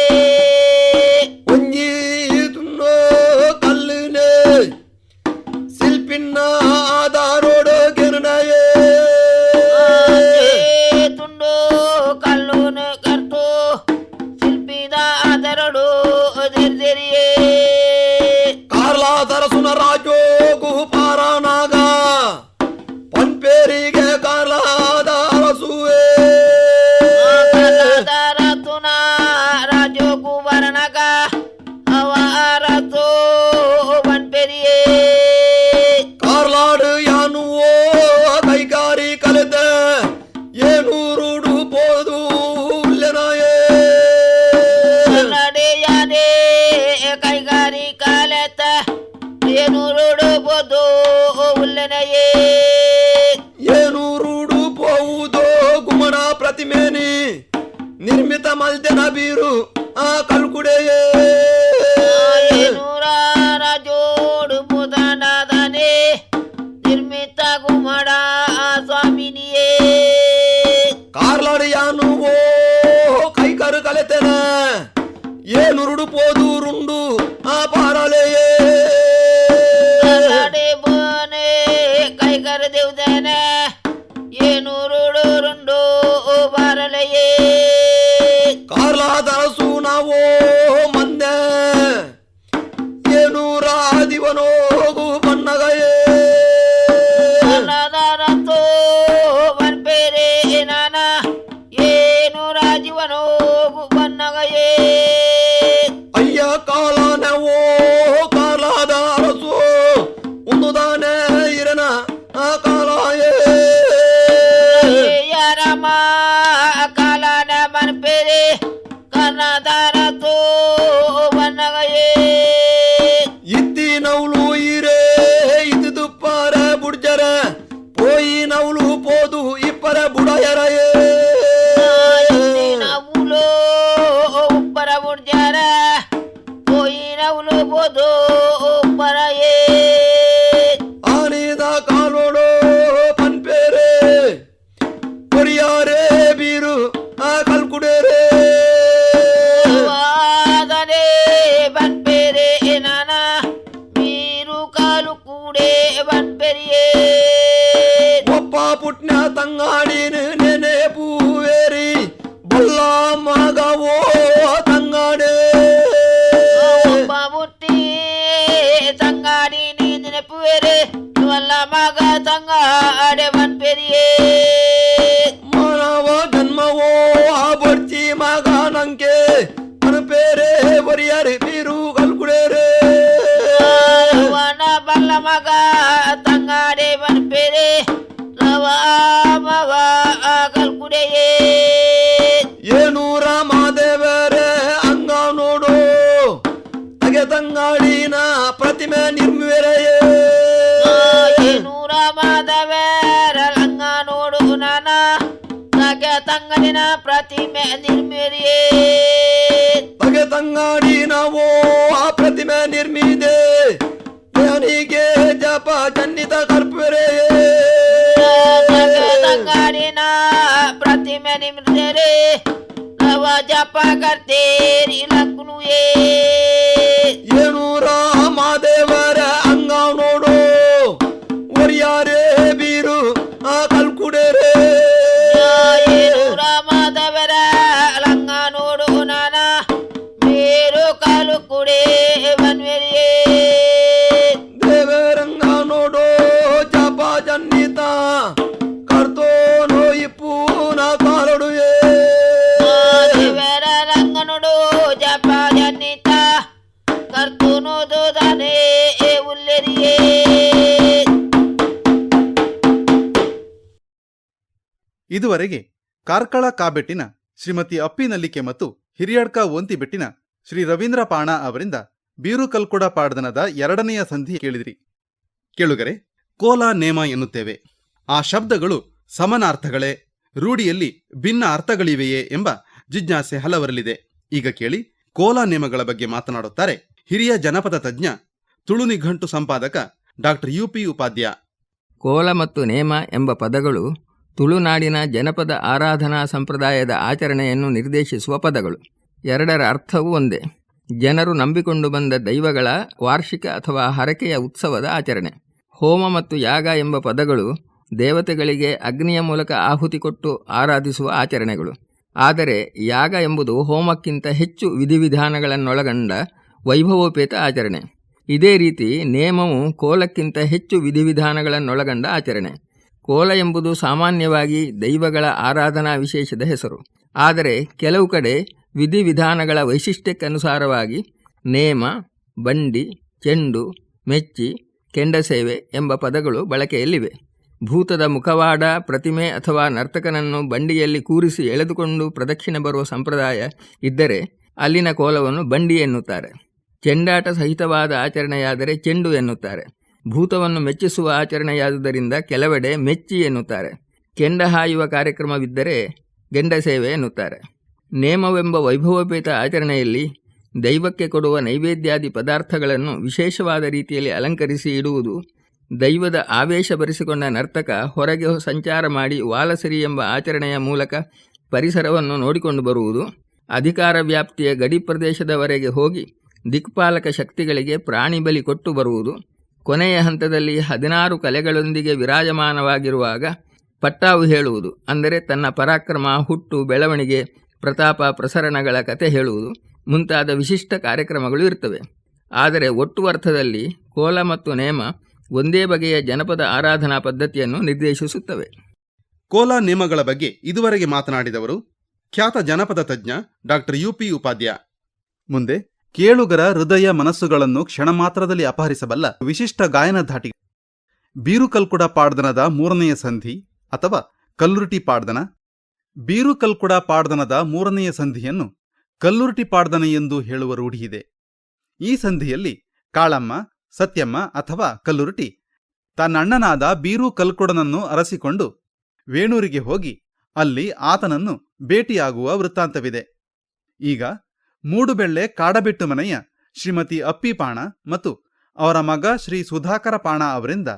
ಅವನಿಗೆ ಕಾಲಾದ ಅರಸುವೆ ತುನ ರಾಜೋ ಕುವರ್ಣಗ ಅವರಸೋ ಬನ್ಪೆರಿಯೇ ಕಾರ್ಲಾಡು ಯಾನುವೋ ಕೈಗಾರಿ ಕಲಿತ ಏನೂರುಡು ಪೋದು ಉಲ್ಲೆನಾಯೇ ನಡೆಯದೆ ಕೈಗಾರಿಕಾಲೆತ್ತ ಏನೂರುಡು ಬೋದು ಉಲ್ಲನೆಯೇ ಏನೂರುಡು ಪೋವುದೋ ಗುಮಣ ಪ್ರತಿಮೇನಿ ನಿರ್ಮಿತ ಮಲ್ದನ ಬೀರು ಆ ಕಲ್ಕುಡೆಯೇ ಏನೂರ ರಾಜೋಡು ಮುದನದನೆ ನಿರ್ಮಿತ ಗುಮಡ ಸ್ವಾಮಿನಿಯೇ ಕಾರ್ಲಾಡು ಯಾನುವೋ ಕೈಗಾರು ಕಲೆತೆನ ಏನೂರುಡು ಪೋದು ರುಂಡು ಆ ಪಾರಲೆಯೇ ನಡೆ ಬೋನೆ ಕೈಗರ ದೇವ್ದನೆ ಏನೂರುಡು ರುಂಡು ಬಾರಲೆಯೇ ಕಾರ್ಲಾದರಸು ನಾವೋ ಮಂದೆ ಏನೂರ ದಿವನೋಗು ಬಣ್ಣಗಯೇ ಅನ್ನದಾರತೋ ಬನ್ಪೇರೆ ನಾನ ಏನು ರಾಜೀವನೋ ಬನ್ನಗಯೇ ಅಯ್ಯ ಕಾಲನವೋ ಕಾಲಾದ ಅರಸು ಒಂದು ದಾನೆ ಇರನ ಆ ಕಾಲಾಯೇ ಯಾರಮ ಕಾಲನ ಬನ್ಪೇರೆ ಕನ್ನದಾರತೋ ಬನ್ನಗಯೇ ಇತ್ತಿ ನವ್ಲು ಇರೇ ಇದ್ದು ಪಾರ ಬುಡ್ಜರ ಪೋಯಿ ನವ್ಲು ಪೋದು ಇಪ್ಪರ ಬುಡಯರಯೇ ನವುಲು ಉಪ್ಪರ ಬುಡ್ಜಾರ ನವುಲು ಬೋದು ಉಪ್ಪರಯೇ ಆನಿದ ಕಾಲೋಡು ಪನ್ಪೇರೆ ಕೊರಿಯಾರೇ ಬೀರು ಆ ಕಲ್ಕುಡೇರೇ ವಾದನೆ ಬನ್ಪೇರೆ ನಾನ ಮೀರು ಕಾಲು ಕೂಡೆ ಬನ್ಪೆರಿಯೇ ಒಪ್ಪ ಪುಟ್ನ ತಂಗಾಡಿನ ನೆನೆ ಪೂವೇರಿ ಬಲ್ಲ ಮಗವೋ ತಂಗಾಡೆ ಒಬ್ಬ ಮುಟ್ಟಿ ತಂಗಾಡಿ ನೀ ನೆನಪುವೆರೆ ವಲ್ಲ ಮಗ ತಂಗಾಡೆ ಬನ್ಪೆರಿಯೇ ಮಾನವ ಜನ್ಮವೋ ಆ ಬಡ್ಚಿ ಮಗ ನಂಗೆ ಪನ್ಪೇರೆ ಬರಿಯಾರಿ ಬೀರು ಕಲ್ಕುಡೇರೇ ವನ ಬಲ್ಲ ಮಗ ತಂಗಾಡೆ ಬನ್ಪೆರೆ ರವ ಮಗ ಕಲ್ಕುಡೆಯೇ ಏನೂರ ಮಾದೇವರೇ ಅಂಗ ನೋಡು ತಗೆ ತಂಗಾಡಿನ ಪ್ರತಿಮೆ ನಿರ್ಮಿವೆರೆಯೇ ಏನೂರ ಮಾಧವೇರ ಲಂಗ ನೋಡು ನಾನ ತಗೆ ತಂಗಡಿನ ಪ್ರತಿಮೆ ನಿರ್ಮಿರಿಯೇ ತಗೆ ತಂಗಾಡಿನವೋ ಆ ಪ್ರತಿಮೆ ನಿರ್ಮಿದೆ ಯಾನಿಗೆ ಜಪ ಜನ್ನಿತ ಕಲ್ಪರೆಯೇ ತಗೆ ತಂಗಡಿನ ಪ್ರತಿಮೆ ನಿರ್ಮಿದರೆ ನವ ಜಪ ಕರ್ತೇರಿ ಲಗ್ನುಯೇ ಏನೂರ ಮಾದೇವರ ಅಂಗ ನೋಡು ಒರಿಯಾರೇ ಬೀರು ಆ ಕಲ್ಕುಡೇರೇ ಏನೂರ ಮಾಧವರ ಲಂಗ ನೋಡು ನಾನ ಮೇರು ಕಾಲು ಕುಡೆ ಬನ್ವೆರಿಯೇ ದೇವರಂಗ ನೋಡು ಜಪ ಜನ್ನಿತ ಕರ್ತೋನೋ ಇಪ್ಪು ನಾ ಕಾಲೊಡುವೆ ದೇವರ ಲಂಗ ನೋಡು ಜಪ ಜನ್ನಿತ ಕರ್ತುನೋದು ದನೆ ಉಲ್ಲೆರಿಯೇ ಇದುವರೆಗೆ ಕಾರ್ಕಳ ಕಾಬೆಟ್ಟಿನ ಶ್ರೀಮತಿ ಅಪ್ಪಿನಲ್ಲಿಕೆ ಮತ್ತು ಹಿರಿಯಡ್ಕ ಒಂತಿಬೆಟ್ಟಿನ ಶ್ರೀ ರವೀಂದ್ರ ಪಾಣ ಅವರಿಂದ ಬೀರು ಕಲ್ಕುಡ ಪಾಡ್ದನದ ಎರಡನೆಯ ಸಂಧಿ ಕೇಳಿದಿರಿ. ಕೇಳುಗರೆ, ಕೋಲ ನೇಮ ಎನ್ನುತ್ತೇವೆ. ಆ ಶಬ್ದಗಳು ಸಮಾನಾರ್ಥಗಳೇ, ರೂಢಿಯಲ್ಲಿ ಭಿನ್ನ ಅರ್ಥಗಳಿವೆಯೇ ಎಂಬ ಜಿಜ್ಞಾಸೆ ಹಲವರಲ್ಲಿದೆ. ಈಗ ಕೇಳಿ, ಕೋಲ ನೇಮಗಳ ಬಗ್ಗೆ ಮಾತನಾಡುತ್ತಾರೆ ಹಿರಿಯ ಜನಪದ ತಜ್ಞ, ತುಳು ನಿಘಂಟು ಸಂಪಾದಕ ಡಾಕ್ಟರ್ UP ಉಪಾಧ್ಯ. ಕೋಲ ಮತ್ತು ನೇಮ ಎಂಬ ಪದಗಳು ತುಳುನಾಡಿನ ಜನಪದ ಆರಾಧನಾ ಸಂಪ್ರದಾಯದ ಆಚರಣೆಯನ್ನು ನಿರ್ದೇಶಿಸುವ ಪದಗಳು. ಎರಡರ ಅರ್ಥವೂ ಒಂದೇ. ಜನರು ನಂಬಿಕೊಂಡು ಬಂದ ದೈವಗಳ ವಾರ್ಷಿಕ ಅಥವಾ ಹರಕೆಯ ಉತ್ಸವದ ಆಚರಣೆ. ಹೋಮ ಮತ್ತು ಯಾಗ ಎಂಬ ಪದಗಳು ದೇವತೆಗಳಿಗೆ ಅಗ್ನಿಯ ಮೂಲಕ ಆಹುತಿ ಕೊಟ್ಟು ಆರಾಧಿಸುವ ಆಚರಣೆಗಳು. ಆದರೆ ಯಾಗ ಎಂಬುದು ಹೋಮಕ್ಕಿಂತ ಹೆಚ್ಚು ವಿಧಿವಿಧಾನಗಳನ್ನೊಳಗೊಂಡ ವೈಭವೋಪೇತ ಆಚರಣೆ. ಇದೇ ರೀತಿ ನೇಮವು ಕೋಲಕ್ಕಿಂತ ಹೆಚ್ಚು ವಿಧಿವಿಧಾನಗಳನ್ನೊಳಗೊಂಡ ಆಚರಣೆ. ಕೋಲ ಎಂಬುದು ಸಾಮಾನ್ಯವಾಗಿ ದೈವಗಳ ಆರಾಧನಾ ವಿಶೇಷದ ಹೆಸರು. ಆದರೆ ಕೆಲವು ಕಡೆ ವಿಧಿವಿಧಾನಗಳ ವೈಶಿಷ್ಟ್ಯಕ್ಕನುಸಾರವಾಗಿ ನೇಮ, ಬಂಡಿ, ಚೆಂಡು, ಮೆಚ್ಚಿ, ಕೆಂಡಸೇವೆ ಎಂಬ ಪದಗಳು ಬಳಕೆಯಲ್ಲಿವೆ. ಭೂತದ ಮುಖವಾಡ, ಪ್ರತಿಮೆ ಅಥವಾ ನರ್ತಕನನ್ನು ಬಂಡಿಯಲ್ಲಿ ಕೂರಿಸಿ ಎಳೆದುಕೊಂಡು ಪ್ರದಕ್ಷಿಣೆ ಬರುವ ಸಂಪ್ರದಾಯ ಇದ್ದರೆ ಅಲ್ಲಿನ ಕೋಲವನ್ನು ಬಂಡಿ ಎನ್ನುತ್ತಾರೆ. ಚೆಂಡಾಟ ಸಹಿತವಾದ ಆಚರಣೆಯಾದರೆ ಚೆಂಡು ಎನ್ನುತ್ತಾರೆ. ಭೂತವನ್ನು ಮೆಚ್ಚಿಸುವ ಆಚರಣೆಯಾದುದರಿಂದ ಕೆಲವೆಡೆ ಮೆಚ್ಚಿ ಎನ್ನುತ್ತಾರೆ. ಕೆಂಡ ಹಾಯುವ ಕಾರ್ಯಕ್ರಮವಿದ್ದರೆ ಗೆಂಡಸೇವೆ ಎನ್ನುತ್ತಾರೆ. ನೇಮವೆಂಬ ವೈಭವೋಪೇತ ಆಚರಣೆಯಲ್ಲಿ ದೈವಕ್ಕೆ ಕೊಡುವ ನೈವೇದ್ಯಾದಿ ಪದಾರ್ಥಗಳನ್ನು ವಿಶೇಷವಾದ ರೀತಿಯಲ್ಲಿ ಅಲಂಕರಿಸಿ ಇಡುವುದು, ದೈವದ ಆವೇಶ ಬರೆಸಿಕೊಂಡ ನರ್ತಕ ಹೊರಗೆ ಸಂಚಾರ ಮಾಡಿ ವಾಲಸರಿ ಎಂಬ ಆಚರಣೆಯ ಮೂಲಕ ಪರಿಸರವನ್ನು ನೋಡಿಕೊಂಡು ಬರುವುದು, ಅಧಿಕಾರ ವ್ಯಾಪ್ತಿಯ ಗಡಿ ಪ್ರದೇಶದವರೆಗೆ ಹೋಗಿ ದಿಕ್ಪಾಲಕ ಶಕ್ತಿಗಳಿಗೆ ಪ್ರಾಣಿ ಬಲಿ ಕೊಟ್ಟು ಬರುವುದು, ಕೊನೆಯ ಹಂತದಲ್ಲಿ 16 ಕಲೆಗಳೊಂದಿಗೆ ವಿರಾಜಮಾನವಾಗಿರುವಾಗ ಪಟ್ಟಾವು ಹೇಳುವುದು, ಅಂದರೆ ತನ್ನ ಪರಾಕ್ರಮ, ಹುಟ್ಟು, ಬೆಳವಣಿಗೆ, ಪ್ರತಾಪ, ಪ್ರಸರಣಗಳ ಕತೆ ಹೇಳುವುದು ಮುಂತಾದ ವಿಶಿಷ್ಟ ಕಾರ್ಯಕ್ರಮಗಳು ಇರ್ತವೆ. ಆದರೆ ಒಟ್ಟು ಅರ್ಥದಲ್ಲಿ ಕೋಲ ಮತ್ತು ನೇಮ ಒಂದೇ ಬಗೆಯ ಜನಪದ ಆರಾಧನಾ ಪದ್ಧತಿಯನ್ನು ನಿರ್ದೇಶಿಸುತ್ತವೆ. ಕೋಲ ನೇಮಗಳ ಬಗ್ಗೆ ಇದುವರೆಗೆ ಮಾತನಾಡಿದವರು ಖ್ಯಾತ ಜನಪದ ತಜ್ಞ ಡಾಕ್ಟರ್ UP ಉಪಾಧ್ಯ. ಮುಂದೆ ಕೇಳುಗರ ಹೃದಯ ಮನಸ್ಸುಗಳನ್ನು ಕ್ಷಣ ಮಾತ್ರದಲ್ಲಿ ಅಪಹರಿಸಬಲ್ಲ ವಿಶಿಷ್ಟ ಗಾಯನ ಧಾಟಿ ಬೀರುಕಲ್ಕುಡ ಪಾಡ್ದನದ 3ನೆಯ ಸಂಧಿ ಅಥವಾ ಕಲ್ಲುರುಟಿ ಪಾಡ್ದನ. ಬೀರುಕಲ್ಕುಡ ಪಾಡ್ದನದ 3ನೆಯ ಸಂಧಿಯನ್ನು ಕಲ್ಲುರುಟಿ ಪಾಡ್ದನ ಎಂದು ಹೇಳುವ ರೂಢಿಯಿದೆ. ಈ ಸಂಧಿಯಲ್ಲಿ ಕಾಳಮ್ಮ, ಸತ್ಯಮ್ಮ ಅಥವಾ ಕಲ್ಲುರುಟಿ ತನ್ನಣ್ಣನಾದ ಬೀರು ಕಲ್ಕುಡನನ್ನು ಅರಸಿಕೊಂಡು ವೇಣೂರಿಗೆ ಹೋಗಿ ಅಲ್ಲಿ ಆತನನ್ನು ಭೇಟಿಯಾಗುವ ವೃತ್ತಾಂತವಿದೆ. ಈಗ ಮೂಡುಬೆಳ್ಳೆ ಕಾಡಬೆಟ್ಟು ಮನೆಯ ಶ್ರೀಮತಿ ಅಪ್ಪಿ ಪಾಣ ಮತ್ತು ಅವರ ಮಗ ಶ್ರೀ ಸುಧಾಕರ ಪಾಣ ಅವರಿಂದ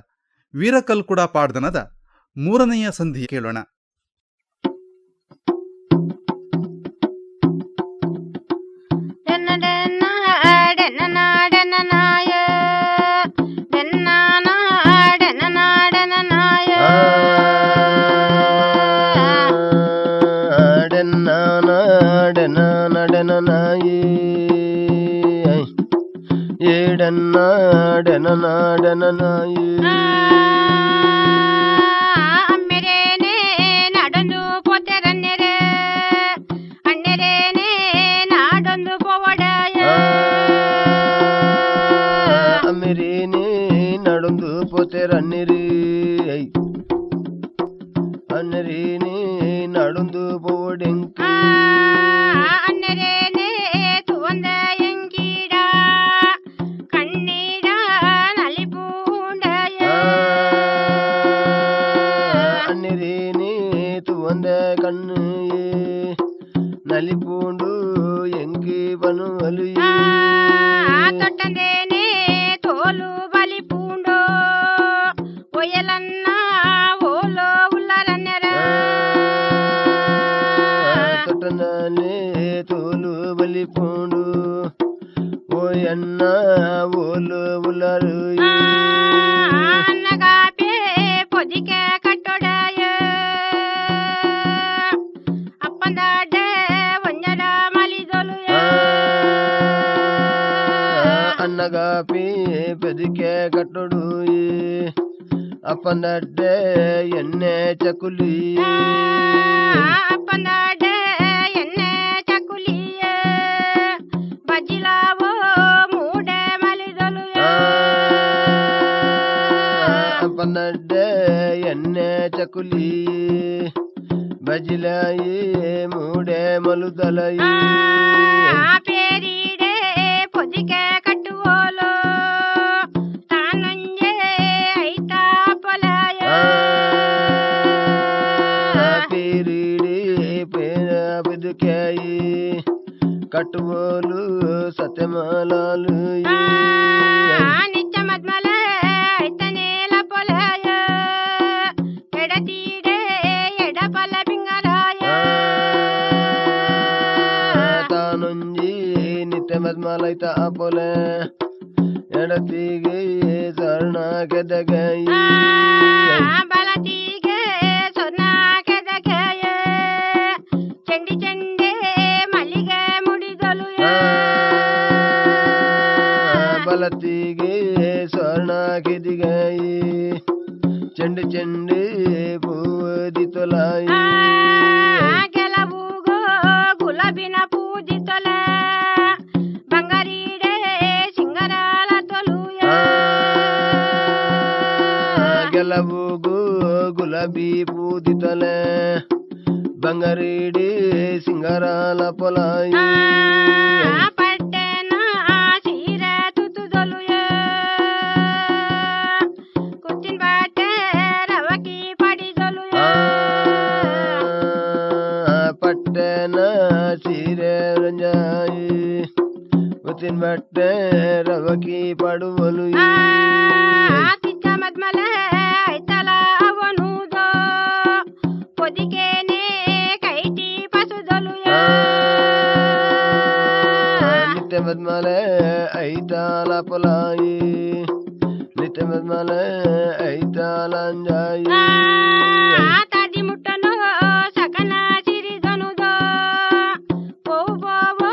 ವೀರಕಲ್ಕುಡ ಪಾಡ್ದನದ 3ನೆಯ ಸಂಧಿ ಕೇಳೋಣ. ಅಮ್ಮೆರೇನೆ ನಾಡೊಂದು ಪೋತೆರನ್ನೆರೆ ಅಣ್ಣೆರೇನೆ ನಾಡೊಂದು ಪೋವಡಾಯ ಅಮ್ಮೆರೇನೆ ನಾಡೊಂದು ಪೋತೆರನ್ನೆರೆ ಅನ್ನರೇನೆ ನಾಡೊಂದು ಪೋವಡೆಂಕ ಅಣ್ಣೆರೇನೆ ತುವಂದ ಎಂಗೀಡ ಕಣ್ಣೀಡ ನಲಿಪೂಂಡಯ ಅನ್ನರೇನೆ ತುವಂದ ಕಣ್ಣು ನಲಿಪೂಂಡು ಎಂಗಿ ಬನುವಲು ತೊಟ್ಟಂದೇನೆ ತೋಲು ಬಲಿಪೂಂಡೋ ಒಯ್ಯಲನ್ನ ಓಲೋ ಉಲ್ಲರನ್ನೆರ ತೊಟ್ಟಂದಾನೆ ತೋಲು ಬಲಿಪೂಂಡು ಓಯನ್ನ ಓಲು ಉಲ್ಲರು ಅನ್ನಗಾಪೆ ಪೊದಿಕೆ ಕಟ್ಟೊಡಯ ಅಪ್ಪಂದಾಡ ಒಂಜಡ ಮಲಿದೊಲು ಅನ್ನಗಾಪಿ ಪೆದಿಕೆ ಕಟ್ಟೊಡು ಅಪ್ಪಂದಡ್ಡೆ ಎಣ್ಣೆ ಚಕುಲಿ ಅಪ್ಪಂದಾಡ ಎಣ್ಣೆ ಚಕುಲಿಯ ಬಜಿಲಾವೋ ಮೂಡೆ ಮಲಿದೊಲು ಅಪ್ಪಂದಡ್ಡೆ ಎಣ್ಣೆ ಚಕುಲಿ ಬಜಿಲಾಯಿ ಮೂಡೆ ಮಲುದಲಯಿ ಪೇರಿಡೆ ಪೊದಿಕೆ ಕಟ್ಟುವೋಲು ತಾನೊಂಜೆ ಐತ ಪೊಲಯ ಪೇರಿಡಿ ಪೇರ ಬದುಕಾಯಿ ಕಟ್ಟುವೋಲು ಸತ್ಯಮಾಲಾಲು ನಿತ್ಯ ಮದ್ಮಲ ಐತನೇಲ ಪೊಲಯ ಎಡತೀಡೆ ಎಡಪಲ ಪಿಂಗಲಾಯ ತಾನೊಂಜಿ ನಿತ್ಯ ಮದ್ಮಾಲೈತ ಪೊಲ ಎಡತಿಗೆ ಸರ್ಣ ಕೆದಗೈ ಬಲತಿಗೆ ಸೊನ್ನ ಕೆದಗಯ ಚೆಂಡಿ ಚೆಂಡೆ ಮಲ್ಲಿಗೆ ಮುಡಿದಲು ಬಲತಿಗೆ ಸ್ವರ್ಣ ಕೆದಿಗೈ ಚೆಂಡು ಚೆಂಡು ದಿತೊಲಾಯಿ ಕೆಲವು ಗುಲಾಬಿನ ಪೂಜಿತೊಲೆ ಬಂಗಾರೀಡೆ ಸಿಂಗರಾಲ ತೊಲುಯ ಗೆಲವು ಗುಲಾಬಿ ಪೂದಿತಲೆ ಬಂಗಾರೀಡಿ ಸಿಂಗರಾಲ ಪೊಲಾಯಿ ಪಟ್ಟೆನ ಸೀರೆ ತುತ್ತುದೊಲುಯ ಕುಚ್ಚಿನ ಬಟ್ಟೆ ರವಕಿ ಪಡಿದೊಲುಯ ಪಟ್ಟೆನ ಸೀರೆ ರಂಜಾಯಿ ಕುಚ್ಚಿನ ಬಟ್ಟೆ ರವಕಿ ಪಡುವಲು ತಿಚ್ಚ ಮದ್ಮಲೆ ಐತಲ ಅವನುದೋ పొదికేనే కైటి పసుదొలుయ ನಿತ್ಯ ಮದ್ಮಲೆ ಐತಾಲ ಪೊಲಾಯಿ ನಿತ್ಯ ಮದ್ಮಲೆ ಐತಾಲಂಜಾಯಿ ತಾದಿ ಮುಟ್ಟನು ಸಕನ ಸಿರಿದನುದೋ ಪೋವು ಪೋವು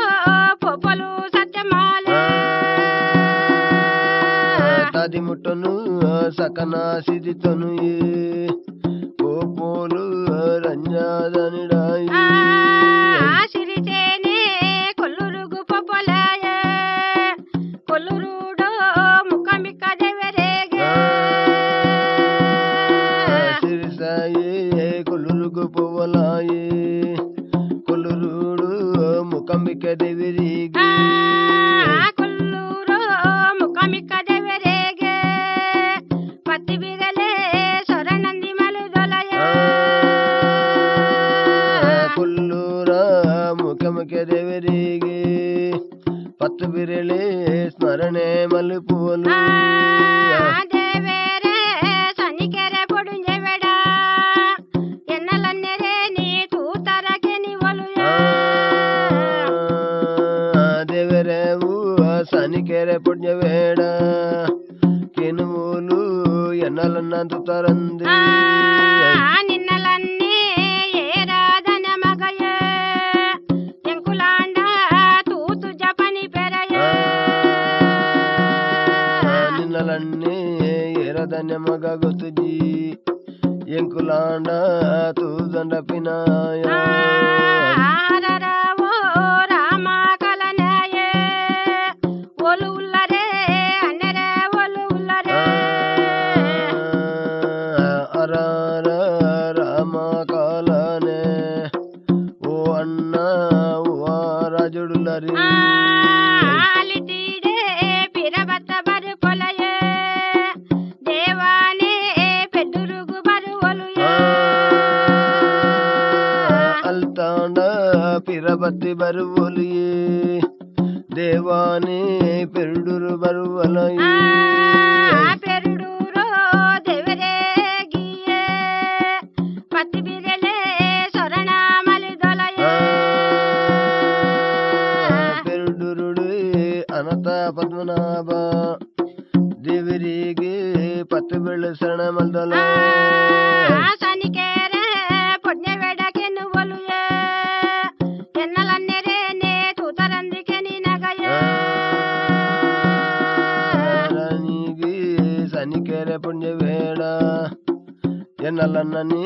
ಪೊಪಲು ಸತ್ಯಮಾಲೆ ತಾದಿ ಮುಟ್ಟನು ಸಕನ ಸಿದಿತನು ಪೋಪೋಲು ರಂಜಾದನಿಡಾಯಿ సిరితేనే కొల్లురుగు పొపలాయ కొల్లురుడో ముఖమిక దెవరేగే సిరిసాయి కొల్లులుగు పోవలాయి కొల్లురుడు ముఖంబిక దేవిರಿಗೆ కొల్లూరు ముఖమిక దెవరేగే పత్తి బిగలే సొరనంది మలుదొలయ ಕೊಲ್ಲೂರ ಮುಖಮುಖ ದೇವರಿಗೆ ಪತ್ತು ಬಿರಳೆ ಸ್ಮರಣೆ ಮಲುಪುವಲು దేవేరే సనికెరె పొడుంజెవెడ ఎన్నలన్నెరే నీ తూతరకె నివలుయ ದೇವರೇವು ಸನಿಕೆರೆ ಪುಣ್ಯವೇಡ ಕೆನುವುಲು ಎನ್ನಲನ್ನಂತು ತರಂದಿ నిన్నలన్నీ ఏరాదన మగయ ఎంకులాండ తూతు జపని పెరయ ನಿನ್ನಲನ್ನೇ ಎರದನ್ಯ ಮಗ ಗೊತ್ತುಜಿ ಎಂಕುಲಾಂಡ ತೂದಂಡ ಪಿನಾಯ ఆరరావో రామ కలనయ ఒలు ఉల్లరే అన్నెరే ఒలు ఉల్లరే ಅರಾರ ರಾಮ ಕಾಲನೆ ಓ ಅಣ್ಣ ಓ ರಾಜುಡುಲರಿ ఆలిటీడే పిరబత్త బరు పొలయ దేవానే పెద్దురుగు బరు ఒలుయ ಅಲ್ತಾಂಡ ಪಿರಬತ್ತಿ ಬರುವಲಿಯೇ ದೇವಾನೇ ಪೆರುಡುರು ಬರುವಲಯೇ పెరుడూరో దెవరేగియే పత్తి బిరలే సొరణ మలిదొలయ ಪೆರುಡುರುಡು ಅನತ ಪದ್ಮನಾಭ ದೇವರಿಗೆ ಪತ್ತು ಬೆಳೆಸಣ ಮಲ್ದಲ సనికేరే పొడ్నెవెడకెను ఒలుయ ఎన్నలన్నెరే నే తూతరందికె నినగయ ರಾಣಿಗೆ ಸನಿಕೆರೆ ಪುಣ್ಯವೇಡ ಎನ್ನಲನ್ನ ನೀ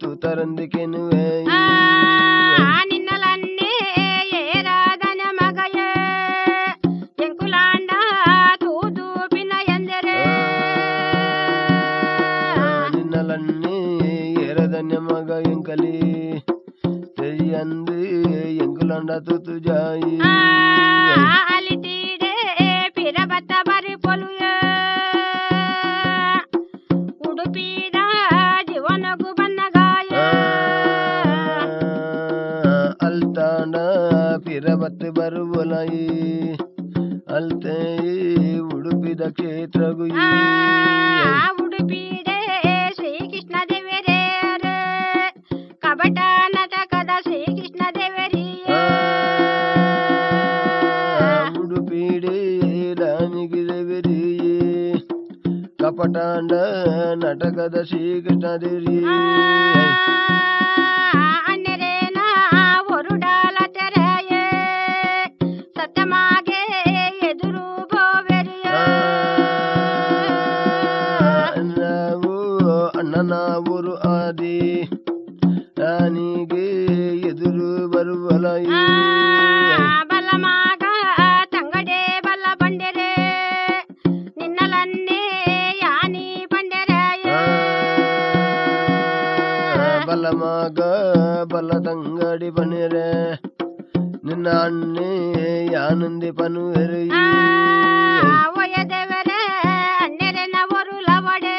ತೂತರಂದಿಕೆನುವೆ నిన్నలన్నీ ఏరాదన మగయ ఎంకులాండ తూదు పినయందెరే ನಿನ್ನಲನ್ನೇ ಎರದನ್ಯ ಮಗ ಎಂಕಲಿ ತೆಯ್ಯಂದು ಎಂಕುಲಂಡ ತುತು ಜಾಯಿ అలిటీడే పిరబత్త బరి పొలుయ ఉడుపీడ జీవనగు బన్నగాయ ಅಲ್ತಾಂಡ ಪಿರಬತ್ತು ಬರುವಲಯಿ ಅಲ್ತೆ ಉಡುಪಿದ ಕ್ಷೇತ್ರಗು ఉడుపీడే శ్రీకృష్ణ దేవరేరే కబట నటకద శ్రీకృష్ణ దేవరియ ಉಡುಪಿಡಿ ರಾಣಿಗೆ ದೇವರಿಯೇ ಕಪಟಾಂಡ ನಾಟಕದ ಶ್ರೀಕೃಷ್ಣ ದೇವರಿಯೇ ಅನ್ನೆರೇನ ಒರುಡಾಲ ತೆರೆಯ ಸತ್ಯಮಾಗೆ ಎದುರು ಬೋವೆರಿಯ ನಾವು ಅಣ್ಣನ ಊರು ಆದಿ ರಾಣಿಗೆ ಎದುರು ಬರುವಲ ಬಲಮಾಗ ತಂಗಡೆ ಬಲ್ಲ ಬಂಡೆರೆ ನಿನ್ನಲನ್ನೇ ಯಾನಿ ಬಂಡೆರಾಯ ಬಲಮಾಗ ಬಲ ತಂಗಡಿ ಬಣಿರೆ ನಿನ್ನ ಅಣ್ಣೆ ಯಾನಂದಿ ಪನುವೆರು ಒಯದೆವರೆ ಅಣ್ಣೆರೆನ ಒರುಲ ಒಡೆ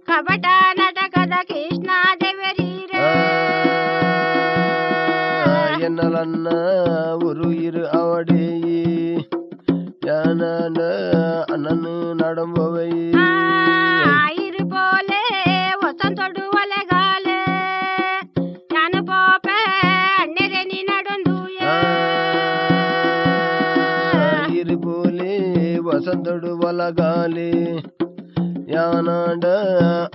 ಕಬಟ ನಾಟಕದ ಕೃಷ್ಣ ದೇವರೀರೆ ಎನ್ನಲನ್ನ ಉರು ಇರು ಅವಡೆಯಿ ಯಾನನ ಅಣ್ಣನು ನಡಂಬವೈ ഇരുപോലെ വസന്തോടു വലകാലെ ഞാൻ പോപ്പെ അണ്ണരെ നീ നടന്നു ಇರುಬೋಲೆ ವಸಂತಡು ಒಲಗಾಲಿ ಯಾನಾಡ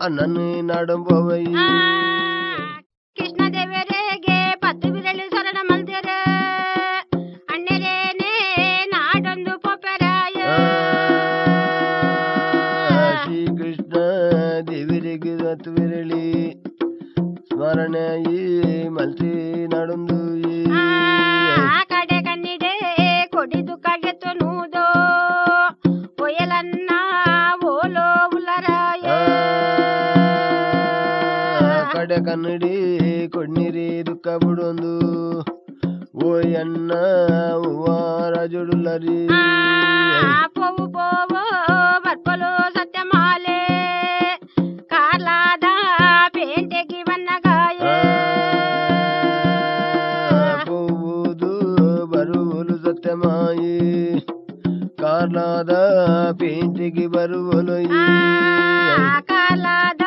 ಅಣ್ಣನು ನಡಂಬವೈ ಕೃಷ್ಣ ದೇವರಿಗೆ ಪತ್ತು ಬಿರಳು ಶರಣ ಮಲ್ದಿರ ಅಣ್ಣರೇನೆ ನಾಡೊಂದು ಪೊಪ್ಪರಾಯ ಶ್ರೀಕೃಷ್ಣ ದೇವರಿಗೆ ಹತ್ತು ವಿರಳಿ ಸ್ಮರಣೆಯಿ ಮಲ್ಸಿ ನಡಂದು ಕಡೆ ಕಣ್ಣಿಡೆ ಕೊಡಿದು ಕಗೆತ್ತು ನೂದೋ ಒಯಲನ್ನ ಓಲೋ ಉಲರಾಯ ಕಡೆ ಕನ್ನಡಿ ಕೊಡ್ನಿರಿ ದುಃಖ ಬಿಡೊಂದು ಓಯಣ್ಣ ಹೂವಾರ ಜೋಡುಲ್ಲರಿ పోవు పోవు బర్పలు సత్యమాలే కార్లాద పేంటెకి వన్నగాయ ಹೋಗುವುದು ಬರುವಲು ಸತ್ಯಮಾಯಿ ಕಾರ್ಲಾದ ಪೇಂಟಿಗೆ ಬರುವಲು కార్లాద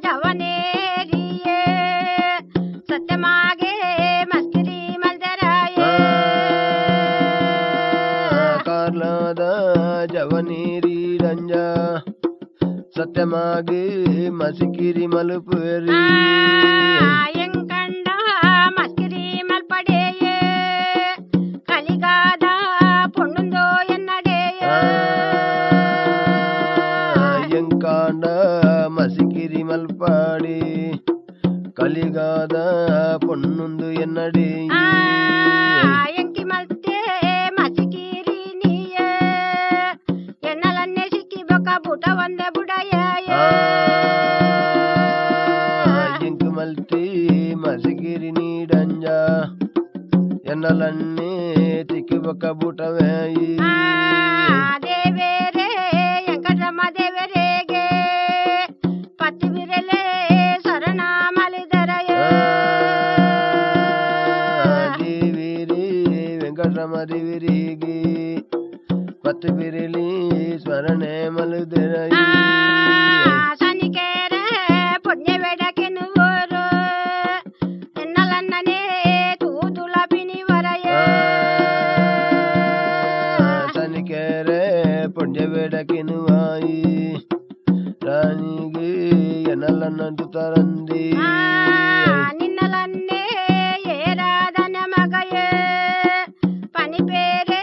జవనేరియే సత్యమాగే మస్కిరి మల్దరాయ ಕಾರ್ಲಾದ ಜವನೀರಿ ರಂಜ ಸತ್ಯಮಾಗಿ ಮಸಿಕಿರಿ ಮಲುಪುರಿ ಎಂಕಂಡ ಮಸ್ಕಿರಿ ಮಲ್ಪಡೆಯೇ ಕಲಿಗಾದ ಪೊಣ್ಣುಂದೋ ಎನ್ನಡೆಯ ಎಂಕಾಂಡ ಮಸಿಕಿರಿ ಮಲ್ಪಾಡಿ ಕಲಿಗಾದ ಪೊಣ್ಣುಂದು ಎನ್ನಡಿ ಎಂಕಿ ಮಲ್ತೆ ಮಸಿಕಿರಿ ನೀಯ ಎನ್ನಲನ್ನೆ ಸಿಕ್ಕಿ ಬೊಕ್ಕ ಬುಟ ಒಂದೆ ಬುಡಯ ಎಂಕು ಮಲ್ತಿ ಮಸಿಕಿರಿ ನೀಡಂಜ ಎನ್ನಲನ್ನೇ ತಿಕ್ಕಿಬೊಕ್ಕ ಬುಟವೇಯಿ ದೇವೇರೆ ಎಂಕಟಮ್ಮ ದೇವರೆಗೆ ಪತ್ತು ಬಿರಲೆ ಶರಣ ಮಲಿದರಯ ದೇವಿರಿ ವೆಂಕಟರಮ ದೇವಿರಿಗೆ ಪತ್ತು ಬಿರಲಿ ಸ್ಮರಣೆ ಮಲುದರೈ ಸನಿಕೆರೆ ಪುಣ್ಯ ಬೆಡಕೆನುವರು ಎನ್ನಲನ್ನನೇ ತೂದುಲ ಪಿಣಿವರಯ ಸನಿಕೆರೆ ಪುಣ್ಯ ಬೇಡಕಿನುವಾಯಿ ರಾಣಿಗೆ ಎನ್ನಲನ್ನಂಟು ತರಂದಿ ನಿನ್ನಲನ್ನೇ ಏರಾದನ ಮಗಯ ಪನಿ ಪೇರೆ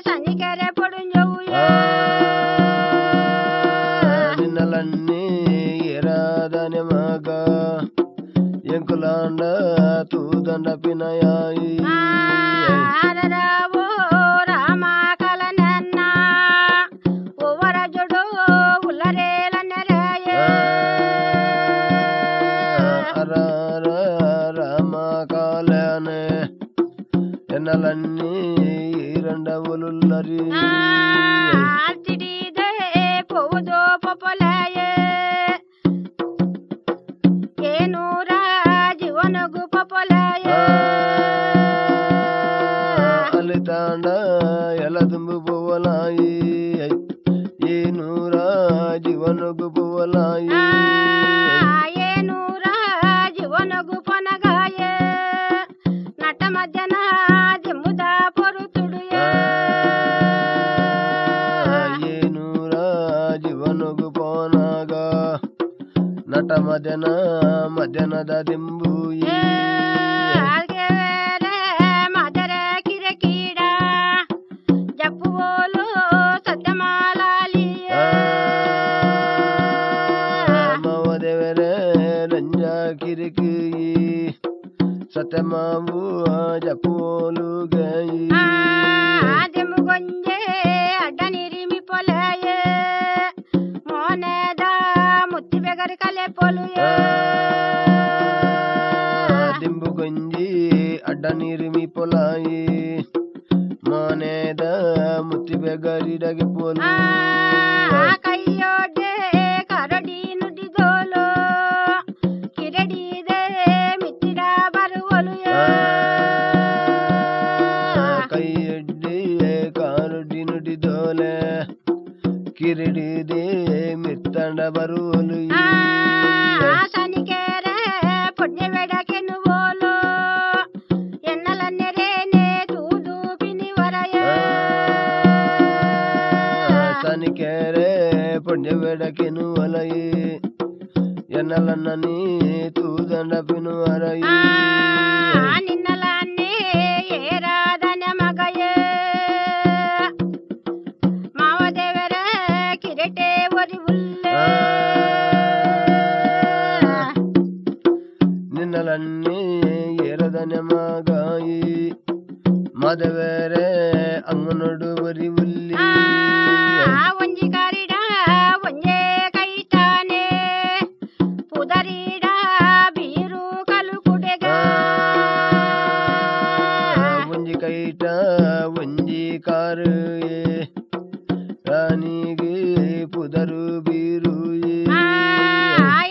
ಸನಿಕೆರೆ ಪೊಡುಂಜವು ನಿನ್ನಲನ್ನೇ ಏರಾದನೆ ಮಗ ಎಂಕುಲಾಂಡ ತೂದಂಡ ಪಿನಯಾಯಿ ಆರರಾವೋ ರಾಮ ಕಲನನ್ನ ಓವರ ಜೊಡು ಉಲ್ಲರೇಲ ನೆರೆಯ ಅರಾರ ರಾಮ ಕಾಲನೆ ಎನ್ನಲನ್ನೇ ಈರಂಡ ಒಲುಲ್ಲರಿ ಆರ್ತಿಡಿದೆ ಪೋವುದೋ ಪೊಪೊಲಯ ಏನೂರ ಜೀವನಗು ಪೊಪೊಲಯ ಅಲಿತಾಂಡ ಎಲದುಂಬು ಪುವಲಾಯಿ ಏನೂರ ಜೀವನಗು ಪುವಲಾಯಿ ಏನೂರ ಜೀವನಗು ಪೊನಗಾಯ ನಟ ಮಧ್ಯನ ಜಿಮ್ಮುದ ಪೊರುತುಡುಯ ಏನೂರ ಜೀವನಗು ಪೋನಾಗ ನಟ ಮದನದ ದಿಂಬು ಮದರ ಕಿರಕೀಡ ಜಪ್ಪುವೋಲು ಸತ್ಯಮಾಲಾಲಿಯ ಮವದೇವರ ರಂಜ ಕಿರಿಕಿ ಜಕ್ಕೆ ಸತಮಾವು ಜಪೋಲು ಗಯಿ ದೆಮ್ಮುಗೊಂಜೆ ಅಡ್ಡ ನಿರಿಮಿ ಪೊಲಯ ಮೋನೆದ ಮುತ್ತಿ ಬೆಗರಿ ಕಲೆ ಪೊಲುಯ ದಿಂಬು ಗಂಜಿ ಅಡ್ಡ ನೀರಿಮಿ ಪೊಲಾಯಿ ಮಾನೇದ ಮುತ್ತಿ ಬೆಗರಿಡಗೆ ಪೋಲು ಕೈಯೋಡೆ ಕರಡಿ ನುಡಿದೋಲು ಕಿರಡಿದೆ ಮಿತ್ತಿಡ ಬರುವಲುಯ ಕೈಯಡ್ಡಿ ಕಾರುಡಿ ನುಡಿದೋಲೆ ಕಿರಿಡಿದೆ ಮಿತ್ತಂಡ ಬರುವಲು ಸನಿಕೆರೆ ಪುಣ್ಯ ಬೆಡಕೆನ್ನುವೋಲು ಎನ್ನಲನ್ನೆರೇನೆ ತೂದು ಪಿನಿವರಯ ಸನಿಕೆರೆ ಪುಣ್ಯ ಬೆಡಕೆನು ಒಲಯಿ ಎನ್ನಲನ್ನ ನೀ ತೂದಂಡ ಪಿನು ಅರಯಿ ನಿನ್ನಲನ್ನೇ ಏರಾದನ ಮಗಯ ಮಾವದೇವರ ಕಿರಟೆ ಒರಿವುಲ್ಲ ನಿನ್ನಲನ್ನೇ ಎರದನ ಮಗಾಯಿ ಮದವೇರೆ ಅಂಗನೊಡು ಬರಿವುಲ್ಲಿ ಒಂಜಿ ಕಾರಿಡ ಒಂಜೆ ಕೈತಾನೆ ಪುದರಿಡ ಬೀರು ಕಲು ಕುಡೆಗ ಒಂಜಿ ಕೈಟ ಒಂಜಿ ಕಾರು ರಾಣಿಗೆ ಪುದರು ಬೀರು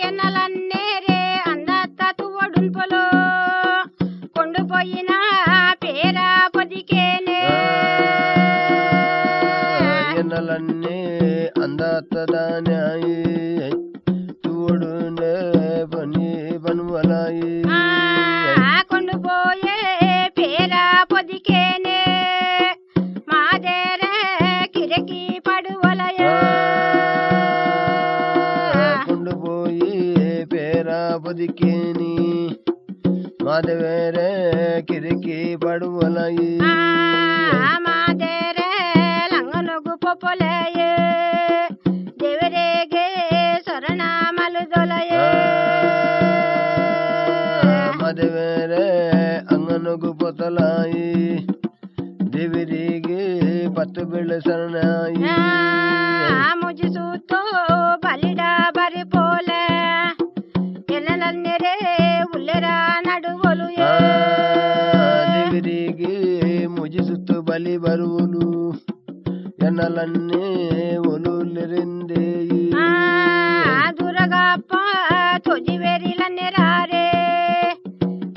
ಎನ್ನಲನ್ನೇರೆ ಅಂದತ್ತ ತುವಡುನ್ ಪೊಲೋ ಕೊಂಡು ಪೊಯ್ಯಿನ ಪೇರ ಪೊದಿಕೇನೆ ಎನ್ನಲನ್ನೇ ಅಂದಾತದ ನ್ಯಾಯಿ ತೂಡು ಬನಿ ಬನ್ವಲಾಯಿ ಕೊಂಡು ಪೋಯೆ ಪೇರ ಪೊದಿಕೇನೆ ಮಾದೇರೆ ಕಿರಕಿ ಪಡುವಲಯ ಕೊಂಡು ಪೋಯಿ ಪೇರ ಬದುಕೇನಿ ಮಾದವೇರೆ ಕಿರಿಕಿ ಪಡುವಲಾಯಿ ಮಾದೇರೆ ಲಂಗನೊಗು ಪೊಪೊಲಯ ದೇವರಿಗೆ ಶರಣ ಮಲುದೊಲಯ ಮದವೇರೆ ಅಂಗನಗು ಪೊತಲಾಯಿ ದೇವರಿಗೆ ಪತ್ತು ಬೆಳೆಸರಣಾಯಿ ಮುಜಿಸೂತೋ ಬಲಿಡ ಬರಿ ಪೋಲ ಎನ್ನಲನ್ನೆರೆ ಉಲ್ಲೆರ ನಡುವಲು ದೇವರಿಗೆ ಮುಜಿಸುತ್ತು ಬಲಿ ಬರುವನು ಎನ್ನಲನ್ನೇ ಒಲುಲೆರೆಂದೇ ದುರಗಪ್ಪ ತೊಜಿವೆರಿಲನ್ನೆರಾರೆ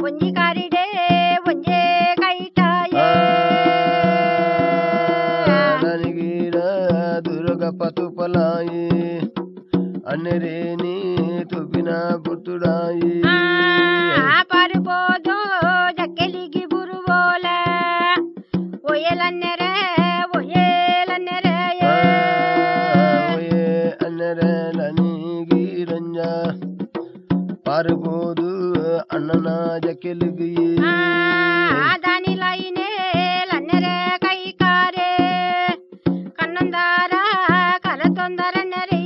ಒಂಜಿ ಕಾರಿಡೆ ಒಂಜೆ ಕೈಟಾಯ ನನಗೀರ ದುರ್ಗಪ್ಪ ತುಪಲಾಯಿ ಅನ್ನೆರೇನಿ ತುಬಿನ ಪುತ್ತುಡಾಯಿ ಪಾರುಬೋದೋ ಜಕ್ಕೆಲಿಗಿ ಬುರುವೋಲ ಒಯ್ಯಲನ್ನೆರೆ ಒಯ್ಯಲನ್ನೆರೆಯ ಒಯೆ ಅನ್ನೆರೆ ನನಗೀರಂಜ ಪಾರುಬೋದು ಅಣ್ಣನ ಜಕ್ಕೆಲಿಗಿ ದಾನಿಲೈನೆ ಲನ್ನೆರೆ ಕೈಕಾರೆ ಕಣ್ಣೊಂದಾರ ಕರತೊಂದರನ್ನೆರೆ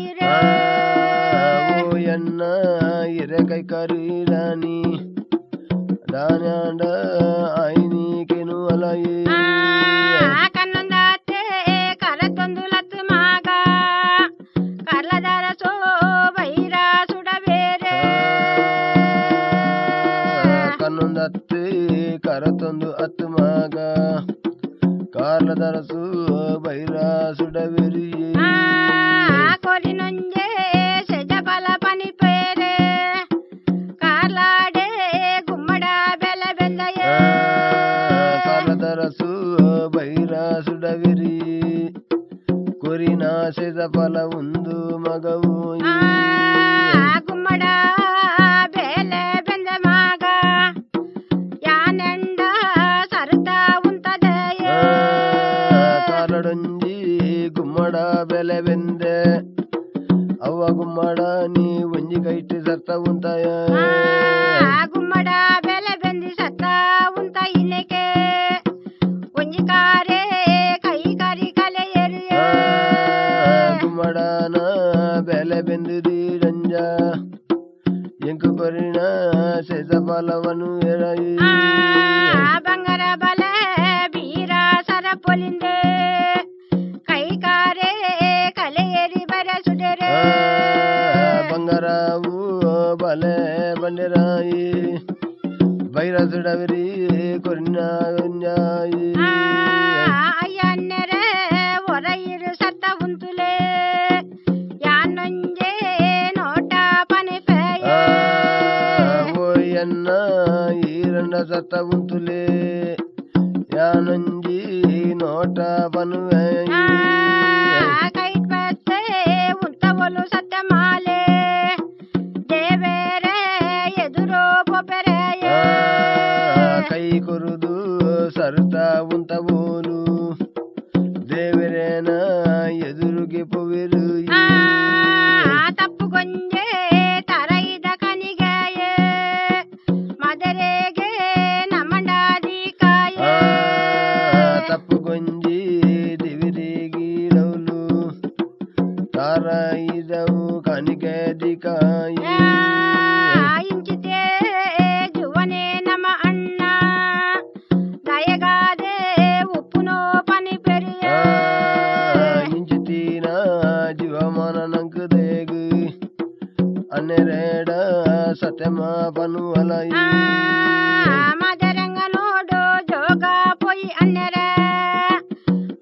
ಓ ಎನ್ನ ಇರೆ ಕೈ ಕರೀರಾನಿ ದಾನ್ಯಾಂಡ ಐನಿಕೆನು ಅಲಯಿ ಕಣ್ಣೊಂದಾತೆ ಕರತೊಂದು ಲತ್ತು ಮಾಗ ಕರ್ಲದಾರ ಸೋ ಬೈರ ಸುಡಬೇರೆ ಕನ್ನೊಂದತ್ತು ಕರತೊಂದು ಹತ್ತು ಮಾಗ ಕಾರ್ಲದರಸು ಬೈರ ಸುಡವೆರಿ ಕೊರಿನೊಂಜೆ ಸೆಜ ಬಲ ಪನಿ ಪೇರೆ ಕಾರ್ಲಾಡೆ ಗುಮ್ಮಡ ಬೆಲೆ ಬೆಂದಯ ಕಾರ್ಲದರಸು ಬೈರ ಸುಡವೆರಿ ಕೊರಿನಾಸೆದ ಫಲ ಒಂದು ಮಗವು ಗುಮ್ಮಡ ಬೆಲೆ ಬೆಂದ ಮಗ ಯಾನೆಂಡ ಸರುತ ಉಂತದಯ ಕಾಲಡೊಂಜಿ ಗುಮ್ಮಡ ಬೆಲೆ ಬೆಂದೆ ಅವ್ವ ಗುಮ್ಮಡ ನೀ ಒಂಜಿ ಕೈಟಿ ಸರ್ತ ಉಂತಾಯ ಗುಮ್ಮಡ ಬೆಲೆ ಬೆಂದಿ ಸತ್ತ ಉಂತ ಇನ್ನೆಕೆ ಒಂಜಿ ಕಾರೆ ಕೈ ಕರಿ ಕಲೆ ಎರಿಯ ಗುಮ್ಮಡ ಬಲವನ್ನು ಎರಯಿ ಬಂಗಾರ ಬಲ ಬೀರ ಸರ ಪೊಲಿಂದೆ ಕೈಕಾರೆ ಕಲೆಯರಿ ಬರಸುಡರೆ ಬಂಗಾರವು ಬಲೆ ಬಂಡೆರಾಯಿ ಬೈರಸುಡವಿರಿ ಕೊರಿನಾಯಿ ಅಯ್ಯನ್ನೆರೆ ಒರಯಿರು ಸತ್ತ ಉಂತುಲೆ ಯಾನೊಂಜೆ ನೋಟ ಪನಿಪೆಯ ಓಯನ್ನ ಈರಂಡ ಸತ್ತ ಉಂತುಲೆ ಯಾನೊಂಜಿ ನೋಟ ಪನುವೆ ಕೈಪತ್ತೆ ಉಂತವಲು ಸತ್ತ ಮಾಲೆ ದೇವೇರೆ ಎದುರೋ ಬೊಬ್ಬೆರೆಯ ಕೈ ಕೊರುದು ಸರುತ ಉಂತವೋಲು ದೇವರೇನ ಎದುರುಗೆ ಪೊವಿರು ತಪ್ಪು ಗೊಂಜೆ ತರೈದ ಕನಿಗೆಯೇ ಮದರೆಗೆ ನಮಂಡಾದಿ ಕಾಯ ತಪ್ಪು ಗೊಂಜಿ ದಿವಿರಿಗಿರೌಲು ತಾರಾಯಿದವು ಕನಿಕೆ ದಿಕಾಯಿ ಇಂಚಿತೆ ಜುವನೆ ನಮ ಅಣ್ಣ ದಯಗಾದೆ ಉಪ್ಪುನೋ ಪನಿ ಪೆರಿಯ ಇಂಚಿತೀನ ಜೀವಮಾನ ನಂಕದೇಗು ಅನ್ನೆರೇಡ ಸತ್ಯಮ ಪನುವಲೈ ಮದರಂಗ ನೋಡು ಜೋಗ ಪೊಯ್ ಅನ್ನೆರ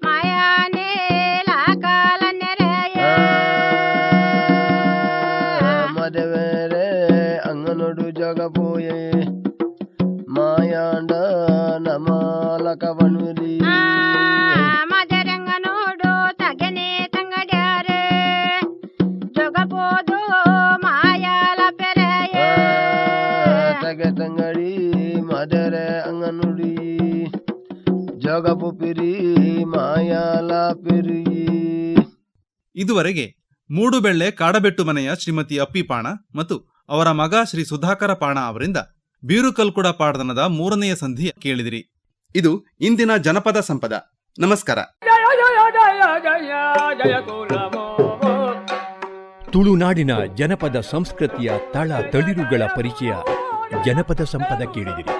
ಮಾಯಾನೆ ಲಾಕಾಲನ್ನೆರೆಯ ಮದವೇರೆ ಅಂಗನೊಡು ಜಗಪೋಯೆ ಮಾಯಾಂಡ ನಮಾಲಕವನುರಿ ಮದರಂಗ ನೋಡು ತಗನೆ ತಂಗಡ್ಯಾರೆ ಜೊಗಬೋದು ಮಾಯಾಲ ಪೆರೆಯ ತಗೆ ತಂಗಡಿ ಮದರೆ ಅಂಗನುಡಿ ಜಗಪು ಪಿರಿ ಮಾಯಾಲ ಪಿರಿ. ಇದುವರೆಗೆ ಮೂಡುಬೆಳ್ಳೆ ಕಾಡಬೆಟ್ಟು ಮನೆಯ ಶ್ರೀಮತಿ ಅಪ್ಪಿ ಪಾಣ ಮತ್ತು ಅವರ ಮಗ ಶ್ರೀ ಸುಧಾಕರ ಪಾಣ ಅವರಿಂದ ಬೀರುಕಲ್ಕುಡ ಪಾಡ್ದನದ 3ನೆಯ ಸಂಧಿ ಕೇಳಿದಿರಿ. ಇದು ಇಂದಿನ ಜನಪದ ಸಂಪದ. ನಮಸ್ಕಾರ. ತುಳುನಾಡಿನ ಜನಪದ ಸಂಸ್ಕೃತಿಯ ತಳ ತಳಿರುಗಳ ಪರಿಚಯ ಜನಪದ ಸಂಪದ ಕೇಳಿದಿರಿ.